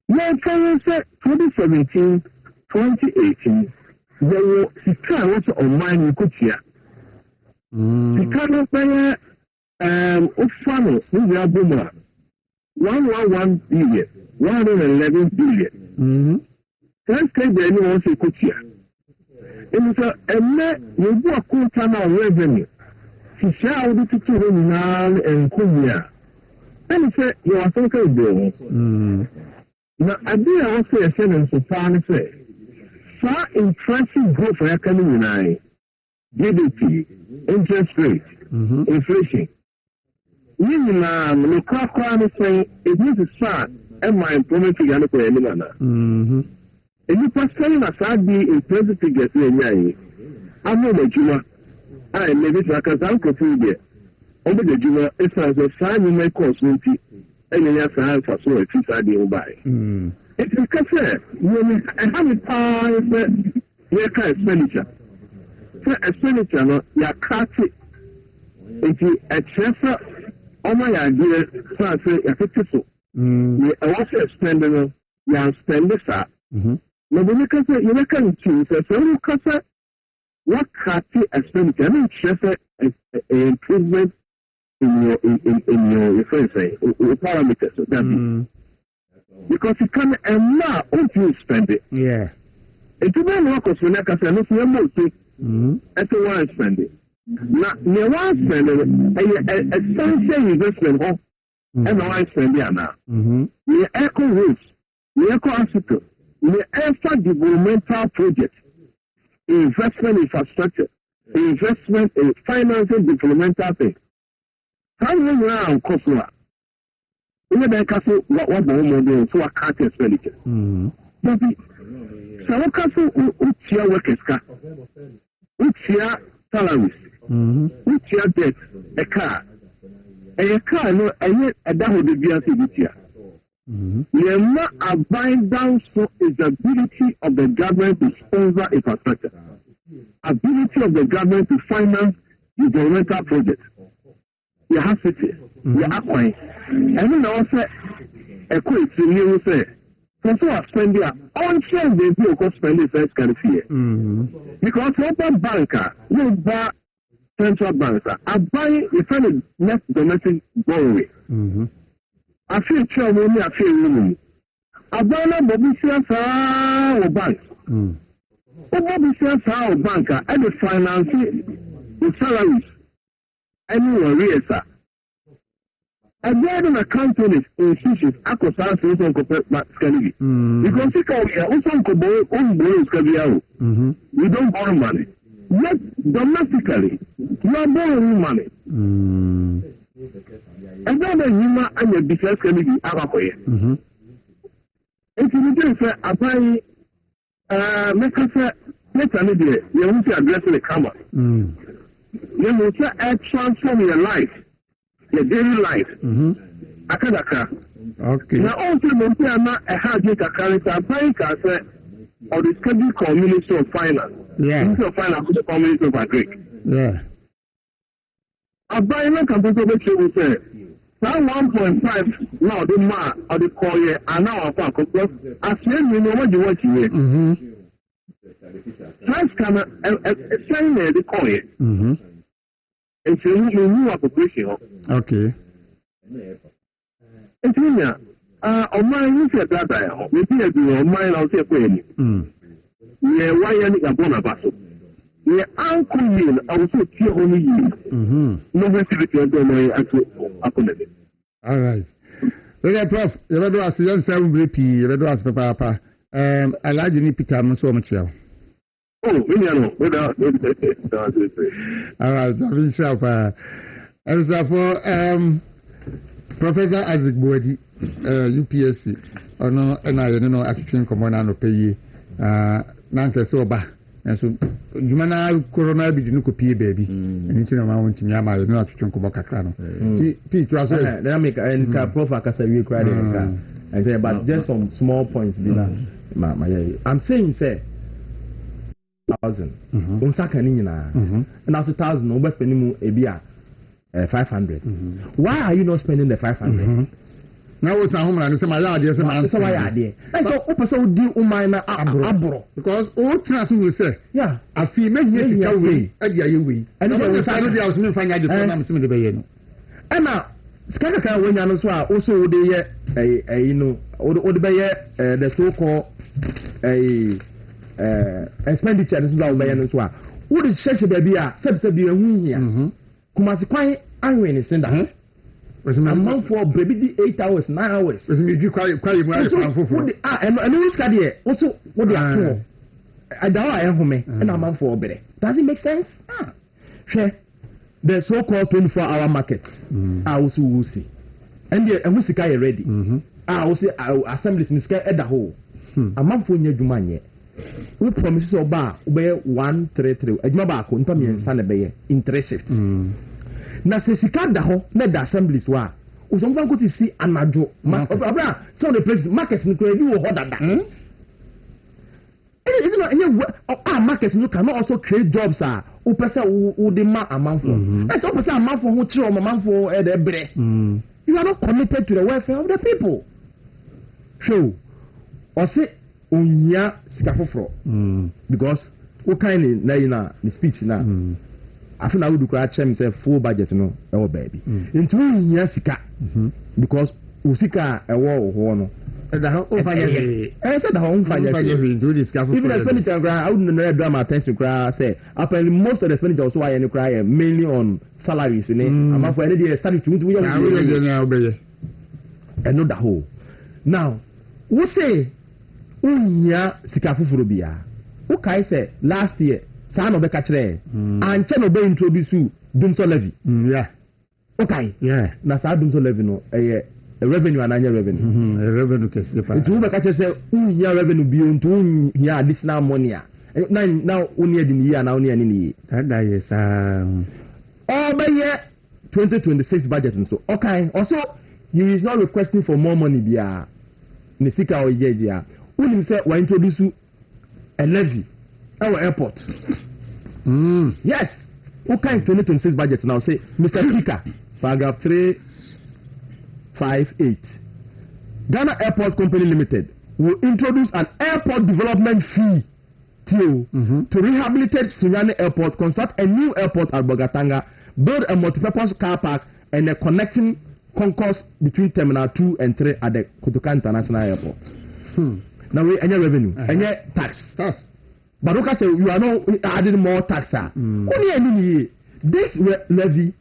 Yeah, can say 2017. 2018, there were Chicago on mine in Kutia. Chicago Fire, Ufano, India Boomer, 111 billion, 111 billion. Can't say the anyone say Kutia. It was a man, you do a quarter of revenue. She shall be to Turan and Kuya. And he said, you are so good. Now, I did also a sentence to Farney say. Far impressive growth for economy, GDP, interest rate, inflation. Even now, the crowd saying it needs to start and my employment figure for any manner. And you pass telling us I'd be impressive figures in I'm not a Juma. I maybe like a uncle food there. Over the Juma, it's as a sign you may cause me, and then you have to have for so a few ideas by. It's because I have a power for expenditure. For expenditure, no, you are cutting into a transfer. Oh my idea, so I say, I think so. You also spending, you are spending that. Now, when you can say, you can choose, so you can say, what cutting expenditure? I mean, transfer improvement in your reference, parameters. That's because you can and now you spend it. Yeah. If you don't work with like I said, no, you're multi. That's the one spending. Now, you want spending a essential investment, and I spend it now. The eco routes, the eco hospital, the extra developmental project, investment infrastructure, investment in financing developmental things. How do you know cost? In the castle, what model so a cut expenditure. But so castle Uchia workers, Uchia salaries, Uchia debt, a car, no, a double the BRC. The more abidance so is the ability of the government to sponsor infrastructure, ability of the government to finance developmental projects. You have to say, you are quite. And then also, a quick thing you say, so I spend there, on share they do go spend the first kind of year. Because open banker, no bar central banker, I buy the kind of net domestic borrowing. I feel sure money, I feel money. I buy no Bobby Sasa or bank. Bobby Sasa or banker, and the financing, the salaries. Anyway, yes, sir. And then the companies, institutions, acquisitions, and because we don't borrow money. We don't borrow money. Yet domestically, you are borrowing money. And then you are a business committee Arakoye. If you do say apply make us let's you want to address the camera. You want to transform your life, your daily life. Akadaka. Okay. Now also Montana a hard a character applying cancer or the schedule community of finance. Yeah. Ministry of Finance to the community of Agric. Yeah. Applying computer will say now 1.5 now the ma or the courier and now of our because as you know what you want to hear. First can send the courier. And so you new appropriation. Okay. And here, on my you said that we did on mine I'll say queen. Yeah, why any abona basso? Yeah, uncle yin, I was so tear only yin. No facility on my actual. All right. Okay, Prof, you ever do as young 7 BP, you ever do as Papa. I like you need Peter so much. Oh, we know. All right, I'm sure. And so for Professor Isaac Boadi, UPSC, or no, and I don't know, actually, come on and pay Nanka soba. And so, Dwamena corona be no copy baby. And it's in a mountain, Yama, not to Chunkoboka Crano. Teach us, then I make a Prof. Akasawi cried in the car. And say, but just some small points, I'm saying, say, 1,000. And after 1,000, no spending a beer. 500. Why are you not spending the 500? Now what's a home and some idea? And so I did. And so, Opaso do Umina Abro. Because all trans will say, yeah, I feel many years away, Agyei. And I was going to find out the program to the Bayan. And now, Skaka, when you know, also the you know, or the Bayer, the so called expenditure is now Bayan as well. What is such a baby? Subsidy here. Kumasi kwai anwe ni senda. A month for baby 8 hours, 9 hours. Does me do quite more for and we study it. Also, what they are for? I don't know home and a month for better. Does it make sense? Share the so-called 24-hour markets. I also will see. And the Musika ready. I will say assemblies in sky at the whole. A month for your Jumanye. We promise or bar obey 133. A maba company and son obey interest shift. Na se sika da ho na da assemblies wa. Usomfa go to see anajo. So the place market no credit wo ho dada. Even our market no can also create jobs ah. O pesa o de ma amanfo. E so pesa amanfo ho kire o amanfo e de bre. You are not committed to the welfare of the people. Show. Or say onya sika foforo because o kind na the speech na after we do cry chem say full budget no e wo baby into onya sika because o sika e wo ho no e da ho fanya e say da ho fanya do this sika foforo even expenditure cry I wouldn't know draw my attention cry say apparently most of the expenditure also why any cry mainly on salaries ni am for any dey start to we and know the whole now we say unya sika fufuro bia ukai say last year sa no be ka kire anche no be introduce dumso levy yeah okay yeah na sa dumso levy no a revenue ananya revenue a revenue kese pa it be ka kire say unya revenue bi onto unya additional money now unya di year na unya ni that yes all by year 2026 budget so okay also he is not requesting for more money bia ni sika o ye bia when say we introduce a levy our airport. Yes. What kind of 2026 budget now say, Mr. Speaker, paragraph 358. Ghana Airport Company Limited will introduce an airport development fee to rehabilitate Sunyani Airport, construct a new airport at Bogatanga, build a multi-purpose car park and a connecting concourse between Terminal 2 and 3 at the Kotoka International Airport. Now we any revenue, any tax. But look at you are not adding more tax. Only any this levy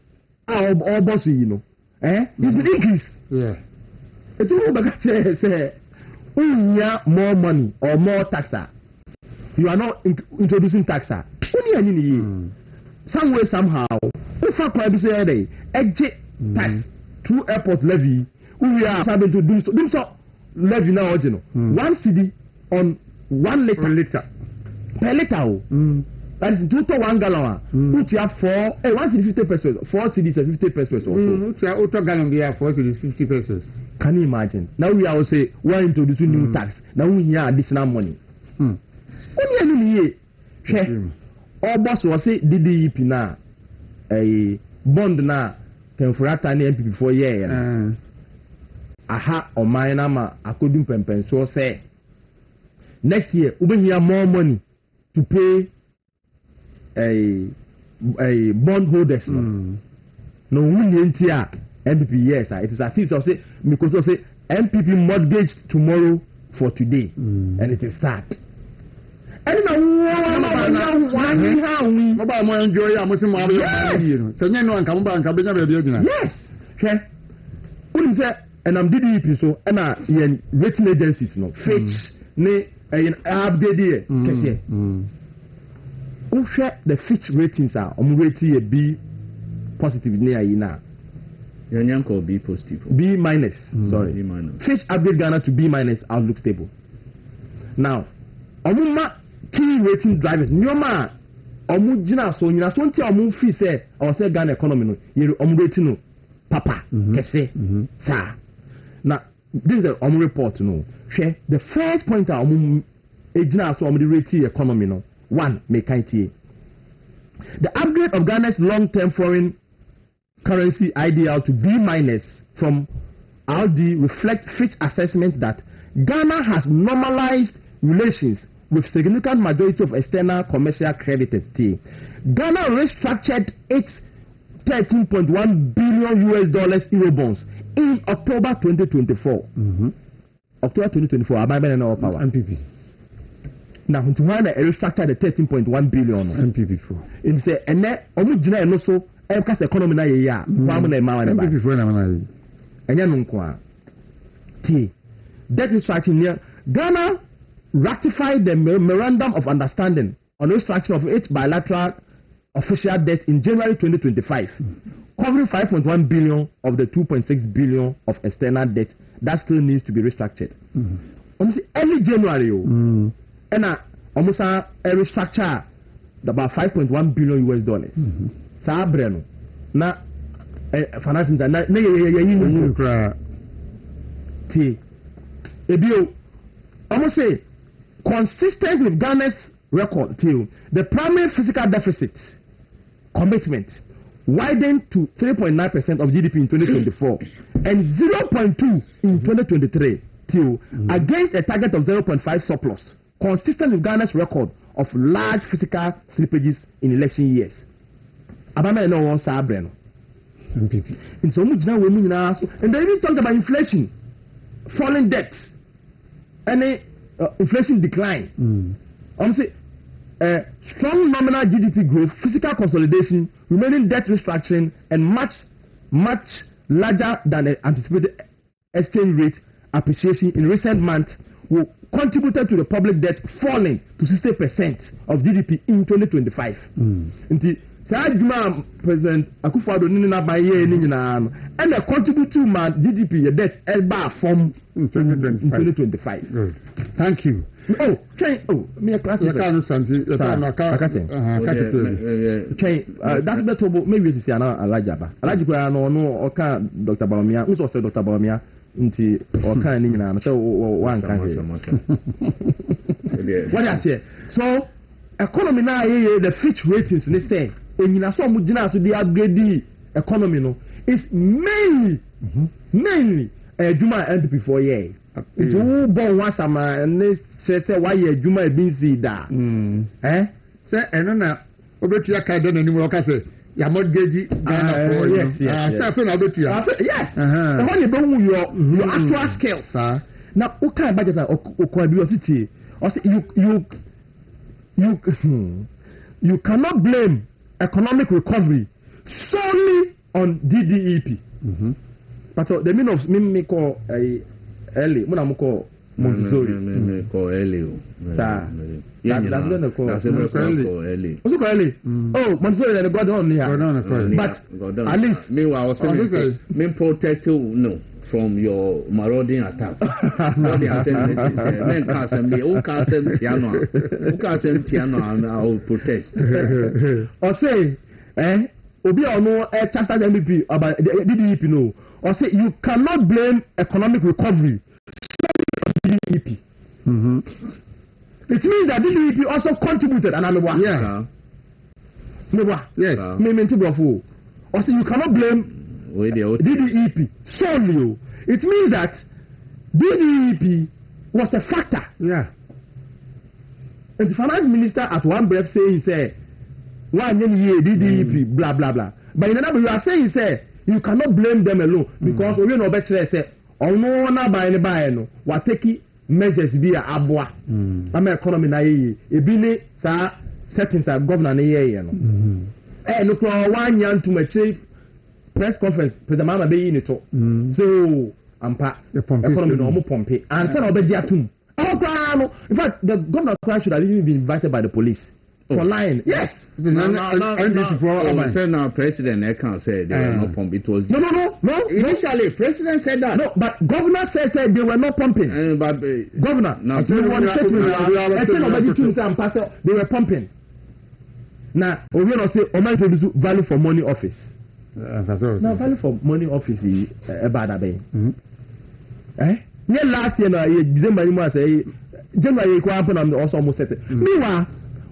all boss you know. It's been increased. Yeah. It's all about say more money or more tax. You are not introducing tax. Only Only any some way somehow. If I could say a tax through airport levy, we are having to do so levy now, you know. 1 cedi on 1 liter per liter. That is 2 to 1 gallon. Put you have 1 cedi 50 pesos, 4 cedis 50 pesos. Auto gallon there 4 cedis 50 pesos. Can you imagine? Now we are say we're introducing new tax. Now we hear additional money. Only any year. All boss was say DDEP na a bond na can for that time MPP for year. Aha or my nama I couldn't pen so say next year we will hear more money to pay a bond holders. No we here MPP yes it is as if I say because I say MPP mortgaged tomorrow for today and it is sad. And now one enjoy a Muslim yes. And I'm DDEP so and rating agencies no Fitch ne update here. Who share the Fitch ratings are rating a B positive near now. Your name called B positive. B minus. Sorry. B minus. Fitch upgrade Ghana to B minus outlook stable. Now, key rating drivers. Nyoma jina so nyina so nti fee say or say Ghana economy no ye rating no papa kese sa. Now, this is the report no. Share the first point jina so rating economy no. 1 make it. The upgrade of Ghana's long-term foreign currency IDR to B minus from RD reflects Fitch assessment that Ghana has normalized relations with significant majority of external commercial creditors. Ghana restructured its $13.1 billion Eurobonds in October 2024. October 2024, MPP. Now, when they restructured the 13.1 billion MPP for it say and then omujina no so because economy na ye ya kwa mo na ma na ba MPP for na na enya no nko T debt restructuring near Ghana ratified the memorandum of understanding on restructuring of its bilateral official debt in January 2025 covering 5.1 billion of the 2.6 billion of external debt that still needs to be restructured early January and almost a restructure about $5.1 billion. Daasebre no na financing na T ebio almost say consistent with Ghana's record till the primary fiscal deficit commitment widened to 3.9% of GDP in 2024 and 0.2 in 2023 till against a target of 0.5 surplus. Consistent with Ghana's record of large fiscal slippages in election years. Abama no one Daasebre no. MPP. In so much now we mean and they even talked about inflation, falling debt, and inflation decline. Say strong nominal GDP growth, fiscal consolidation, remaining debt restructuring, and much larger than the anticipated exchange rate appreciation in recent months will contributed to the public debt falling to 60% of GDP in 2025. Nti Sajuma President Akufo-Addo ni na ba ye ni nyina no and the contribute to my GDP your debt eba from in 2025. Good. Thank you. Me a class. That's better maybe this is ana Alajaba. Alajaba no oka Dr. Balomia. Who also Dr. Balomia? Nti oka ni nyina so one kan what I say so economy na the Fitch ratings they say enyina so mu gina so the upgrade economy no is mainly adwuma MPP for year it will born once ama ne say why adwuma e bin see da say eno na obetua ka de nanim o ka say ya mortgage Ghana for yes say na obetua yes the one you don't your actual skills now what kind of budget okwabi you cannot blame economic recovery solely on DDEP. But the meaning of me call early when I'm call Montessori ko ele sa Daasebre ko ele also ko ele oh Montessori na God on here but at least meanwhile also me protect you no from your marauding attacks. What they are saying is, men can't send me, who can't send piano, I will protest. Or say, Obi or no, Chester MVP about DDEP no. Or say, you cannot blame economic recovery. DDEP. Mm-hmm. It means that DDEP also contributed, and I'm yes. Or say, you cannot blame DDEP solely. It means that DDEP was a factor. Yeah. And the finance minister at one breath saying, say, 1 year DDEP, blah blah blah. But in another, you are saying, say, you cannot blame them alone because we know Bɛkyerɛ say, oh no, na by no, what taking measures via abwa. I'm economy na ye. Ebini sa settings are governor na ye no. Look, 1 year to my chief. Press conference, President Mama be in it. So, ampa, economy no more pompe. And then I'll in fact, the governor should have even been invited by the police for lying. Yes. Now, President can't say they were not pumping. It was no. Initially, President said that. No, but governor said they were not pumping. But governor, now they were pumping. Now, we will say, "O man to value for money office." Now, value for money office is bad. Yeah, last year, December, you say, January, you also almost set it. Meanwhile,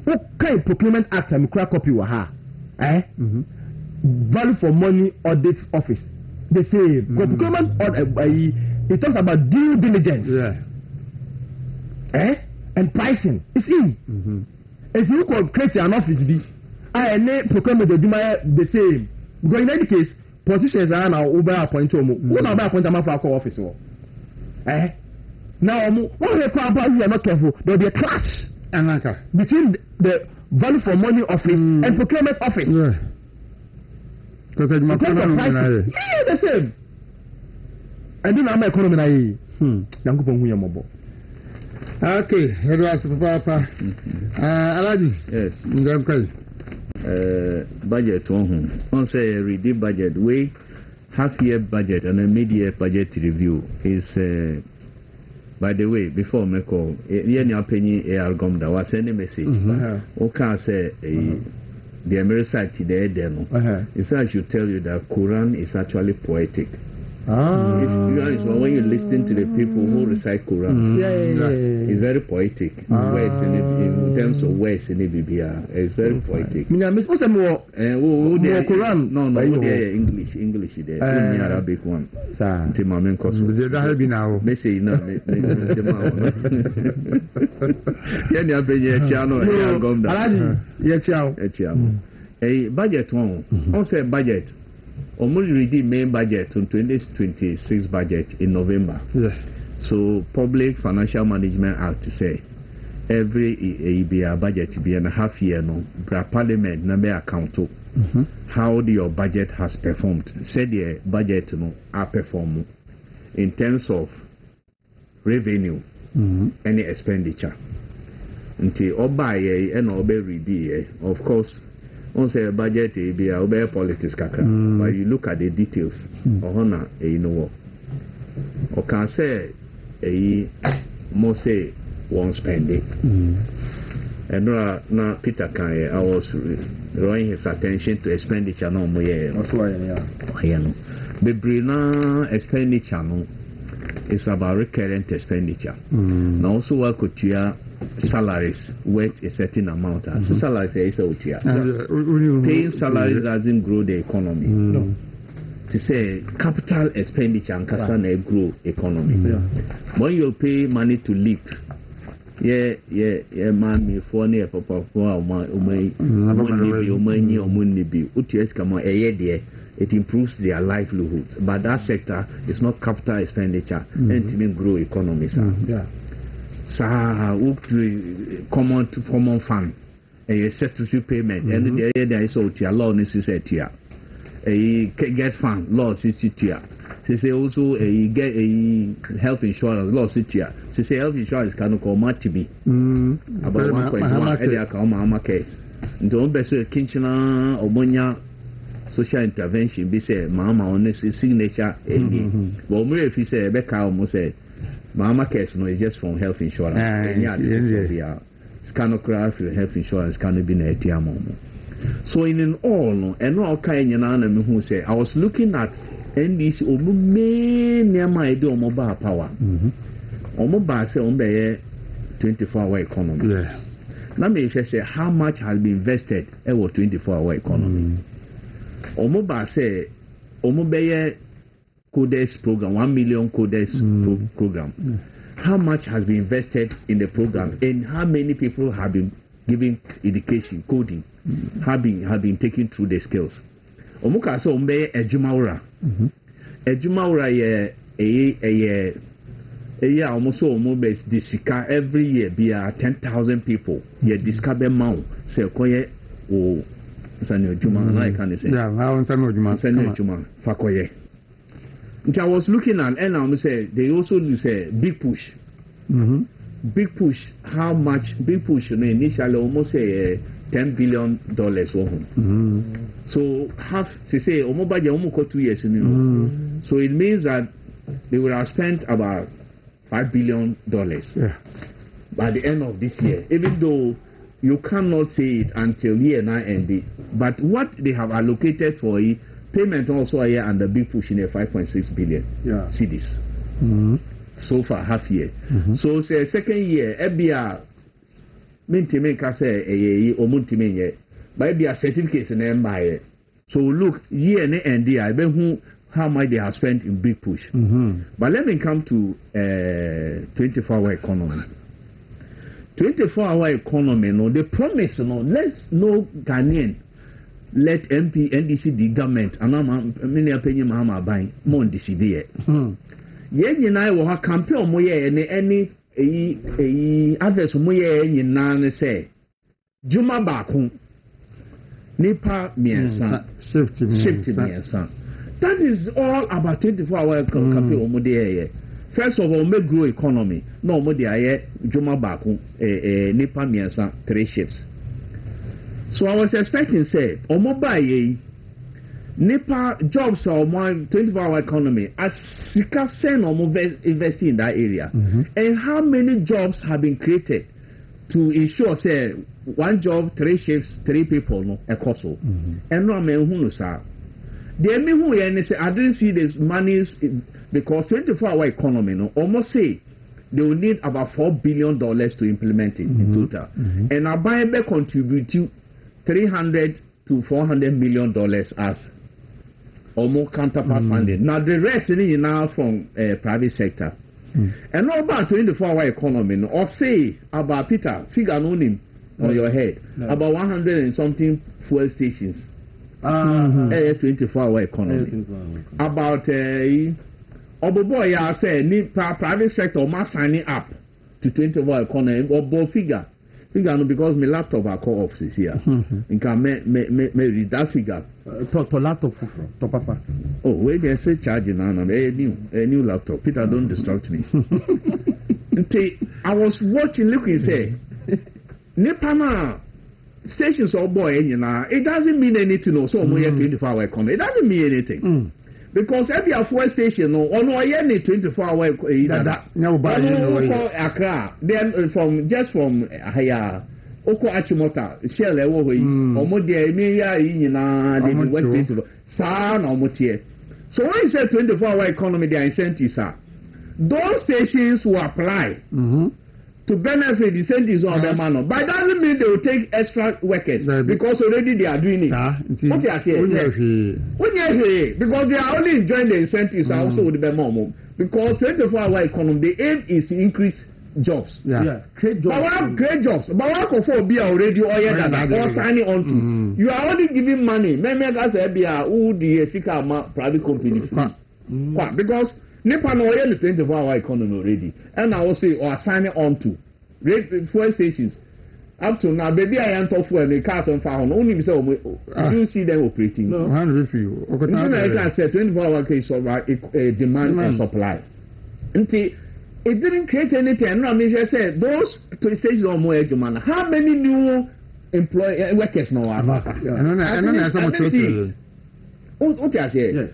what kind of procurement act and crack copy were her? Value for money audit office. They say, procurement it talks about due diligence. Yeah. And pricing. It's in. If you could create an office, I name procurement the same. Because in any case, politicians are now over appointed. Who now by appointed for our office? Now, what we are not careful, there will be a clash between the value for money office and procurement office. Because the same. And then I'm economy. Okay, Papa. Alaji. Yes. Budget on say ready budget way half year budget and a mid-year budget review is by the way before me call any opinion Gomda was any message okay say the American today demo it's I should tell you that Quran is actually poetic. When you listen to the people who recite Quran, it's very poetic. Words in terms of words in Biblia, it's very poetic. Quran? No, English there. Only Arabic one. Budget one. Also budget. Almost ready main budget on 2026 budget in November. So Public Financial Management Act say every budget be in a half year no Parliament number account how your budget has performed. Say the budget no are perform in terms of revenue any expenditure. Until obaye and obey ready of course. On say budget be a politics kakra, but you look at the details. Ohona you know or can say more say one spending. And now Peter Kanye, I was drawing his attention to expenditure no more. The expenditure no is about recurrent expenditure. Now also what could you salaries worth a certain amount. Salaries is paying salaries doesn't grow the economy. No. To say capital expenditure and kasana grow economy. When you pay money to live, man me for near papa for it improves their livelihood. But that sector is not capital expenditure and to grow economy. Common fund a statutory payment and the area there is out here law necessary a get fund law 62 say also get a health insurance law situa say health insurance can call matibi about 1.1 area ka mama case nti on be so kinchina omonya social intervention be say mama on signature but we if say be ka o say mama case no is just from health insurance yeah scanograph health insurance can be na etiamo. So in all no and all kind nyina na me hu say I was looking at NDC omo me neama e de omo ba power omo ba say omo be 24-hour economy na me say how much has been invested in 24-hour economy omo ba say omo be codex program 1 million codex program how much has been invested in the program and how many people have been given education coding have been taken through the skills omuka so ombe ejumawura ejumawura ye almost almost the sika every year be 10,000 people ye discover maw say koye o sanu ejuma na can say yeah how sanu ejuma fakoye. I was looking at and I say they also do say big push big push how much big push initially almost say $10 billion so half to say almost 2 years so it means that they will have spent about $5 billion by the end of this year, even though you cannot say it until year 9 ended. But what they have allocated for it, payment also a year and the big push in a 5.6 billion cedis so far half year. So say second year ebia maintain ka say omuntime ye by bia certificates na embaye. So look year na end there be who how much they have spent in big push. But let me come to 24-hour economy. 24-hour economy no the promise no let's no Ghanaian let MP NDC the government and many opinion Mahama buying more NDC there. Ye nyina wo ha campaign mo ye any others mo ye nyina ne say juma baako nipa miensa shift miensa. That is all about 24-hour campaign mo there. First of all, make grow economy. No mo there juma baako nipa miensa 3 shifts. So I was expecting say omo buy ye nipa jobs or more 24-hour economy as sika sen omo investing in that area and how many jobs have been created to ensure say 1 job 3 shifts 3 people no ekoso and no man hu no sa the me hu ye say I didn't see this money because 24-hour economy no almost say they will need about $4 billion to implement it in total and I buy be contribute to $300 to $400 million as or more counterpart funding. Now the rest is now from private sector. And not about 24-hour economy. Or say about Peter, figure on him on your head. About 100 and something fuel stations. 24-hour economy. About Oboboy, I say private sector must sign up to 24-hour economy or both figure. Because my laptop are call off this year. And can me read that figure. To laptop to papa. Oh, wait, they say charging now. A new laptop. Peter, don't distract me. I was watching, looking, say, Nepana stations or boy, it doesn't mean anything. So, 24-hour economy. It doesn't mean anything. Because every fuel station no 24-hour Accra then from Oko Achimota Shell ewo yi omo de emi ya nyina de west to sa na omo tie. So when you say 24-hour economy their incentives are those stations will apply to benefit the incentives on them manner. But doesn't mean they will take extra workers because already they are doing it. Okay, I say because they are only enjoying the incentives also with the more because 24-hour economy the aim is to increase jobs. Create jobs. But create jobs. But what for be already or signing on to you are only giving money. Maybe that's who the Sika private company because Nepal no the 24-hour economy already, and I will say or signing on to fuel stations. up to now baby I am tough for the cars and found only say you see them operating. No, 100 for you. Okay, I said 24-hour case of demand and supply. It didn't create anything. No, I mean, I said those stations are more educated. How many new workers now are? Yes.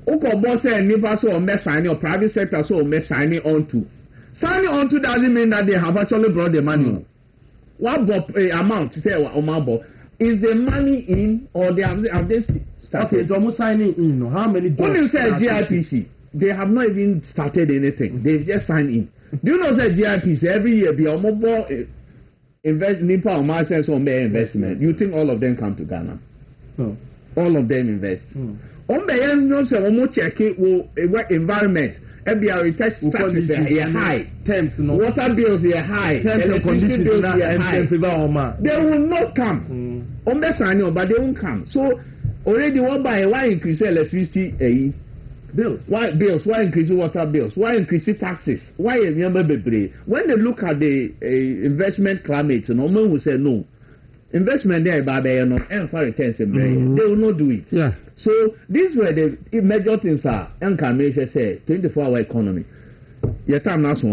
Okay, boss say nipa so me sign or private sector so me signing on to. Signing on to doesn't mean that they have actually brought the money. What amount say amount is the money in or they have they started? Okay, signing in. How many? When you say GIPC, they have not even started anything. They've just signed in. Do you know that GIPC every year be mobile invest nipa or my sense on their investment? You think all of them come to Ghana? No. All of them invest. On the end, no say check it environment. Every tax taxes are high. Terms, no. Water bills are high. Electricity bills are high. They will not come. On the sign, but they won't come. So already why increase electricity bills? Why bills? Why increase water bills? Why increase taxes? Why remember when they look at the investment climate, no man will say no. Investment there by no and for returns they will not do it. Yeah. So these were the major things are Measure say 24-hour economy. Your time now so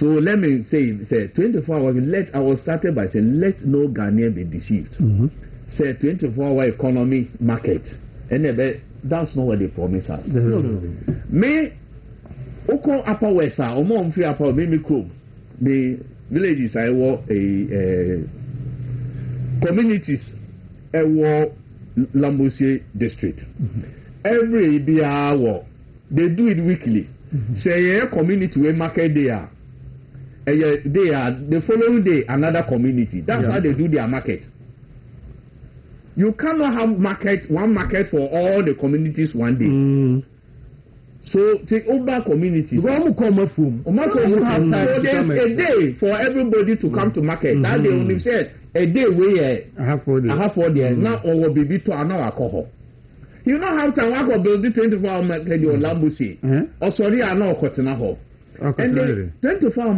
let me say 24 hours. I was started by saying let no Ghanaian be deceived. Say 24-hour economy market. And that's not what they promise us. Me Oko Upper West or free upper maybe cool. The villages I work a communities war Lambosie district. Every hour they do it weekly. Say a community where market they are the following day another community. That's how they do their market. You cannot have one market for all the communities one day. So take over communities. So there's a day for everybody to come to market. That they only said a day where I have 4 days. Now or baby to an alcohol. You don't have to work or build the 24-hour market or Lambusi. Or sorry, I know Cotton. And the 24-hour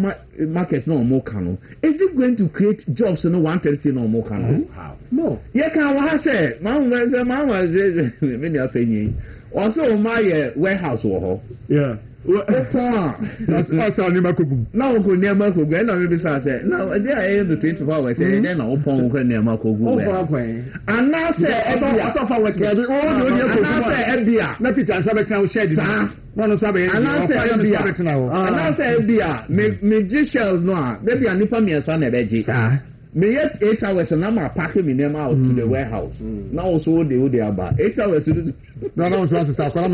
market no more cano. Is it going to create jobs no 130 no more cano? How? No. Yeah, can say, Mama says, many are paying. Also, my warehouse war. Yeah. That's also Nimaku. Now, go near Marco. And I maybe say, no, they are the 24 hours. Then I'll pong near Marco. And now say, I thought I was getting all the Ebia. Let it answer the town shed. One of Sabe, and I say, and I say, Ebia, me shells no, maybe a nipa me a son of Agyei. Me yet 8 hours and I'm packing me them out to the warehouse. Now so they would about 8 hours to do. No, to start. But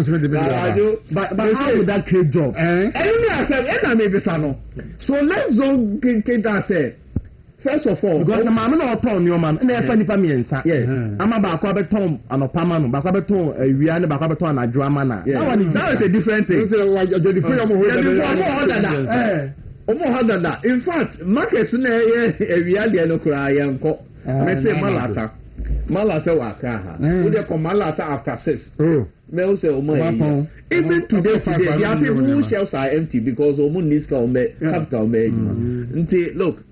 how would that create job? And I said, and I maybe Sano. So let's go get that said. First of all, because I'm not on your man, and they're funny for me. Yes, I'm about Cobeton and a Pamano, Bacabeton, a Rihanna, Bacabeton, and Dwamena. That is a different thing. More than that. In fact, markets in a reality no cry and call. I say Malata Wakaha. Would they come Malata after 6? Mel say, even today, the are people whose shelves are empty because Omun needs capital. Look,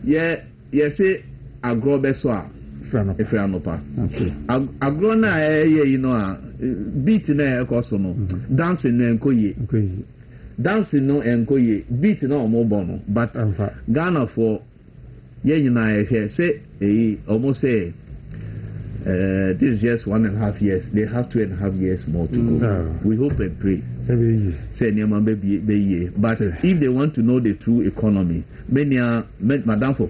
say, agro beswa. If you are no part, agro na you know, beat na ekosono, dancing na enkoye. Dancing no enkoye, beat no mobono, but Ghana for na here say almost say this is just 1.5 years. They have 2.5 years more to go. We hope and pray. Say but if they want to know the true economy, many are Madame for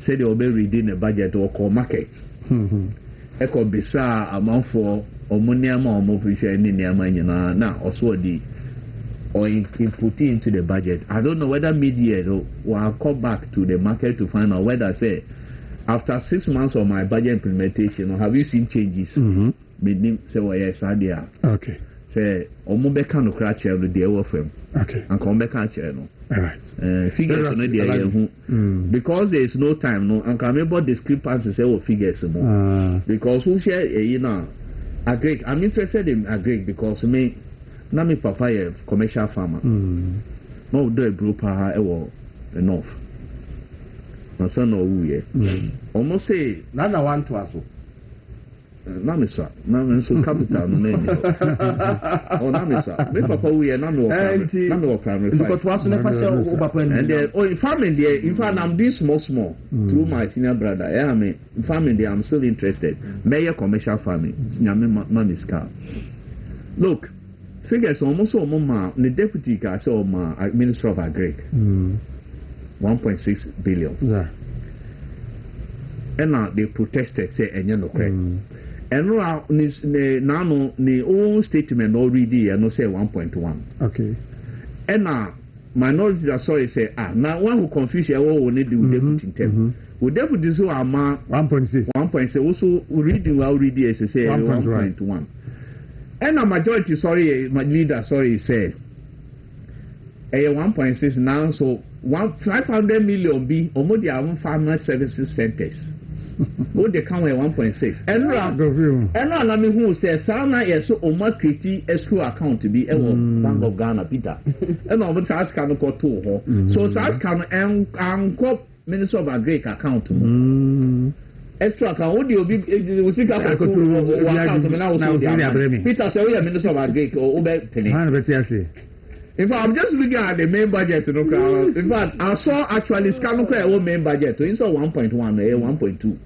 say they will be reading a budget or call market. Echo bizarre amount for Omoniama or Mopisha now also the or input into the budget. I don't know whether mid-year will come back to the market to find out whether say after 6 months of my budget implementation, or have you seen changes? Meaning say yes, I did. Okay. Say Omobeka no crash every day of them. Okay. And come back and no. Alright. Figures on the because there is no time, no, and can remember discrepancies say figures more. Because who share Agyei. I'm interested in Agyei because me. Nami papa a commercial farmer. No do a brew power enough. na son no wuye almost say na one to aso na me so capital no name oh na me so me papa wuye na me wo kram because to aso na fa say o papa and in farming there in fact I'm doing small through my senior brother in farming there I'm still interested me commercial farming nyame money scar look figures almost the deputy guy say Minister of Agri 1.6 billion yeah and now they protested say enye no correct and now the own statement already and no say 1.1 okay and now minority that sorry say now one who confuse you what we need the deputy term we deputy so ama 1.6 also reading already as say 1.1 and a majority sorry my leader sorry say 1.6 now so 500 million be omo dia farmer services centers what they count 1.6 and na me who say sana yes so omo create escrow account be e Bank of Ghana Peter and omo ask can go to ho so ask can anko Minister of Agri account extra account what obi we see ka account me na wo Peter say we Minister of Agri o be penny in fact, I'm just looking at the main budget. In fact, I saw actually scan main budget. So it's 1.1, 1.2.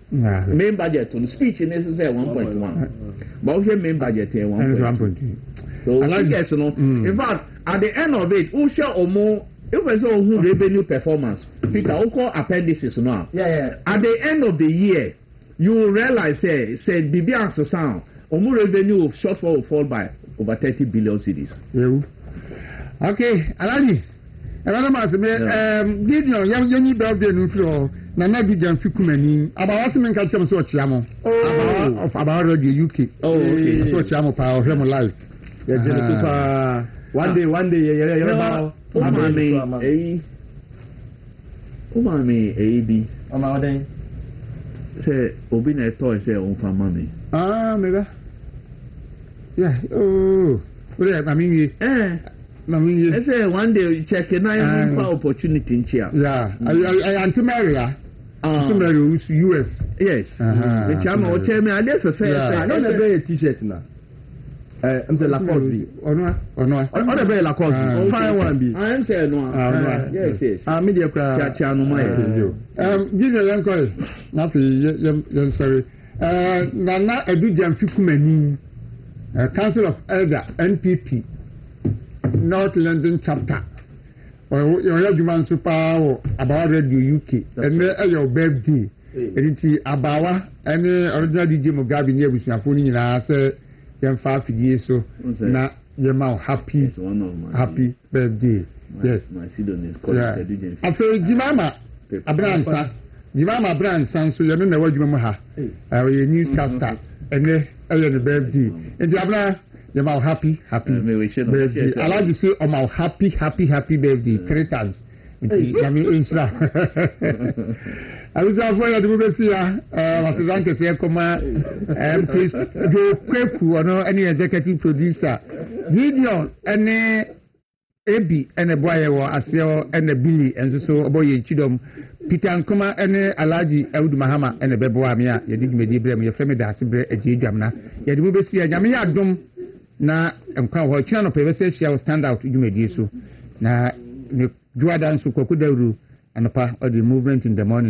Main budget on speech in necessary 1.1. But here main budget here 1.2. So I guess in fact, at the end of it, who share or more. If I saw who revenue performance, Peter, who call appendices now. Yeah. At the end of the year, you will realize say BB answer sound. Omo revenue of shortfall will fall by over 30 billion cedis. Yeah. Okay, Alani. Another matter, Gideon, you birthday no floor. Nana Gideon Fikumani. About what's in catch them so chiamo. About the UK. Oh, okay. So chiamo power him life. One day, about Umami AB. Amade. Say Obi na toy say on famami. Maybe. Yeah. Oh. I mean, I say one day you check and I for opportunity in here. Yeah. I am to marry her. To marry US. Yes. The chama o tell me I dey for fair. I don't wear a t-shirt now. I'm say Lacoste. Or no. I don't wear Lacoste. Fine one be. I am say no. Yes. Media cry. Cha no my. Give me yan call. Nothing. Sorry. Nana Edu Jamfikumani. Council of Elder NPP North London chapter. Or your human super about Radio UK and your birthday. It's Abawa and original DJ Mugabe near with your phone in our say, young 5 years so now you're now happy birthday. Yes, my Sidon is called DJ. I feel Jimama Abransa. Jimama Branson, so you know what you have. Our newscaster and the birthday. And Jabna, you're now happy birthday. I like to say, oh, my happy birthday 3 times. I was afraid to be here. Was to say, please, Joe Kweku, or no any executive producer. Gideon, and Ebi, and a boy, or Asio, and a Billy, and so a boy, Chidom. Peter Nkoma ene Alaji Eud Mahama ene bebo amia ye dig medi brem ye femi Daasebre Agyei Dwamena ye de mo besi nyame ya dom na nkwa ho kina no pebe se stand out dwumedi so na ne juada nso kokodawru anapa or the movement in the morning